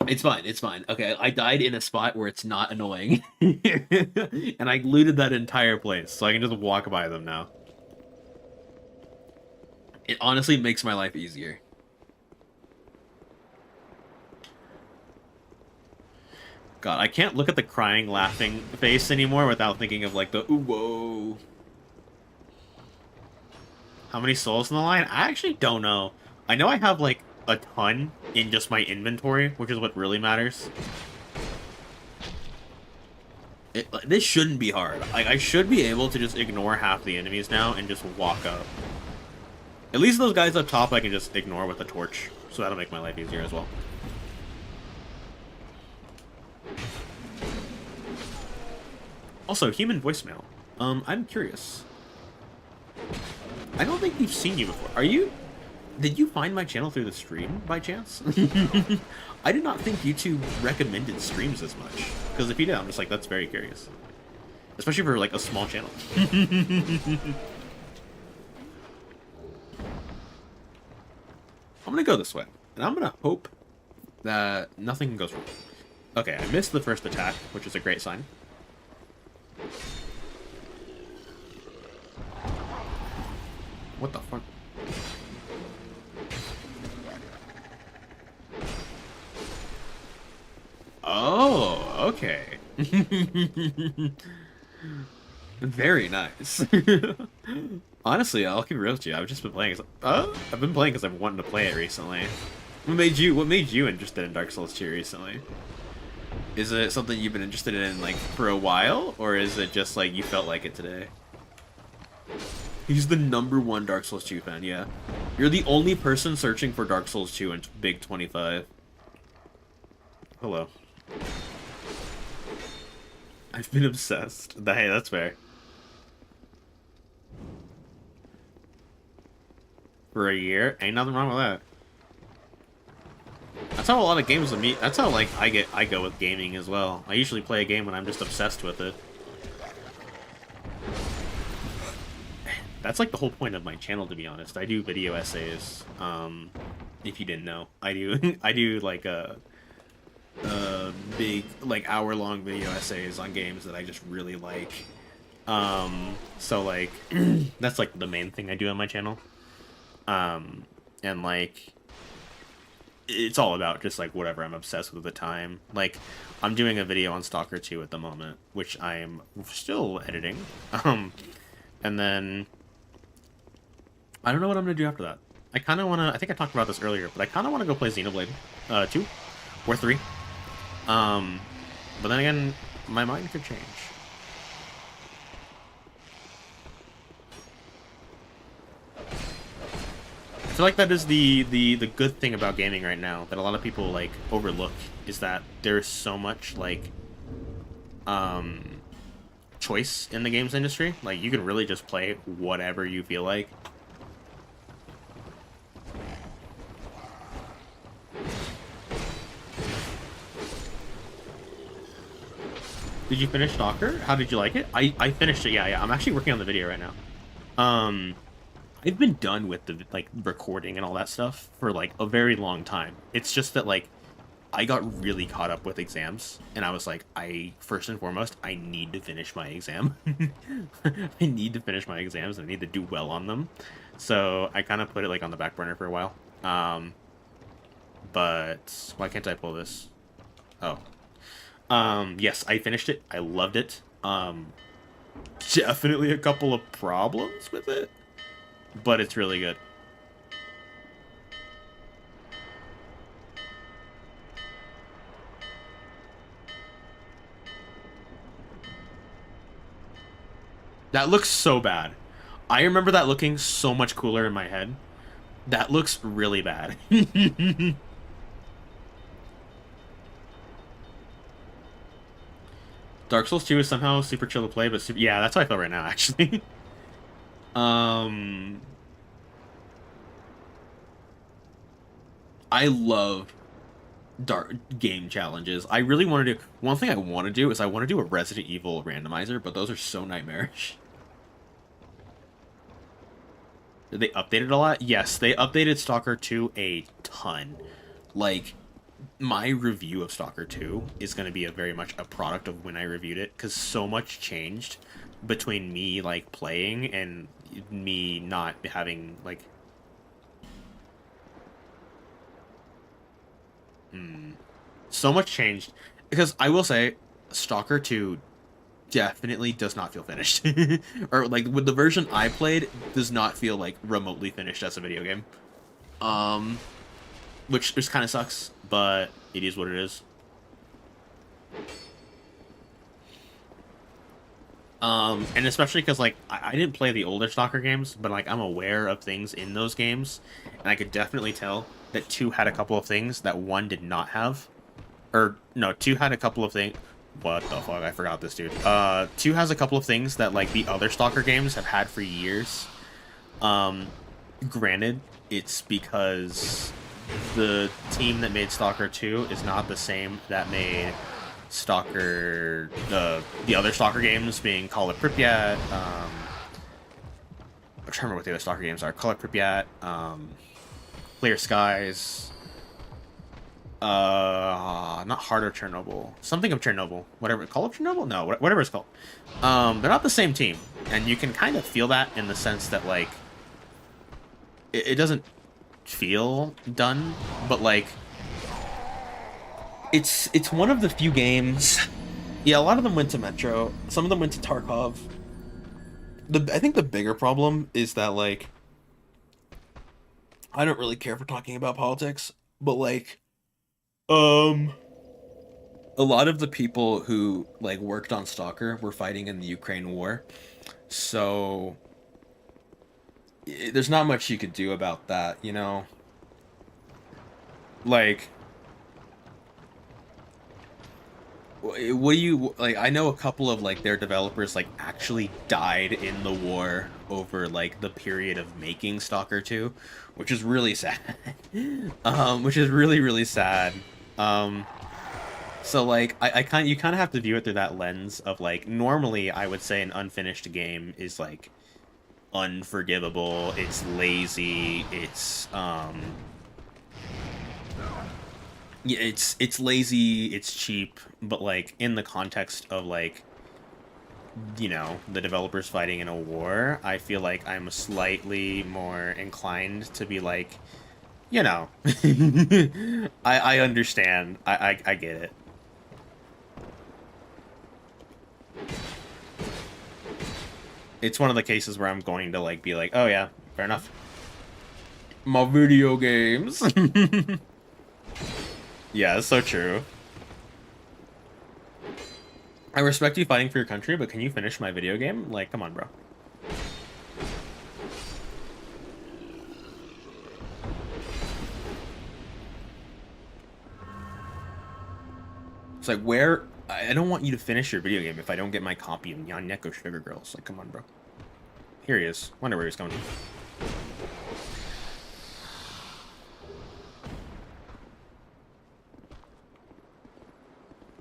Speaker 1: It's fine, it's fine. Okay, I died in a spot where it's not annoying. And I looted that entire place, so I can just walk by them now. It honestly makes my life easier. God, I can't look at the crying, laughing face anymore without thinking of, like, the ooh, whoa. How many souls in the line? I actually don't know. I know I have, like, a ton in just my inventory, which is what really matters. This shouldn't be hard. Like, I should be able to just ignore half the enemies now and just walk up. At least those guys up top I can just ignore with a torch, so that'll make my life easier as well. Also, human voicemail. I'm curious. I don't think we've seen you before. Are you... Did you find my channel through the stream, by chance? I did not think YouTube recommended streams as much. Because if you did, I'm just like, that's very curious. Especially for, like, a small channel. I'm gonna go this way. And I'm gonna hope that nothing goes wrong. Okay, I missed the first attack, which is a great sign. What the fuck? Oh, okay. Very nice. Honestly, I'll keep it real with you. I've just been playing. I've been playing because I've wanted to play it recently. What made you interested in Dark Souls 2 recently? Is it something you've been interested in like for a while, or is it just like you felt like it today? He's the #1 Dark Souls 2 fan. Yeah, you're the only person searching for Dark Souls 2 in Big 25. Hello. I've been obsessed. Hey, that's fair. For a year? Ain't nothing wrong with that. That's how a lot of games with me. That's how like I go with gaming as well. I usually play a game when I'm just obsessed with it. That's like the whole point of my channel, to be honest. I do video essays. If you didn't know, I do. I do like big like hour-long video essays on games that I just really like. So like that's like the main thing I do on my channel. And like it's all about just like whatever I'm obsessed with at the time. Like I'm doing a video on Stalker 2 at the moment, which I am still editing. And then I don't know what I'm gonna do after that. I kind of want to. I think I talked about this earlier, but I kind of want to go play Xenoblade 2 or 3. But then again, my mind could change. I feel like that is the good thing about gaming right now that a lot of people like overlook is that there's so much like choice in the games industry. Like you can really just play whatever you feel like. Did you finish Stalker? How did you like it? I finished it, yeah. I'm actually working on the video right now. I've been done with the like recording and all that stuff for like a very long time. It's just that like I got really caught up with exams and I was like, first and foremost, I need to finish my exam. I need to finish my exams and I need to do well on them. So I kind of put it like on the back burner for a while. But why can't I pull this? Oh. Yes, I finished it. I loved it. Definitely a couple of problems with it, but it's really good. That looks so bad. I remember that looking so much cooler in my head. That looks really bad. Dark Souls 2 is somehow super chill to play, but yeah, that's how I feel right now, actually. I love dark game challenges. I really want to do one thing. I want to do is I want to do a Resident Evil randomizer, but those are so nightmarish. Did they update it a lot? Yes, they updated Stalker 2 a ton. Like, my review of Stalker 2 is going to be very much a product of when I reviewed it, because so much changed between me, like, playing and me not having, like... So much changed. Because I will say, Stalker 2 definitely does not feel finished. Or, like, with the version I played, does not feel, like, remotely finished as a video game. Which just kind of sucks, but it is what it is. And especially because, like, I didn't play the older Stalker games, but, like, I'm aware of things in those games, and I could definitely tell that 2 had a couple of things that 1 did not have. Or, no, 2 had a couple of things... What the fuck? I forgot this, dude. 2 has a couple of things that, like, the other Stalker games have had for years. Granted, it's because the team that made Stalker 2 is not the same that made Stalker... the other Stalker games, being Call of Pripyat, I'm trying to remember what the other Stalker games are. Call of Pripyat, Clear Skies... not Heart of Chernobyl. Something of Chernobyl. Whatever. Call of Chernobyl? No, whatever it's called. They're not the same team. And you can kind of feel that in the sense that, like, it doesn't feel done, but, like, it's one of the few games... Yeah, a lot of them went to Metro. Some of them went to Tarkov. I think the bigger problem is that, like, I don't really care for talking about politics, but, like, a lot of the people who, like, worked on Stalker were fighting in the Ukraine war, so there's not much you could do about that, you know? Like, what do you, like, I know a couple of, like, their developers, like, actually died in the war over, like, the period of making Stalker 2, which is really sad. Which is really, really sad. So, like, you kind of have to view it through that lens of, like, normally I would say an unfinished game is, like, unforgivable, it's lazy, it's, yeah, it's lazy, it's cheap, but, like, in the context of, like, you know, the developers fighting in a war, I feel like I'm slightly more inclined to be like, you know, I understand, I get it. It's one of the cases where I'm going to, like, be like, oh yeah, fair enough. My video games. Yeah, it's so true. I respect you fighting for your country, but can you finish my video game? Like, come on, bro. It's like, where... I don't want you to finish your video game if I don't get my copy of Yaneko Sugar Girls. Like, come on, bro. Here he is. Wonder where he's going.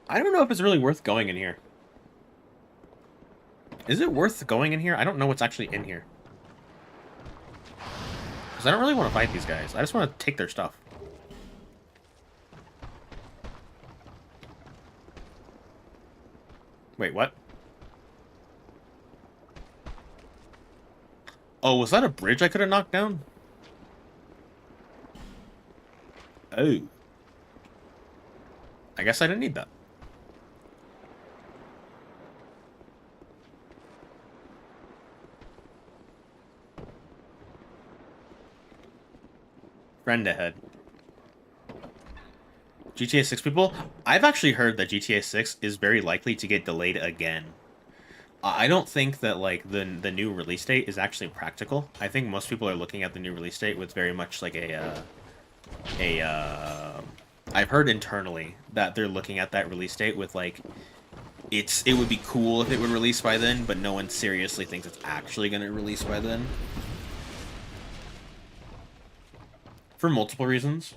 Speaker 1: I don't know if it's really worth going in here. Is it worth going in here? I don't know what's actually in here. Because I don't really want to fight these guys. I just want to take their stuff. Wait, what? Oh, was that a bridge I could have knocked down? Oh. I guess I didn't need that. Friend ahead. GTA 6 people? I've actually heard that GTA 6 is very likely to get delayed again. I don't think that, like, the new release date is actually practical. I think most people are looking at the new release date with very much like I've heard internally that they're looking at that release date with, like, it would be cool if it would release by then, but no one seriously thinks it's actually going to release by then. For multiple reasons.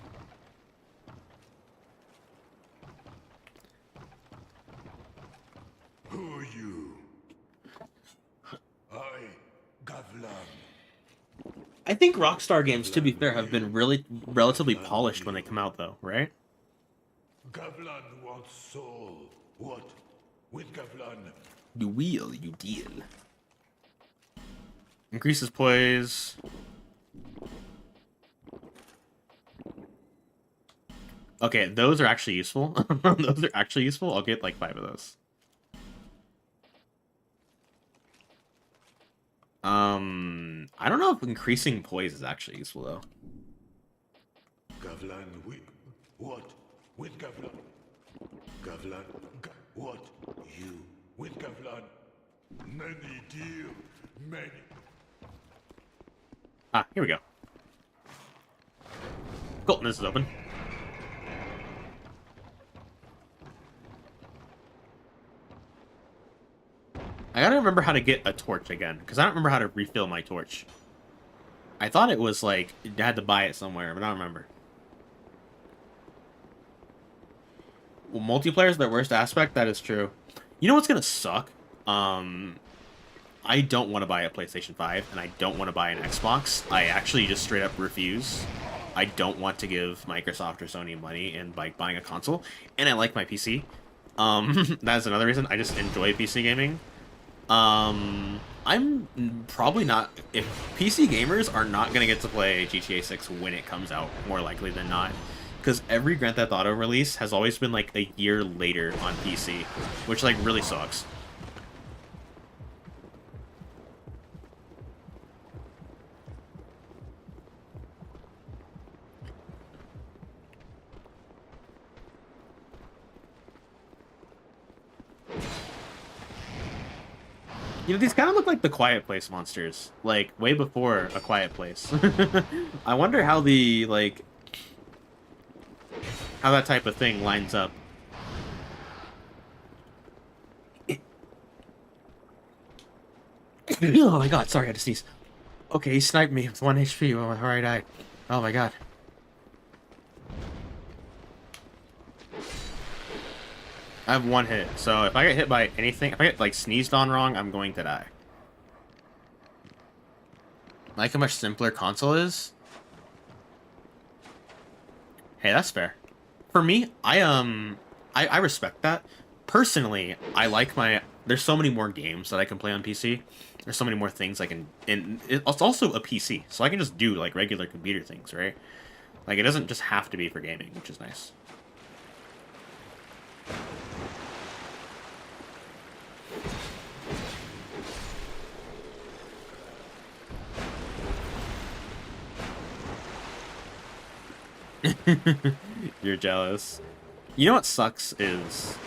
Speaker 1: think Rockstar games, to be fair, have been really relatively polished when they come out, though, right?
Speaker 3: Gavlan wants soul. What? With Gavlan?
Speaker 1: You wheel, you deal. Increases poise. Okay, those are actually useful. Those are actually useful. I'll get like 5 of those. I don't know if increasing poise is actually useful though.
Speaker 3: Gavlan with what? With Gavlan? Gavlan? What? You with Gavlan? Many dear, many.
Speaker 1: Ah, here we go. Cool, this is open. I gotta remember how to get a torch again, because I don't remember how to refill my torch. I thought it was like, you had to buy it somewhere, but I don't remember. Well, multiplayer is the worst aspect, that is true. You know what's gonna suck? I don't want to buy a PlayStation 5, and I don't want to buy an Xbox. I actually just straight up refuse. I don't want to give Microsoft or Sony money in like buying a console, and I like my PC. That's another reason. I just enjoy PC gaming. I'm probably not... If PC gamers are not going to get to play GTA 6 when it comes out, more likely than not. Because every Grand Theft Auto release has always been like a year later on PC, which like really sucks. You know, these kind of look like the Quiet Place monsters, like way before A Quiet Place. I wonder how the like how that type of thing lines up. Oh my god, sorry, I had to sneeze. Okay, he sniped me with 1 HP before I died. Oh my god. I have 1 hit, so if I get hit by anything, if I get like sneezed on wrong, I'm going to die. Like how much simpler console is? Hey, that's fair. For me, I respect that. Personally, I like my... There's so many more games that I can play on PC. There's so many more things I can... And it's also a PC, so I can just do like regular computer things, right? Like it doesn't just have to be for gaming, which is nice. You're jealous. You know what sucks is...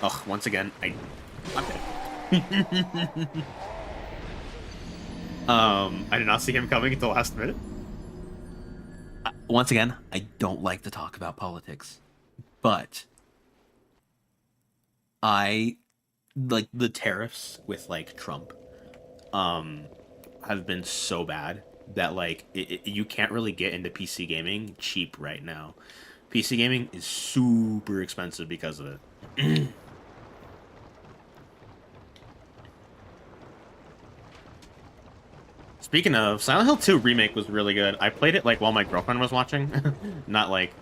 Speaker 1: Ugh, once again, I'm dead. I did not see him coming until the last minute. Once again, I don't like to talk about politics. But... like, the tariffs with, like, Trump, have been so bad that, like, you can't really get into PC gaming cheap right now. PC gaming is super expensive because of it. Speaking of, Silent Hill 2 Remake was really good. I played it, like, while my girlfriend was watching. Not, like...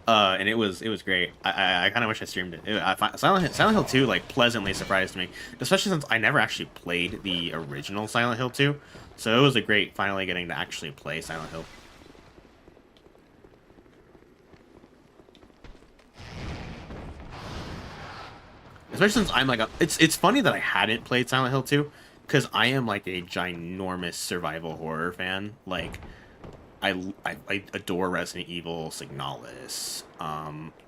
Speaker 1: and it was great. I kind of wish I streamed it. Silent Hill 2, like, pleasantly surprised me. Especially since I never actually played the original Silent Hill 2. So it was a great finally getting to actually play Silent Hill. Especially since I'm like it's funny that I hadn't played Silent Hill 2, because I am like a ginormous survival horror fan. Like, I adore Resident Evil, Signalis,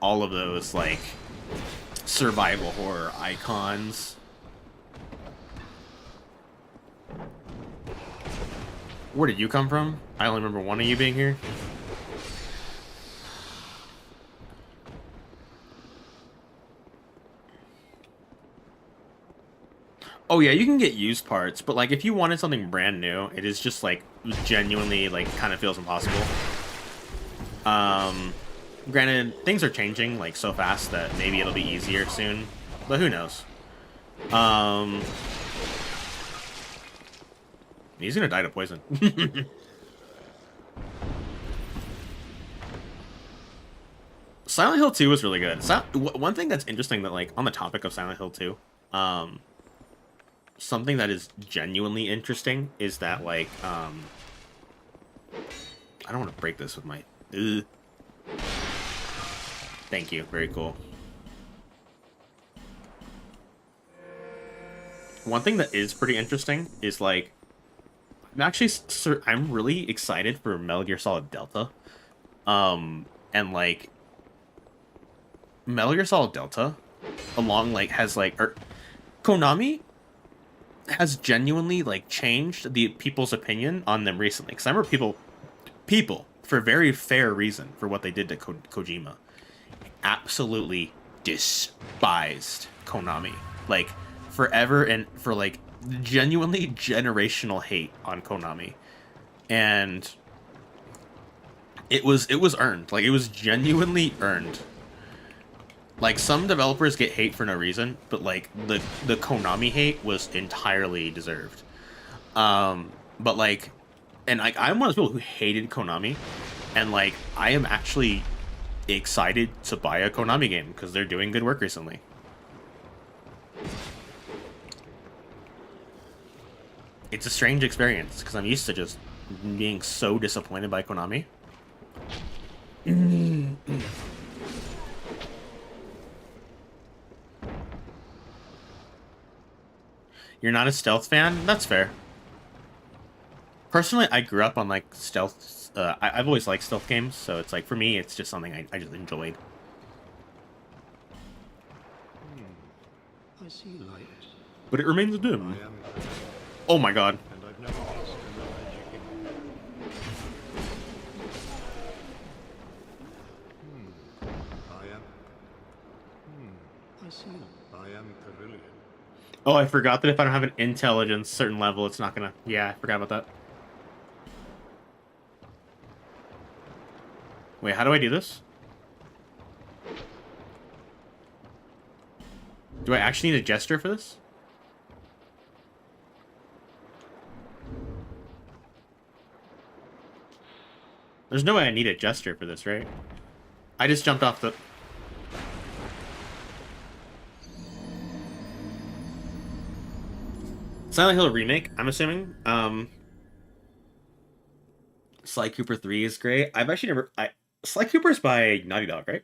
Speaker 1: all of those like survival horror icons. Where did you come from? I only remember one of you being here. Oh yeah, you can get used parts, but like if you wanted something brand new, it is just like genuinely like kind of feels impossible. Granted, things are changing like so fast that maybe it'll be easier soon, but who knows? He's gonna die to poison. Silent Hill 2 was really good. One thing that's interesting that, like, on the topic of Silent Hill 2, something that is genuinely interesting is that, like, I don't want to break this with my... Ugh. Thank you. Very cool. One thing that is pretty interesting is, like, I'm really excited for Metal Gear Solid Delta. And, like, Metal Gear Solid Delta, Konami has genuinely, like, changed the people's opinion on them recently. Because I remember people, for very fair reason, for what they did to Kojima, absolutely despised Konami. Like, forever, and for, like, genuinely generational hate on Konami. And it was earned. Like, it was genuinely earned. Like, some developers get hate for no reason, but, like, the Konami hate was entirely deserved. But, like, and, like, I'm one of those people who hated Konami, and, like, I am actually excited to buy a Konami game, because they're doing good work recently. It's a strange experience, because I'm used to just being so disappointed by Konami. You're not a stealth fan? That's fair. Personally, I grew up on, like, stealth... I've always liked stealth games, so it's like, for me, it's just something I just enjoyed.
Speaker 3: I see light.
Speaker 1: But it remains dim. Oh my god.
Speaker 3: And I've never lost the magic in I see. I am Carillion.
Speaker 1: Oh, I forgot that if I don't have an intelligence certain level, it's not gonna... Yeah, I forgot about that. Wait, how do I do this? Do I actually need a gesture for this? There's no way I need a gesture for this, right? I just jumped off the... Silent Hill Remake, I'm assuming. Sly Cooper 3 is great. I've actually never... Sly Cooper's by Naughty Dog, right?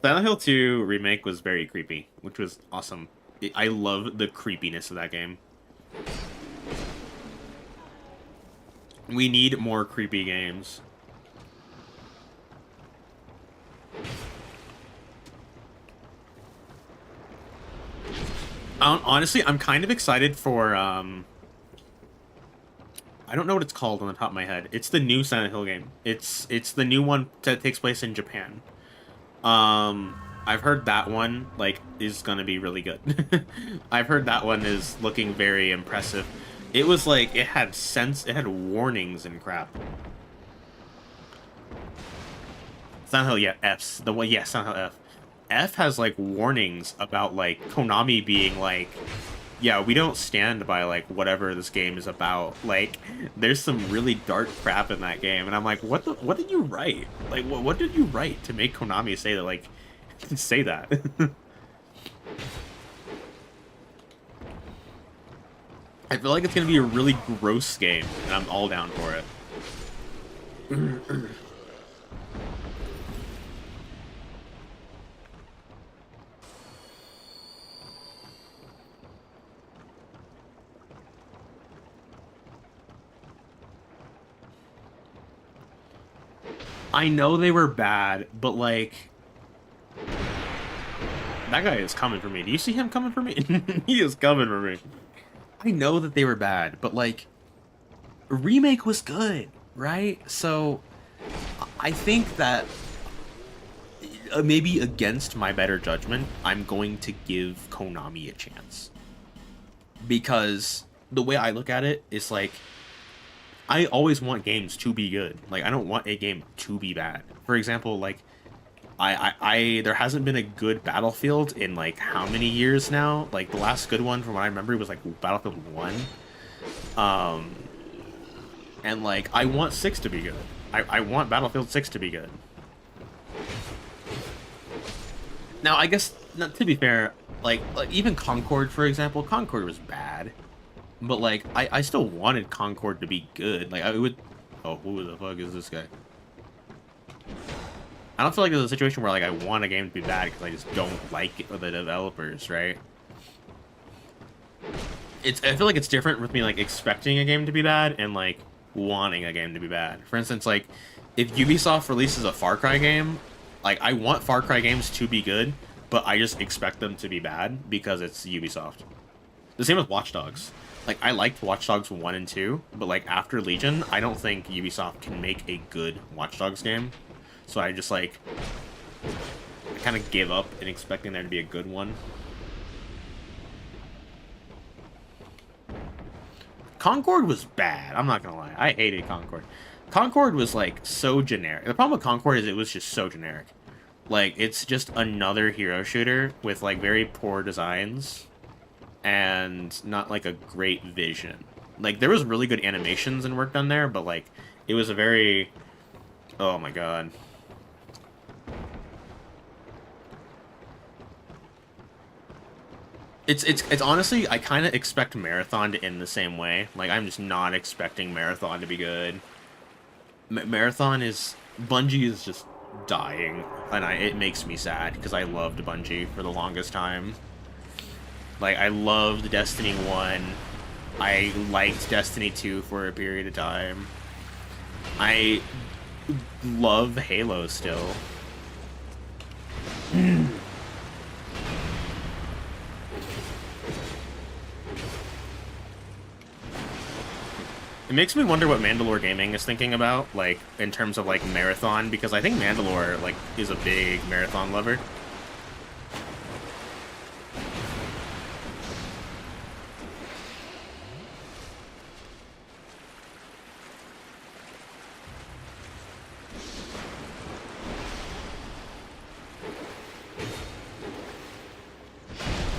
Speaker 1: Silent Hill 2 Remake was very creepy, which was awesome. I love the creepiness of that game. We need more creepy games. Honestly, I'm kind of excited for, I don't know what it's called on the top of my head. It's the new Silent Hill game. It's the new one that takes place in Japan. I've heard that one, like, is gonna be really good. I've heard that one is looking very impressive. It was like, it had warnings and crap. Silent Hill, yeah, F's. The one, yeah, Silent Hill F. F has, like, warnings about, like, Konami being like, yeah, we don't stand by, like, whatever this game is about. Like, there's some really dark crap in that game, and I'm like, what did you write? Like, what did you write to make Konami say that, like, say that? I feel like it's gonna be a really gross game, and I'm all down for it. I know they were bad, but, like... That guy is coming for me. Do you see him coming for me? He is coming for me. I know that they were bad, but, like... Remake was good, right? So, I think that... maybe against my better judgment, I'm going to give Konami a chance. Because the way I look at it is, like... I always want games to be good. Like, I don't want a game to be bad. For example, like, there hasn't been a good Battlefield in, like, how many years now? Like, the last good one, from what I remember, was, like, Battlefield 1. And, like, I want 6 to be good. I want Battlefield 6 to be good. Now, I guess, to be fair, like even Concord, for example, Concord was bad. But, like, I still wanted Concord to be good. Like, I would... Oh, who the fuck is this guy? I don't feel like there's a situation where, like, I want a game to be bad because I just don't like it with the developers, right? I feel like it's different with me, like, expecting a game to be bad and, like, wanting a game to be bad. For instance, like, if Ubisoft releases a Far Cry game, like, I want Far Cry games to be good, but I just expect them to be bad because it's Ubisoft. The same with Watch Dogs. Like, I liked Watch Dogs 1 and 2, but, like, after Legion, I don't think Ubisoft can make a good Watch Dogs game. So I just, like, I kind of gave up in expecting there to be a good one. Concord was bad. I'm not gonna lie. I hated Concord. Concord was, like, so generic. The problem with Concord is it was just so generic. Like, it's just another hero shooter with, like, very poor designs and not, like, a great vision. Like, there was really good animations and work done there, but, like, it was a very... Oh, my God. It's honestly, I kind of expect Marathon to end the same way. Like, I'm just not expecting Marathon to be good. Marathon is... Bungie is just dying, and it makes me sad, because I loved Bungie for the longest time. Like, I loved Destiny 1. I liked Destiny 2 for a period of time. I love Halo still. It makes me wonder what Mandalore Gaming is thinking about, like, in terms of, like, Marathon, because I think Mandalore, like, is a big Marathon lover.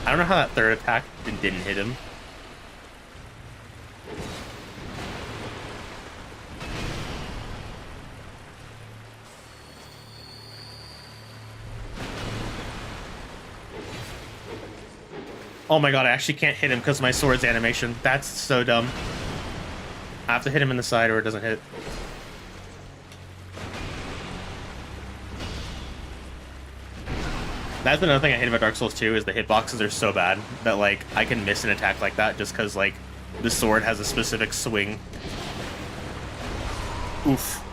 Speaker 1: I don't know how that third attack didn't hit him. Oh my god, I actually can't hit him because of my sword's animation. That's so dumb. I have to hit him in the side or it doesn't hit. That's another thing I hate about Dark Souls 2 is the hitboxes are so bad that, like, I can miss an attack like that just because, like, the sword has a specific swing. Oof.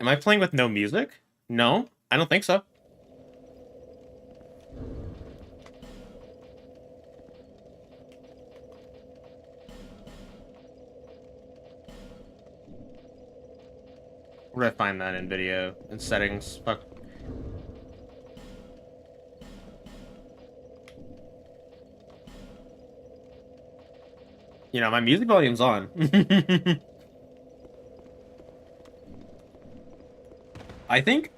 Speaker 1: Am I playing with no music? No, I don't think so. Where do I find that in video? In settings? Fuck. You know, my music volume's on. I think...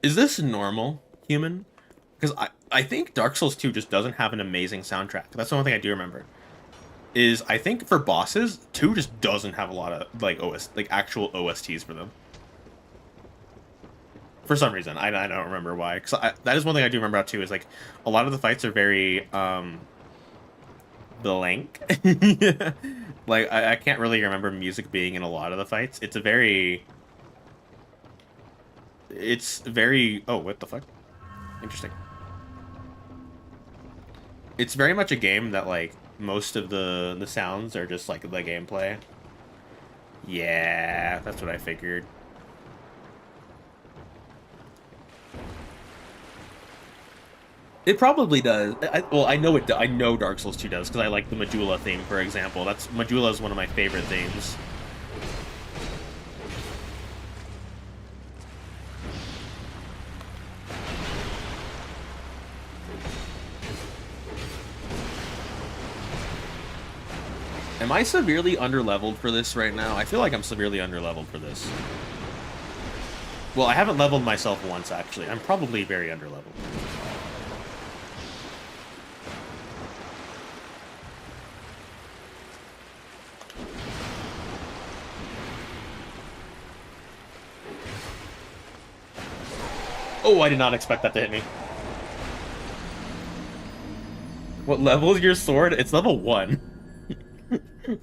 Speaker 1: Is this normal, human? Because I think Dark Souls 2 just doesn't have an amazing soundtrack. That's the only thing I do remember. Is I think for bosses, 2 just doesn't have a lot of, like, actual OSTs for them. For some reason. I don't remember why. Because that is one thing I do remember about 2 is, like, a lot of the fights are very, blank. Like, I can't really remember music being in a lot of the fights. It's very... Oh, what the fuck? Interesting. It's very much a game that, like, most of the sounds are just, like, the gameplay. Yeah, that's what I figured. It probably does. Well, I know it. I know Dark Souls 2 does, because I like the Majula theme, for example. Majula is one of my favorite themes. Am I severely underleveled for this right now? I feel like I'm severely underleveled for this. Well, I haven't leveled myself once, actually. I'm probably very underleveled. Oh, I did not expect that to hit me. What level is your sword? It's level 1.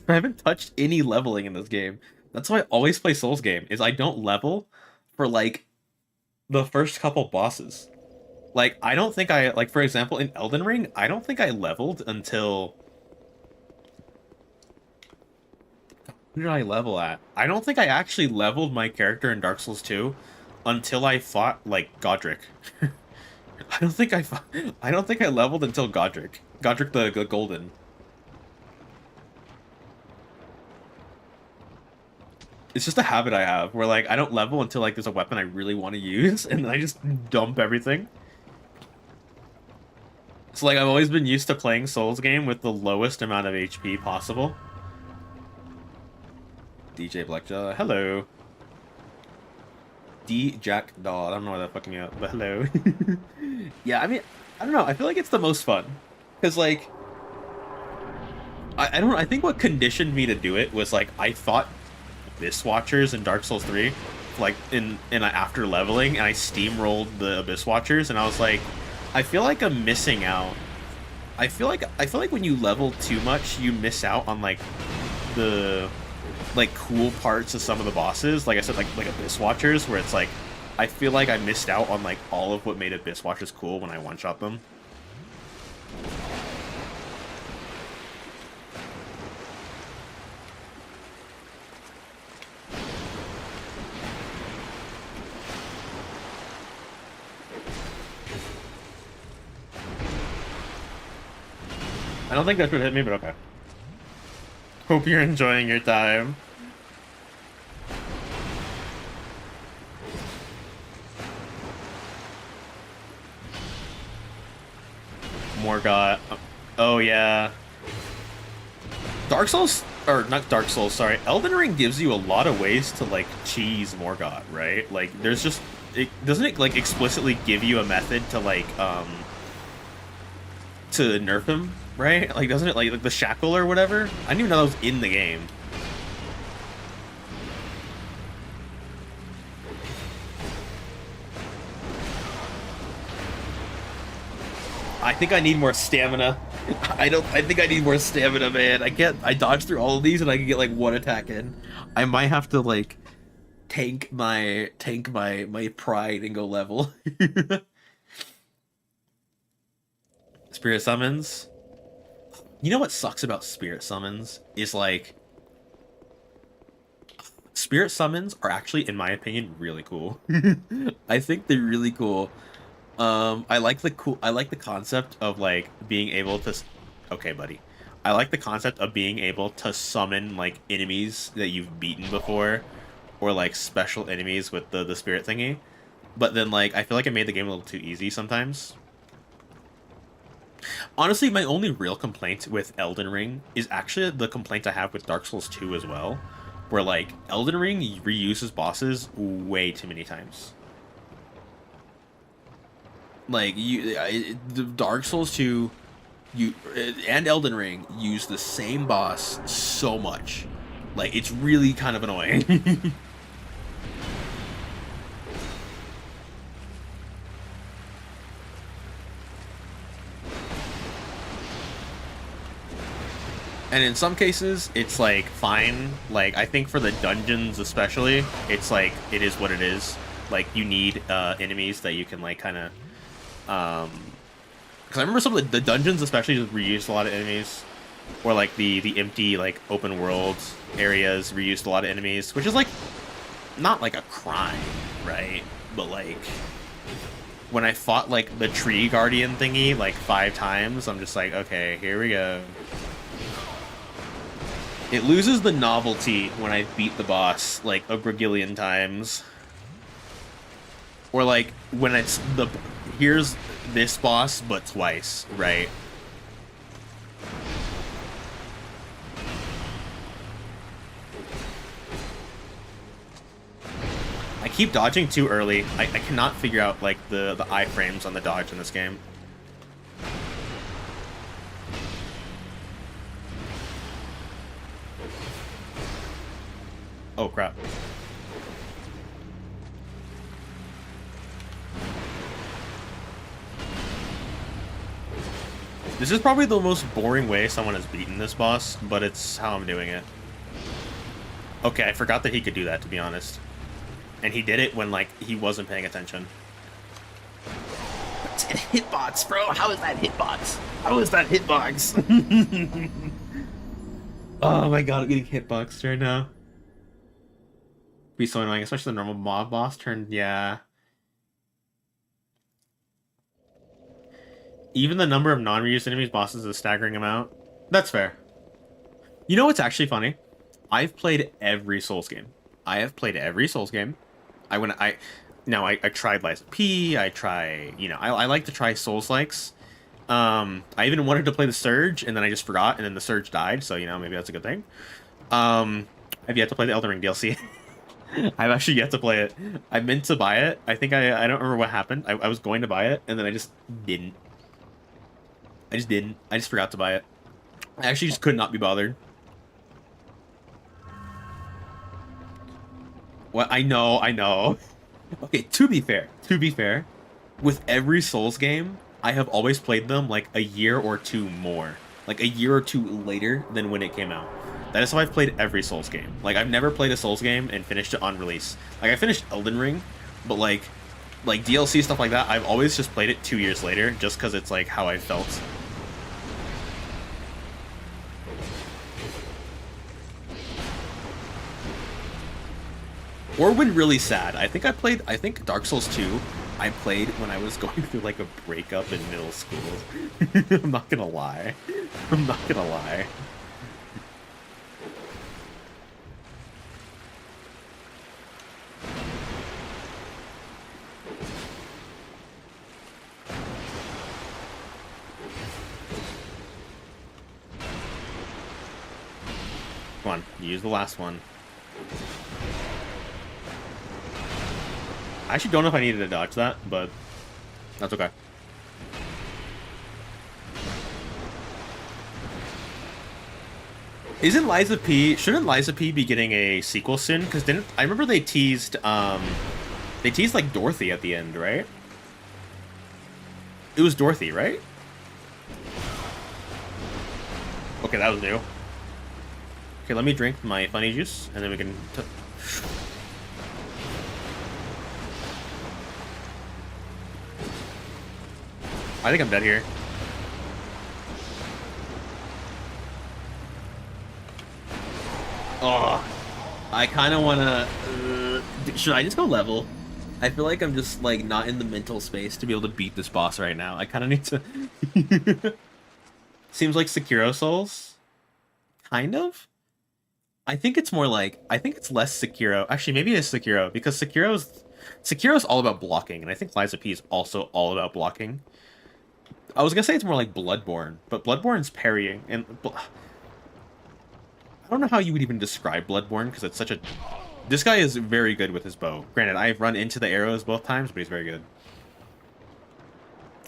Speaker 1: I haven't touched any leveling in this game. That's why I always play Souls game, is I don't level for, like, the first couple bosses. Like, I don't think I, like, for example, in Elden Ring, I don't think I leveled until... Who did I level at? I don't think I actually leveled my character in Dark Souls 2 until I fought, like, Godric. I don't think I leveled until Godric. Godric the Golden. It's just a habit I have, where, like, I don't level until, like, there's a weapon I really want to use, and then I just dump everything. So, like, I've always been used to playing Souls game with the lowest amount of HP possible. DJ Blackjaw, hello. D Jack Doll, I don't know why that fucking me up, but hello. Yeah, I mean, I don't know, I feel like it's the most fun. Because, like, I don't know, I think what conditioned me to do it was, like, I fought Abyss Watchers in Dark Souls 3, like, after leveling, and I steamrolled the Abyss Watchers, and I was like, I feel like I'm missing out. I feel like when you level too much, you miss out on, like, the, like, cool parts of some of the bosses. Like I said, like Abyss Watchers, where it's like, I feel like I missed out on, like, all of what made Abyss Watchers cool when I one-shot them. I don't think that would hit me, but okay. Hope you're enjoying your time. Morgott. Oh, yeah. Dark Souls, or not Dark Souls, sorry. Elden Ring gives you a lot of ways to, like, cheese Morgott, right? Like, there's just... doesn't it, like, explicitly give you a method to, like, to nerf him, right? Like, doesn't it, like the shackle or whatever? I didn't even know that was in the game. I think I need more stamina. I think I need more stamina, man. I dodged through all of these and I can get, like, one attack in. I might have to, like, tank my pride and go level. Spirit summons. You know what sucks about spirit summons is, like, spirit summons are actually, in my opinion, really cool. I think they're really cool. I like the concept of, like, being able to, okay, buddy. I like the concept of being able to summon, like, enemies that you've beaten before, or, like, special enemies with the spirit thingy. But then, like, I feel like it made the game a little too easy sometimes. Honestly, my only real complaint with Elden Ring is actually the complaint I have with Dark Souls 2 as well, where, like, Elden Ring reuses bosses way too many times. Like, the Dark Souls 2 and Elden Ring use the same boss so much. Like, it's really kind of annoying. And in some cases, it's, like, fine. Like, I think for the dungeons especially, it's, like, it is what it is. Like, you need enemies that you can, like, kind of... Because I remember some of the dungeons especially just reused a lot of enemies. Or, like, the empty, like, open world areas reused a lot of enemies. Which is, like, not, like, a crime, right? But, like... When I fought, like, the tree guardian thingy, like, 5 times, I'm just like, okay, here we go. It loses the novelty when I beat the boss, like, a gregillion times. Or, like, when it's the... Here's this boss, but twice, right? I keep dodging too early. I cannot figure out, like, the iframes on the dodge in this game. Oh, crap. This is probably the most boring way someone has beaten this boss, but it's how I'm doing it. Okay, I forgot that he could do that, to be honest. And he did it when, like, he wasn't paying attention. Hitbox, bro! How is that hitbox? How is that hitbox? Oh my god, I'm getting hitboxed right now. Be so annoying, especially the normal mob boss turn. Yeah. Even the number of non-reused enemies bosses is a staggering amount. That's fair. You know what's actually funny? I've played every Souls game. I have played every Souls game. I tried Lies of P. I try, you know, I like to try Souls-likes. I even wanted to play the Surge, and then I just forgot, and then the Surge died. So you know, maybe that's a good thing. I've yet to play the Elden Ring DLC. I've actually yet to play it. I meant to buy it. I think I don't remember what happened. I was going to buy it, and then I just didn't. I just forgot to buy it. I actually just could not be bothered. What? I know. Okay, to be fair, with every Souls game, I have always played them like a year or two more. Like a year or two later than when it came out. That is how I've played every Souls game. Like, I've never played a Souls game and finished it on release. Like, I finished Elden Ring, but like DLC stuff like that, I've always just played it 2 years later, just because it's like how I felt. Or when really sad. I think Dark Souls 2, I played when I was going through like a breakup in middle school. I'm not gonna lie. Come on, use the last one. I actually don't know if I needed to dodge that, but that's okay. Shouldn't Lies of P be getting a sequel soon? Because I remember they teased like Dorothy at the end, right? It was Dorothy, right? Okay, that was new. Okay, let me drink my funny juice, and then we can... I think I'm dead here. Oh, I kind of want to... should I just go level? I feel like I'm just, like, not in the mental space to be able to beat this boss right now. I kind of need to... Seems like Sekiro Souls? Kind of? I think it's more like... I think it's less Sekiro. Actually, maybe it's Sekiro, because Sekiro's all about blocking, and I think Lies of P is also all about blocking. I was gonna say it's more like Bloodborne, but Bloodborne's parrying, and I don't know how you would even describe Bloodborne, because it's such a... This guy is very good with his bow. Granted, I've run into the arrows both times, but he's very good.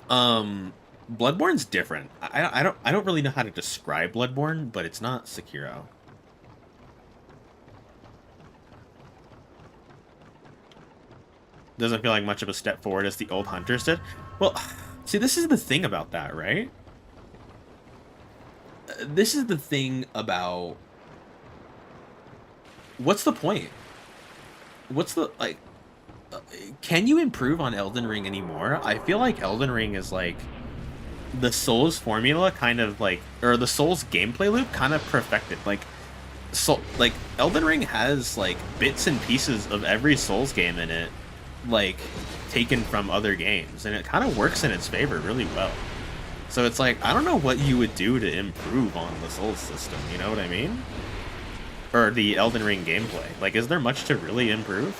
Speaker 1: Bloodborne's different. I don't really know how to describe Bloodborne, but it's not Sekiro. Doesn't feel like much of a step forward as the old hunters did. Well, see, this is the thing about that, right? This is the thing about... What's the point? What's the, like... Can you improve on Elden Ring anymore? I feel like Elden Ring is, like... The Souls formula kind of, like... Or the Souls gameplay loop kind of perfected. Like, Elden Ring has, like, bits and pieces of every Souls game in it. Like, taken from other games, and it kind of works in its favor really well. So it's like, I don't know what you would do to improve on the Souls system, you know what I mean? Or the Elden Ring gameplay. Like, is there much to really improve?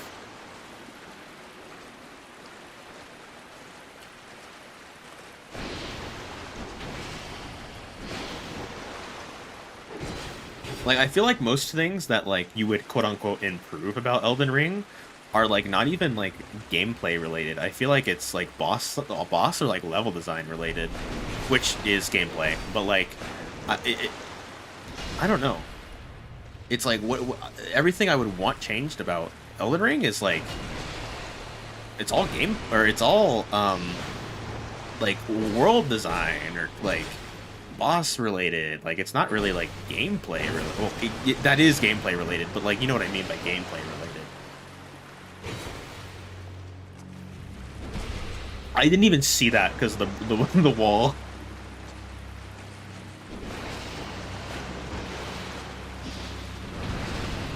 Speaker 1: Like, I feel like most things that, like, you would quote-unquote improve about Elden Ring are like not even like gameplay related. I feel like it's like boss or like level design related, which is gameplay. But like, I don't know. It's like what everything I would want changed about Elden Ring is like it's all game or it's all like world design or like boss related. Like it's not really like gameplay related. Well, that is gameplay related, but like you know what I mean by gameplay related. I didn't even see that because the wall.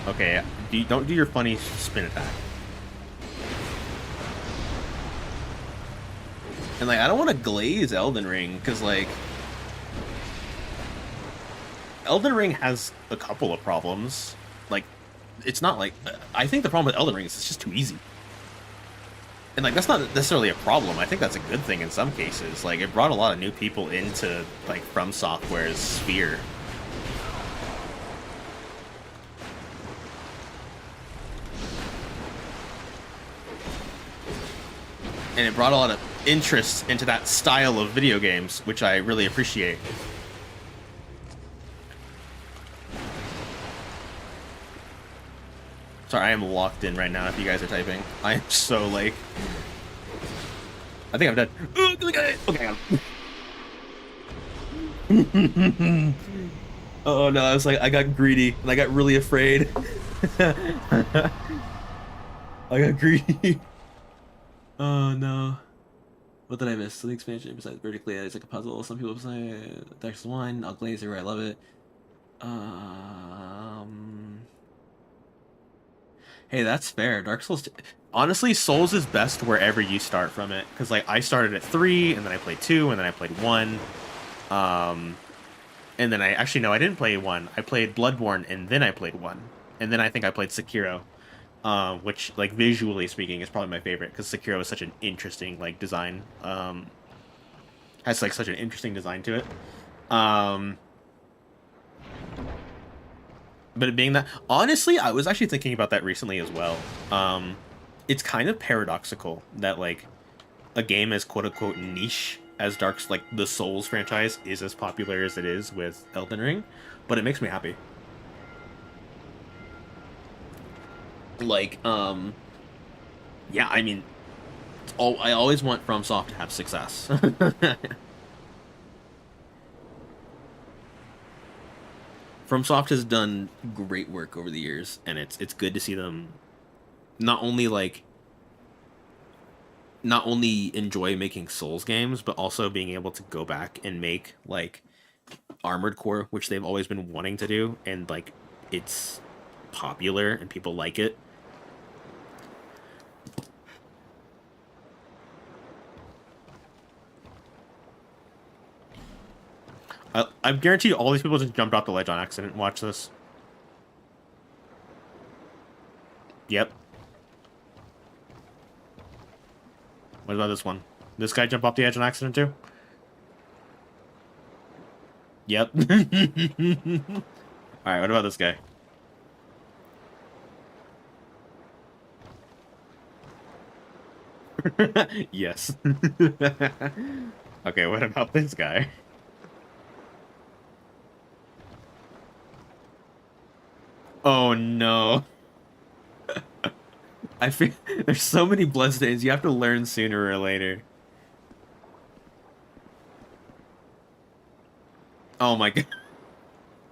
Speaker 1: Okay, don't do your funny spin attack. And like I don't want to glaze Elden Ring because like Elden Ring has a couple of problems. Like it's not like I think the problem with Elden Ring is it's just too easy. And like that's not necessarily a problem. I think that's a good thing in some cases. Like it brought a lot of new people into like From Software's sphere. And it brought a lot of interest into that style of video games, which I really appreciate. Sorry, I am locked in right now if you guys are typing. I am so like... I think I'm dead. Okay, I got him. Oh no, I was like, I got greedy, and I got really afraid. I got greedy. Oh no. What did I miss? The expansion besides vertically, it's like a puzzle. Some people say Dark 1, I'll glaze here, I love it. Hey, that's fair. Dark Souls... Honestly, Souls is best wherever you start from it. Because, like, I started at 3, and then I played 2, and then I played 1. And then I... Actually, no, I didn't play 1. I played Bloodborne, and then I played 1. And then I think I played Sekiro. Which, like, visually speaking, is probably my favorite. Because Sekiro is such an interesting, like, design. Has, like, such an interesting design to it. But it being that, honestly, I was actually thinking about that recently as well. It's kind of paradoxical that like a game as quote unquote niche as Dark's like the Souls franchise is as popular as it is with Elden Ring, but it makes me happy. Like, yeah, I mean, I always want FromSoft to have success. FromSoft has done great work over the years, and it's good to see them not only enjoy making Souls games, but also being able to go back and make like Armored Core, which they've always been wanting to do, and like it's popular and people like it. I guarantee you all these people just jumped off the ledge on accident. Watch this. Yep. What about this one? This guy jump off the edge on accident too? Yep. Alright, what about this guy? Yes. Okay, what about this guy? Oh no. I feel there's so many bloodstains you have to learn sooner or later. Oh my god.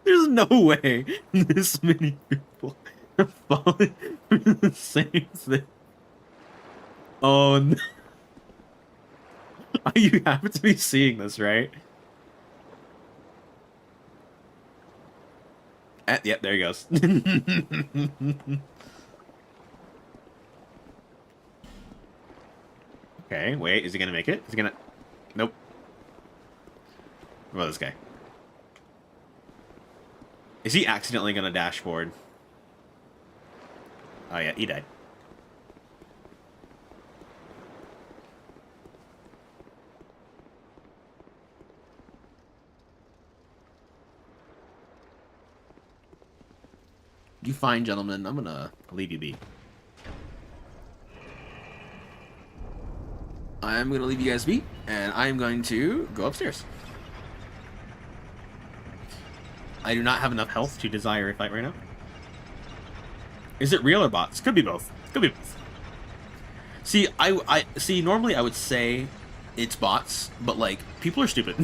Speaker 1: There's no way this many people are falling for the same thing. Oh no. You have to be seeing this, right? Yep, there he goes. Okay, wait, is he gonna make it? Is he gonna... Nope. What about this guy? Is he accidentally gonna dash forward? Oh yeah, he died. You fine, gentlemen. I'm gonna leave you be. I'm going to leave you guys be, and I'm going to go upstairs. I do not have enough health to desire a fight right now. Is it real or bots? Could be both. Could be both. See, I see. Normally, I would say it's bots, but like people are stupid.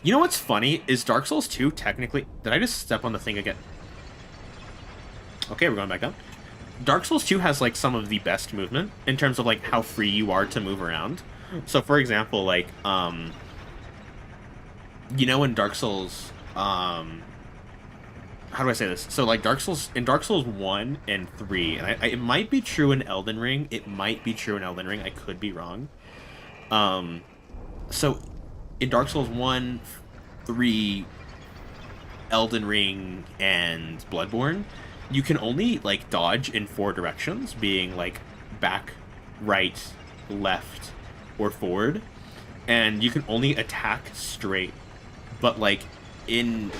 Speaker 1: You know what's funny is Dark Souls 2 technically. Did I just step on the thing again? Okay, we're going back down. Dark Souls 2 has like some of the best movement in terms of like how free you are to move around. So for example, like you know, in Dark Souls, how do I say this? So like Dark Souls, in Dark Souls 1 and 3, and it might be true in Elden Ring. It might be true in Elden Ring. I could be wrong. So in Dark Souls 1, 3, Elden Ring, and Bloodborne, you can only like dodge in 4 directions, being like back, right, left, or forward, and you can only attack straight. But like in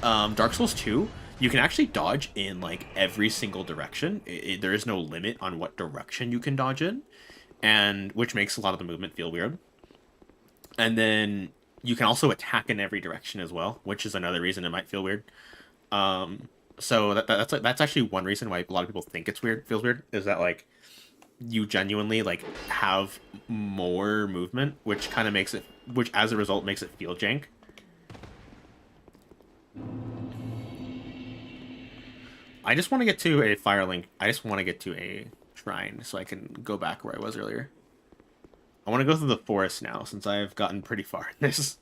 Speaker 1: Dark Souls 2, you can actually dodge in like every single direction. There is no limit on what direction you can dodge in, and which makes a lot of the movement feel weird. And then you can also attack in every direction as well, which is another reason it might feel weird. So that's actually one reason why a lot of people think it's weird, feels weird, is that like you genuinely like have more movement, which kind of makes it, which as a result makes it feel jank. I just want to get to a Firelink. I just want to get to a shrine so I can go back where I was earlier. I want to go through the forest now since I've gotten pretty far in this.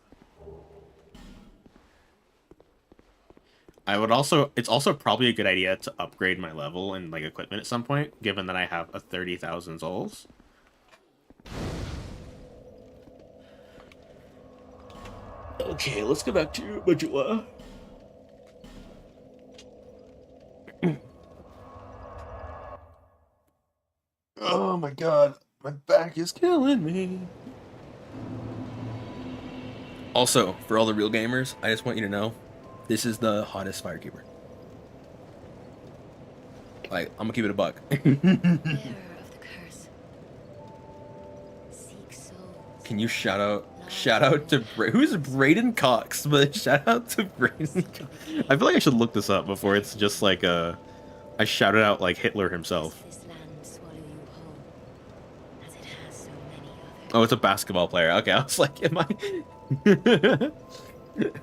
Speaker 1: I would also, it's also probably a good idea to upgrade my level and like equipment at some point, given that I have a 30,000 souls. Okay, let's go back to Majula. Oh my god, my back is killing me. Also, for all the real gamers, I just want you to know, this is the hottest Firekeeper. Like, I'm gonna keep it a buck.
Speaker 2: Bearer of the curse. Seek souls.
Speaker 1: Can you shout out to who's Braden Cox? But shout out to Braden Cox. I feel like I should look this up before it's just like I shouted out like Hitler himself.
Speaker 2: This land swallow you whole, as it has so many others.
Speaker 1: Oh, it's a basketball player. Okay, I was like, am I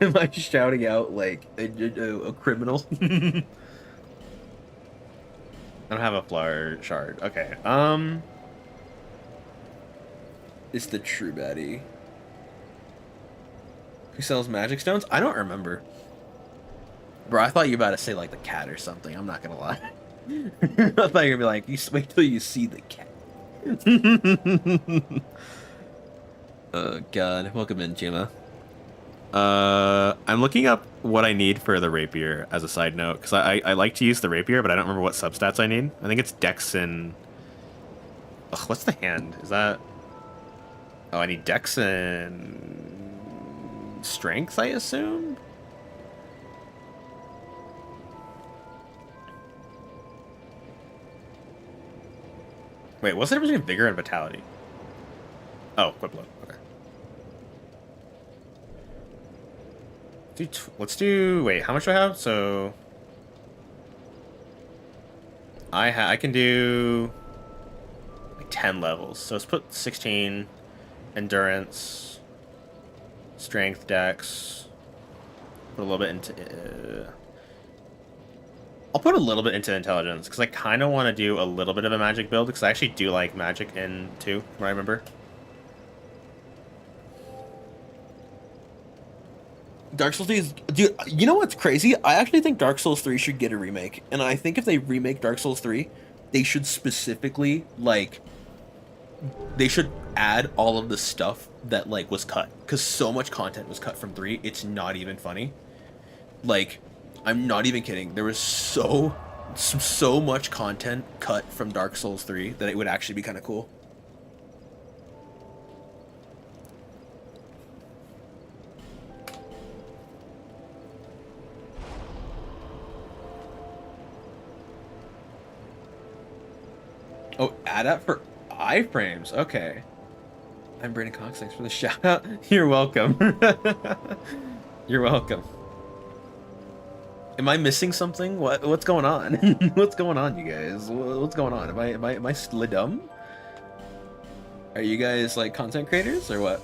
Speaker 1: am I shouting out like a criminal? I don't have a flower shard. Okay. It's the true baddie. Who sells magic stones? I don't remember. Bro, I thought you were about to say like the cat or something. I'm not gonna lie. I thought you were gonna be like, you wait till you see the cat. Oh god, welcome in, Gemma. I'm looking up what I need for the rapier as a side note, because I like to use the rapier, but I don't remember what substats I need. I think it's dex and... Ugh, what's the hand? Is that... Oh, I need dex and... strength, I assume? Wait, what's the difference between vigor and vitality? Oh, quick blow. Okay. Let's do... Wait, how much do I have? So... I can do... like 10 levels. So let's put 16... endurance... strength, dex... Put a little bit into... I'll put a little bit into intelligence, because I kind of want to do a little bit of a magic build, because I actually do like magic in 2, where I remember. Dark Souls 3 is... Dude, you know what's crazy? I actually think Dark Souls 3 should get a remake. And I think if they remake Dark Souls 3, they should specifically, like... They should add all of the stuff that, like, was cut. Because so much content was cut from 3, it's not even funny. Like, I'm not even kidding. There was so much content cut from Dark Souls 3 that it would actually be kind of cool. Oh, ADAP for iframes. Okay. I'm Brandon Cox. Thanks for the shout out. You're welcome. You're welcome. Am I missing something? What's going on? What's going on, you guys? What's going on? Am I still dumb? Are you guys like content creators or what?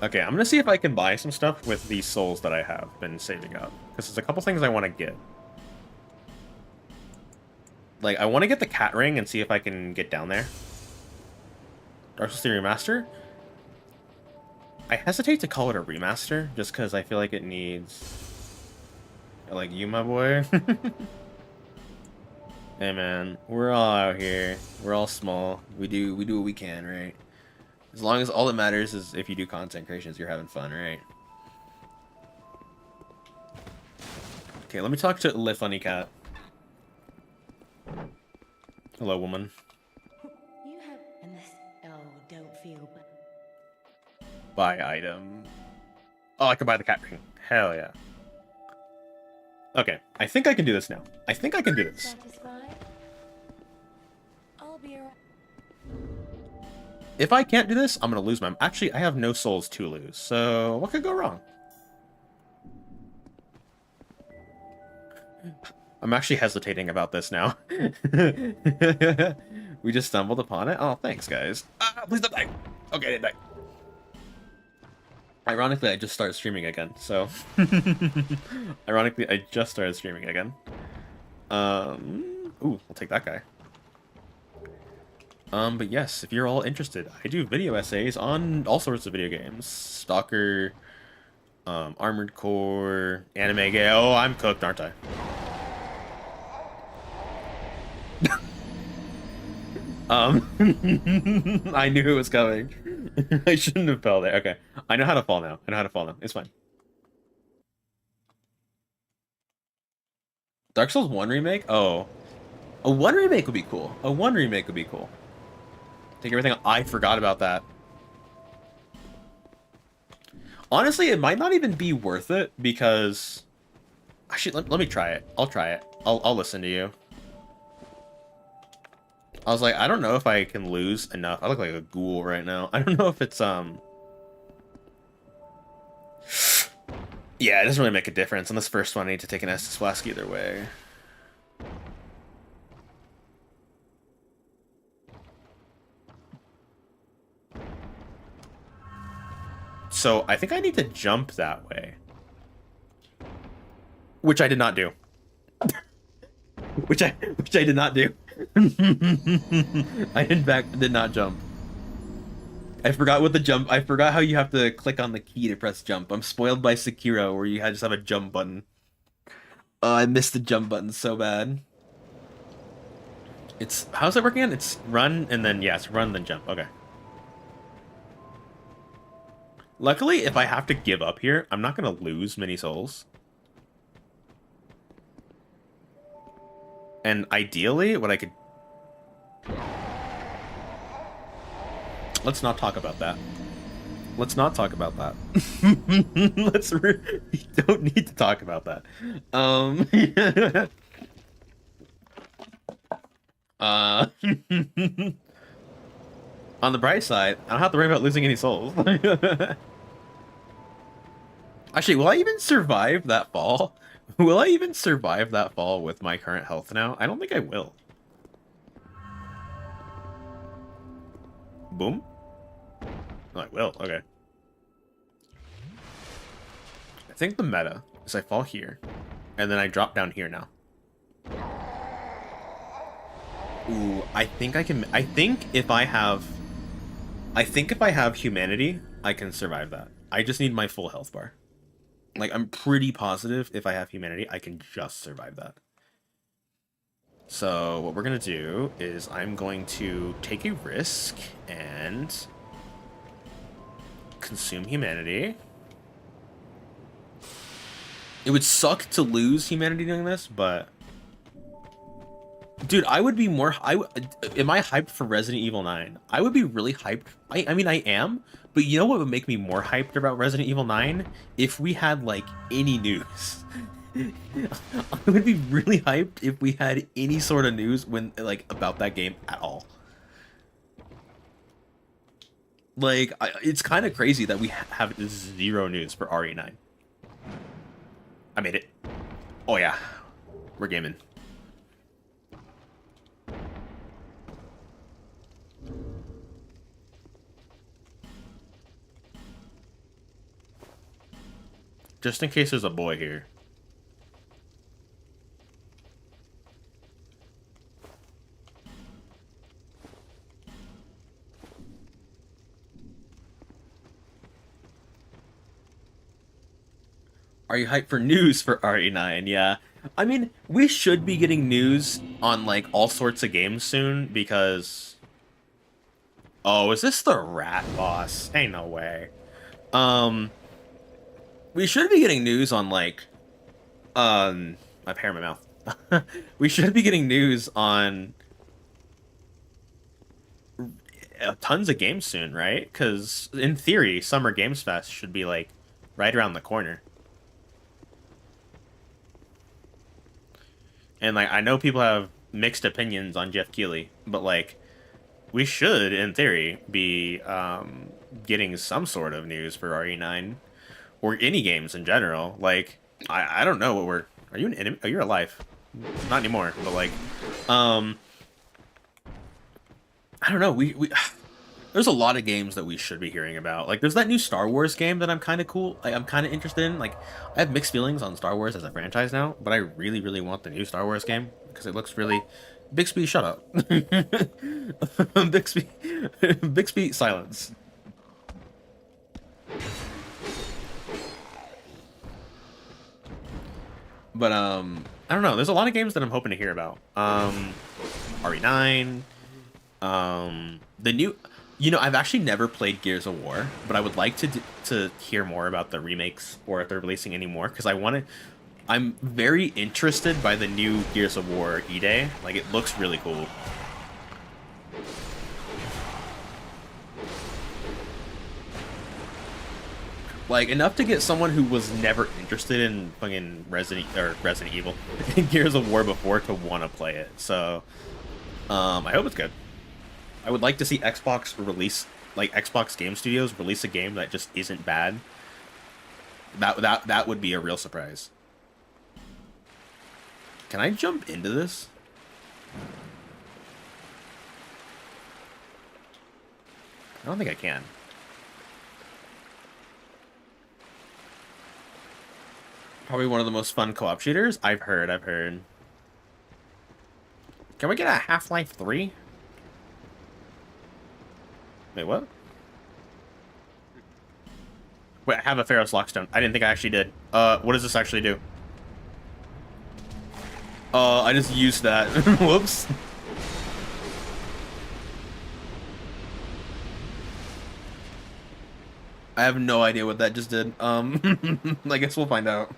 Speaker 1: Okay, I'm gonna see if I can buy some stuff with these souls that I have been saving up. Because there's a couple things I want to get. Like, I want to get the cat ring and see if I can get down there. Dark Souls 3 Remaster? I hesitate to call it a remaster, just because I feel like it needs... Like you, my boy. Hey man, we're all out here. We're all small. We do what we can, right? As long as all that matters is if you do content creations, you're having fun, right? Okay, let me talk to Le Funny Cat. Hello, woman.
Speaker 2: You have and this. Oh, don't feel bad.
Speaker 1: Buy item. Oh, I can buy the cat ring. Hell yeah. Okay, I think I can do this now. I think I can do this.
Speaker 2: Satisfied? I'll be around.
Speaker 1: If I can't do this, I'm gonna lose my... Actually, I have no souls to lose, so what could go wrong? I'm actually hesitating about this now. We just stumbled upon it. Oh, thanks, guys. Ah, please don't die. Okay, I didn't die. Ironically, I just started streaming again, so... Ironically, I just started streaming again. Ooh, I'll take that guy. But yes, if you're all interested, I do video essays on all sorts of video games. Stalker, Armored Core, anime game. Oh, I'm cooked, aren't I? I knew it was coming. I shouldn't have fell there. Okay, I know how to fall now. I know how to fall now. It's fine. Dark Souls 1 remake? Oh. A 1 remake would be cool. A 1 remake would be cool. Take everything. I forgot about that. Honestly, it might not even be worth it because... Actually, let me try it. I'll try it. I'll listen to you. I was like, I don't know if I can lose enough. I look like a ghoul right now. I don't know if it's, Yeah, it doesn't really make a difference. On this first one, I need to take an Estus Flask either way. So, I think I need to jump that way. Which I did not do. which I did not do. I in fact did not jump. I forgot what the jump. I forgot how you have to click on the key to press jump. I'm spoiled by Sekiro, where you just have a jump button. I missed the jump button so bad. It's how's it working again? It's run and then yes, run then jump. Okay. Luckily, if I have to give up here, I'm not gonna lose many souls. And ideally, what I could... Let's not talk about that. Let's not talk about that. We don't need to talk about that. On the bright side, I don't have to worry about losing any souls. Actually, will I even survive that fall? Will I even survive that fall with my current health now? I don't think I will. Boom. Oh, I will. Okay. I think the meta is I fall here, and then I drop down here now. Ooh, I think I can... I think if I have humanity, I can survive that. I just need my full health bar. Like, I'm pretty positive if I have humanity, I can just survive that. So, what we're going to do is I'm going to take a risk and consume humanity. It would suck to lose humanity doing this, but... Dude, I would be more... am I hyped for Resident Evil 9? I would be really hyped. I mean, I am, but you know what would make me more hyped about Resident Evil 9? If we had, like, any news. I would be really hyped if we had any sort of news when like about that game at all. Like, it's kind of crazy that we have zero news for RE9. I made it. Oh yeah, we're gaming. Just in case there's a boy here. Are you hyped for news for RE9? Yeah. I mean, we should be getting news on, like, all sorts of games soon, because... Oh, is this the rat boss? Ain't no way. We should be getting news on, like... I have hair in my mouth. We should be getting news on... tons of games soon, right? Because, in theory, Summer Games Fest should be, like, right around the corner. And, like, I know people have mixed opinions on Jeff Keighley, but, like, we should, in theory, be getting some sort of news for RE9. Or any games in general. Like, I don't know what we're... Are you an enemy? Oh, you're alive. Not anymore, but, like... I don't know, we there's a lot of games that we should be hearing about. Like, there's that new Star Wars game that I'm kind of I'm kind of interested in. Like, I have mixed feelings on Star Wars as a franchise now, but I really, really want the new Star Wars game because it looks really... Bixby, shut up. Bixby, silence. But, I don't know. There's a lot of games that I'm hoping to hear about. RE9, the new... You know, I've actually never played Gears of War, but I would like to hear more about the remakes, or if they're releasing any more, because I'm very interested by the new Gears of War E-Day. Like, it looks really cool. Like, enough to get someone who was never interested in fucking Resident Evil Gears of War before to want to play it. So, I hope it's good. I would like to see Xbox release, like, Xbox Game Studios release a game that just isn't bad. That would be a real surprise. Can I jump into this? I don't think I can. Probably one of the most fun co-op shooters? I've heard. Can we get a Half-Life 3? Wait, what? Wait, I have a Pharaoh's Lockstone. I didn't think I actually did. What does this actually do? I just used that. Whoops. I have no idea what that just did. I guess we'll find out.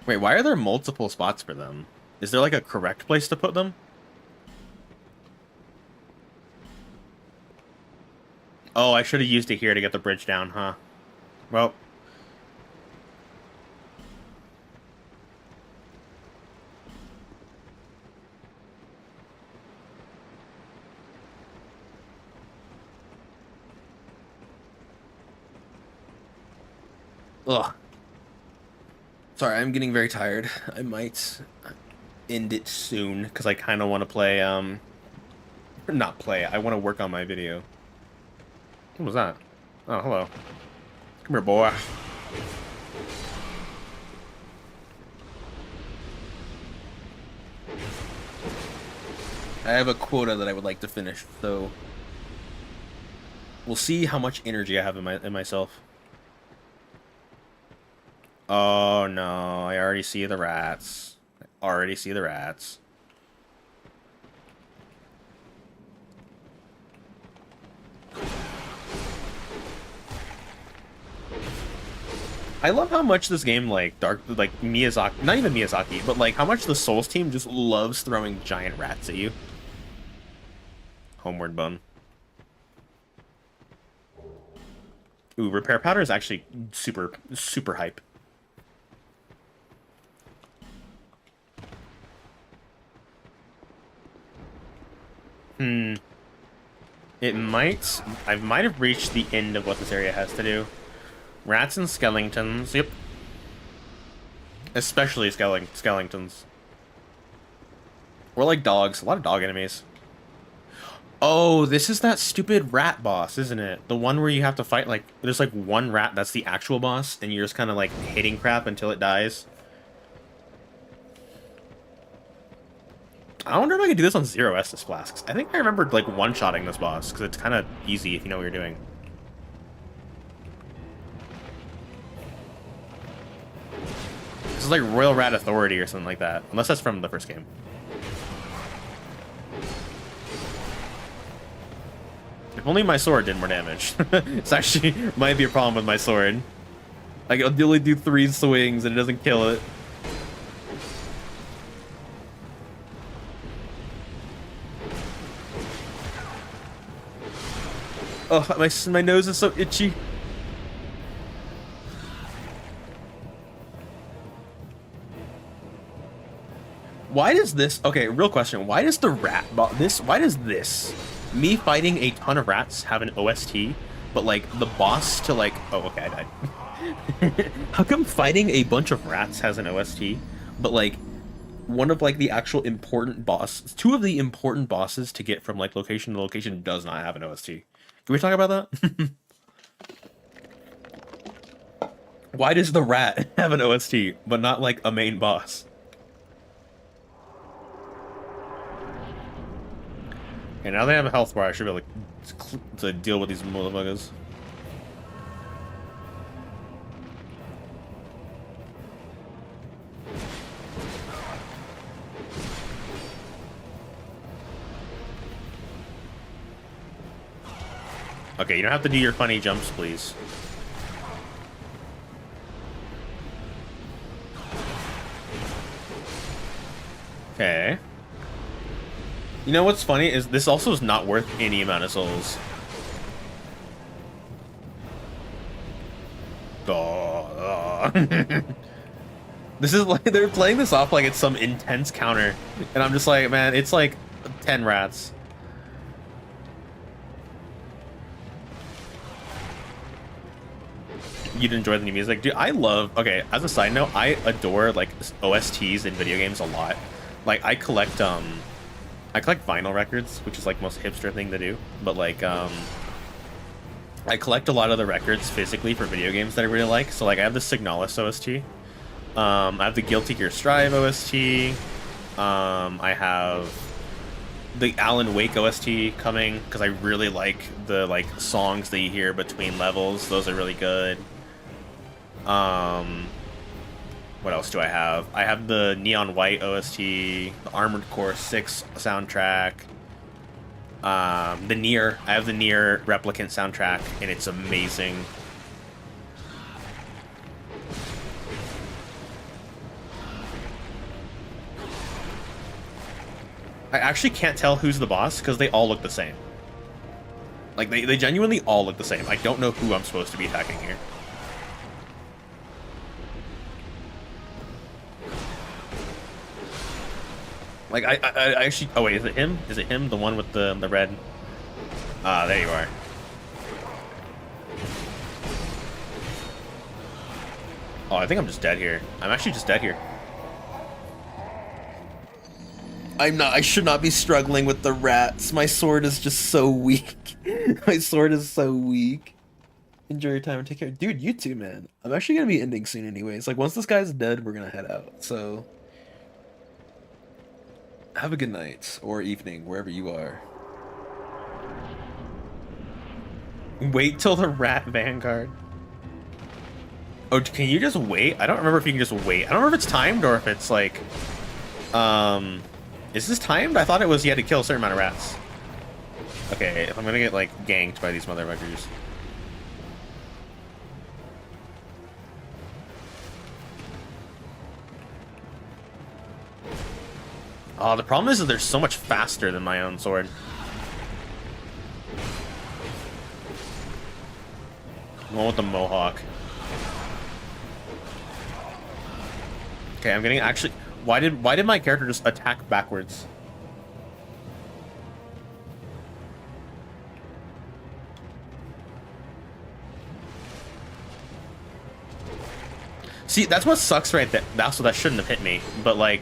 Speaker 1: Wait, why are there multiple spots for them? Is there like a correct place to put them? Oh, I should have used it here to get the bridge down, huh? Well. Ugh. Sorry, I'm getting very tired. I might end it soon, because I kind of want to play, not play, I want to work on my video. What was that? Oh, hello. Come here, boy. I have a quota that I would like to finish, so... We'll see how much energy I have in myself. Oh no, I already see the rats. I already see the rats. I love how much this game, like, Miyazaki, not even Miyazaki, but, like, how much the Souls team just loves throwing giant rats at you. Homeward Bone. Ooh, repair powder is actually super, super hype. It might... I might have reached the end of what this area has to do. Rats and skeletons. Yep. Especially skeletons. Or like dogs. A lot of dog enemies. Oh, this is that stupid rat boss, isn't it? The one where you have to fight, like, there's like one rat that's the actual boss, and you're just kind of like hitting crap until it dies. I wonder if I could do this on Zero Estus Flasks. I think I remembered like one-shotting this boss, because it's kind of easy if you know what you're doing. This is like Royal Rat Authority or something like that, unless that's from the first game. If only my sword did more damage. It's actually might be a problem with my sword. Like, it'll only do 3 swings and it doesn't kill it. Oh, my nose is so itchy. Why does this... Okay, real question. Why does the rat... Why does this... Me fighting a ton of rats have an OST, but, like, the boss to, like... Oh, okay, I died. How come fighting a bunch of rats has an OST, but, like, one of, like, the actual important boss... 2 of the important bosses to get from, like, location to location does not have an OST? Can we talk about that? Why does the rat have an OST, but not, like, a main boss? Okay, now they have a health bar, I should be able to deal with these motherfuckers. Okay, you don't have to do your funny jumps, please. Okay. You know what's funny is this also is not worth any amount of souls. This is like, they're playing this off like it's some intense counter. And I'm just like, man, it's like 10 rats. You'd enjoy the new music. Dude, I love... Okay, as a side note, I adore, like, OSTs in video games a lot. Like, I collect vinyl records, which is, like, most hipster thing to do. But, like, I collect a lot of the records physically for video games that I really like. So, like, I have the Signalis OST. I have the Guilty Gear Strive OST. I have the Alan Wake OST coming, because I really like the, like, songs that you hear between levels. Those are really good. What else do I have? I have the Neon White OST, the Armored Core 6 soundtrack, the Nier. I have the Nier Replicant soundtrack, and it's amazing. I actually can't tell who's the boss, because they all look the same. Like, they genuinely all look the same. I don't know who I'm supposed to be attacking here. Like, I actually... Oh, wait, is it him? Is it him? The one with the red... Ah, there you are. Oh, I think I'm just dead here. I'm actually just dead here. I should not be struggling with the rats. My sword is just so weak. My sword is so weak. Enjoy your time and take care. Dude, you too, man. I'm actually gonna be ending soon anyways. Like, once this guy's dead, we're gonna head out. So... have a good night, or evening, wherever you are. Wait till the rat vanguard. Oh, can you just wait? I don't remember if you can just wait. I don't remember if it's timed or if it's like... Is this timed? I thought it was you had to kill a certain amount of rats. Okay, if I'm gonna get, like, ganked by these motherfuckers. Oh, the problem is that they're so much faster than my own sword. One with the mohawk. Okay, I'm getting actually. Why did my character just attack backwards? See, that's what sucks right there. That's what that shouldn't have hit me. But like,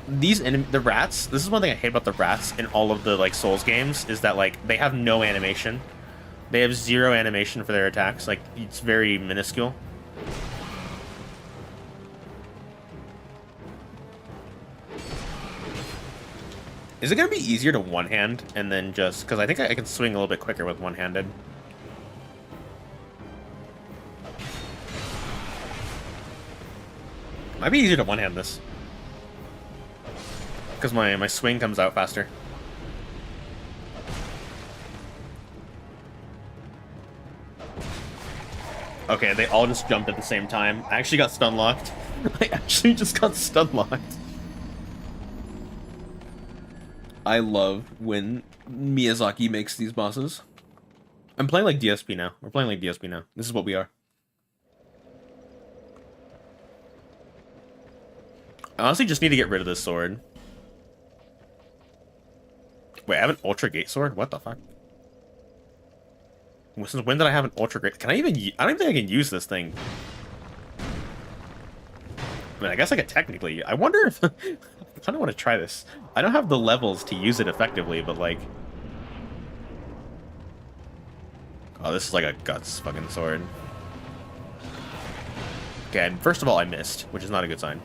Speaker 1: the rats. This is one thing I hate about the rats in all of the like Souls games is that like they have no animation. They have zero animation for their attacks. Like it's very minuscule. Is it gonna be easier to one-hand and then just because I think I can swing a little bit quicker with one-handed. Might be easier to one-hand this. Because my swing comes out faster. Okay, they all just jumped at the same time. I actually got stun locked. I actually just got stun locked. I love when Miyazaki makes these bosses. I'm playing like DSP now. We're playing like DSP now. This is what we are. I honestly just need to get rid of this sword. Wait, I have an Ultra Gate sword? What the fuck? Since when did I have an Ultra Gate? Can I even... I don't even think I can use this thing. I mean, I guess I could technically... I wonder if... I kind of want to try this. I don't have the levels to use it effectively, but like... Oh, this is like a guts fucking sword. Okay, and first of all, I missed, which is not a good sign.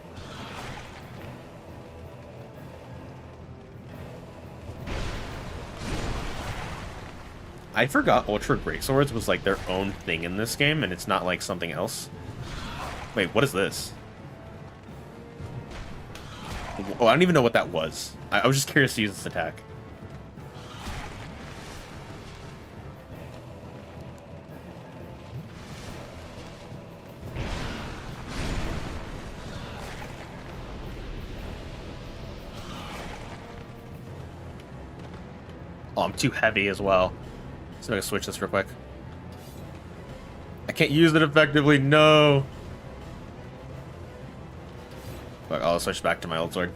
Speaker 1: I forgot Ultra Greatswords was like their own thing in this game, and it's not like something else. Wait, what is this? Oh, I don't even know what that was. I was just curious to use this attack. Oh, I'm too heavy as well. So I'm gonna switch this real quick. I can't use it effectively, no! But I'll switch back to my old sword.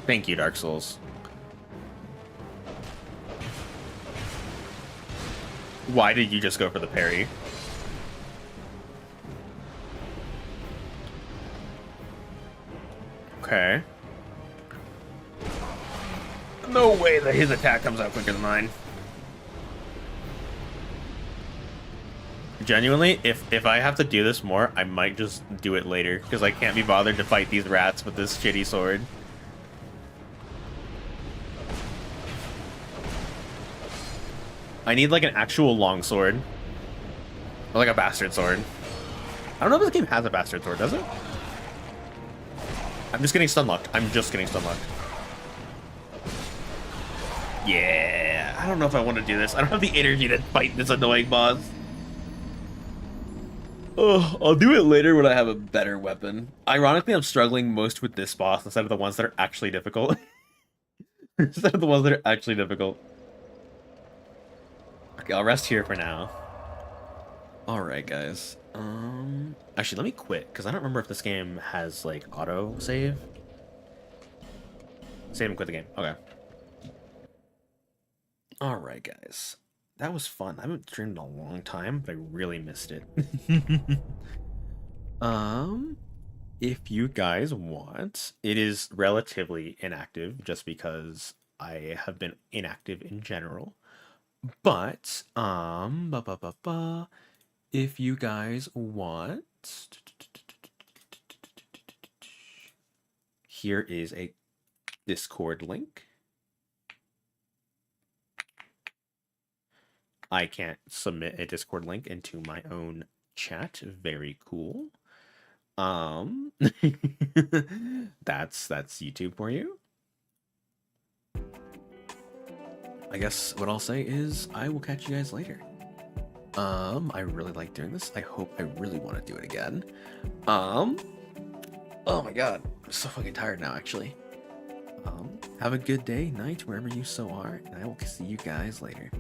Speaker 1: Thank you, Dark Souls. Why did you just go for the parry? Okay. No way that his attack comes out quicker than mine. Genuinely, if I have to do this more, I might just do it later, because I can't be bothered to fight these rats with this shitty sword. I need like an actual long sword. Or like a bastard sword. I don't know if this game has a bastard sword, does it? I'm just getting stun locked. I'm just getting stun locked. Yeah, I don't know if I want to do this. I don't have the energy to fight this annoying boss. Oh, I'll do it later when I have a better weapon. Ironically, I'm struggling most with this boss instead of the ones that are actually difficult. Instead of the ones that are actually difficult. Okay, I'll rest here for now. Alright, guys. Actually, let me quit, because I don't remember if this game has, like, auto-save. Save and quit the game. Okay. Alright, guys. That was fun. I haven't streamed in a long time, but I really missed it. If you guys want, it is relatively inactive, just because I have been inactive in general. But, if you guys want, here is a Discord link. I can't submit a Discord link into my own chat. Very cool. That's YouTube for you. I guess what I'll say is I will catch you guys later. I really like doing this. I hope I really want to do it again. Oh my god. I'm so fucking tired now, actually. Have a good day, night, wherever you so are, and I will see you guys later.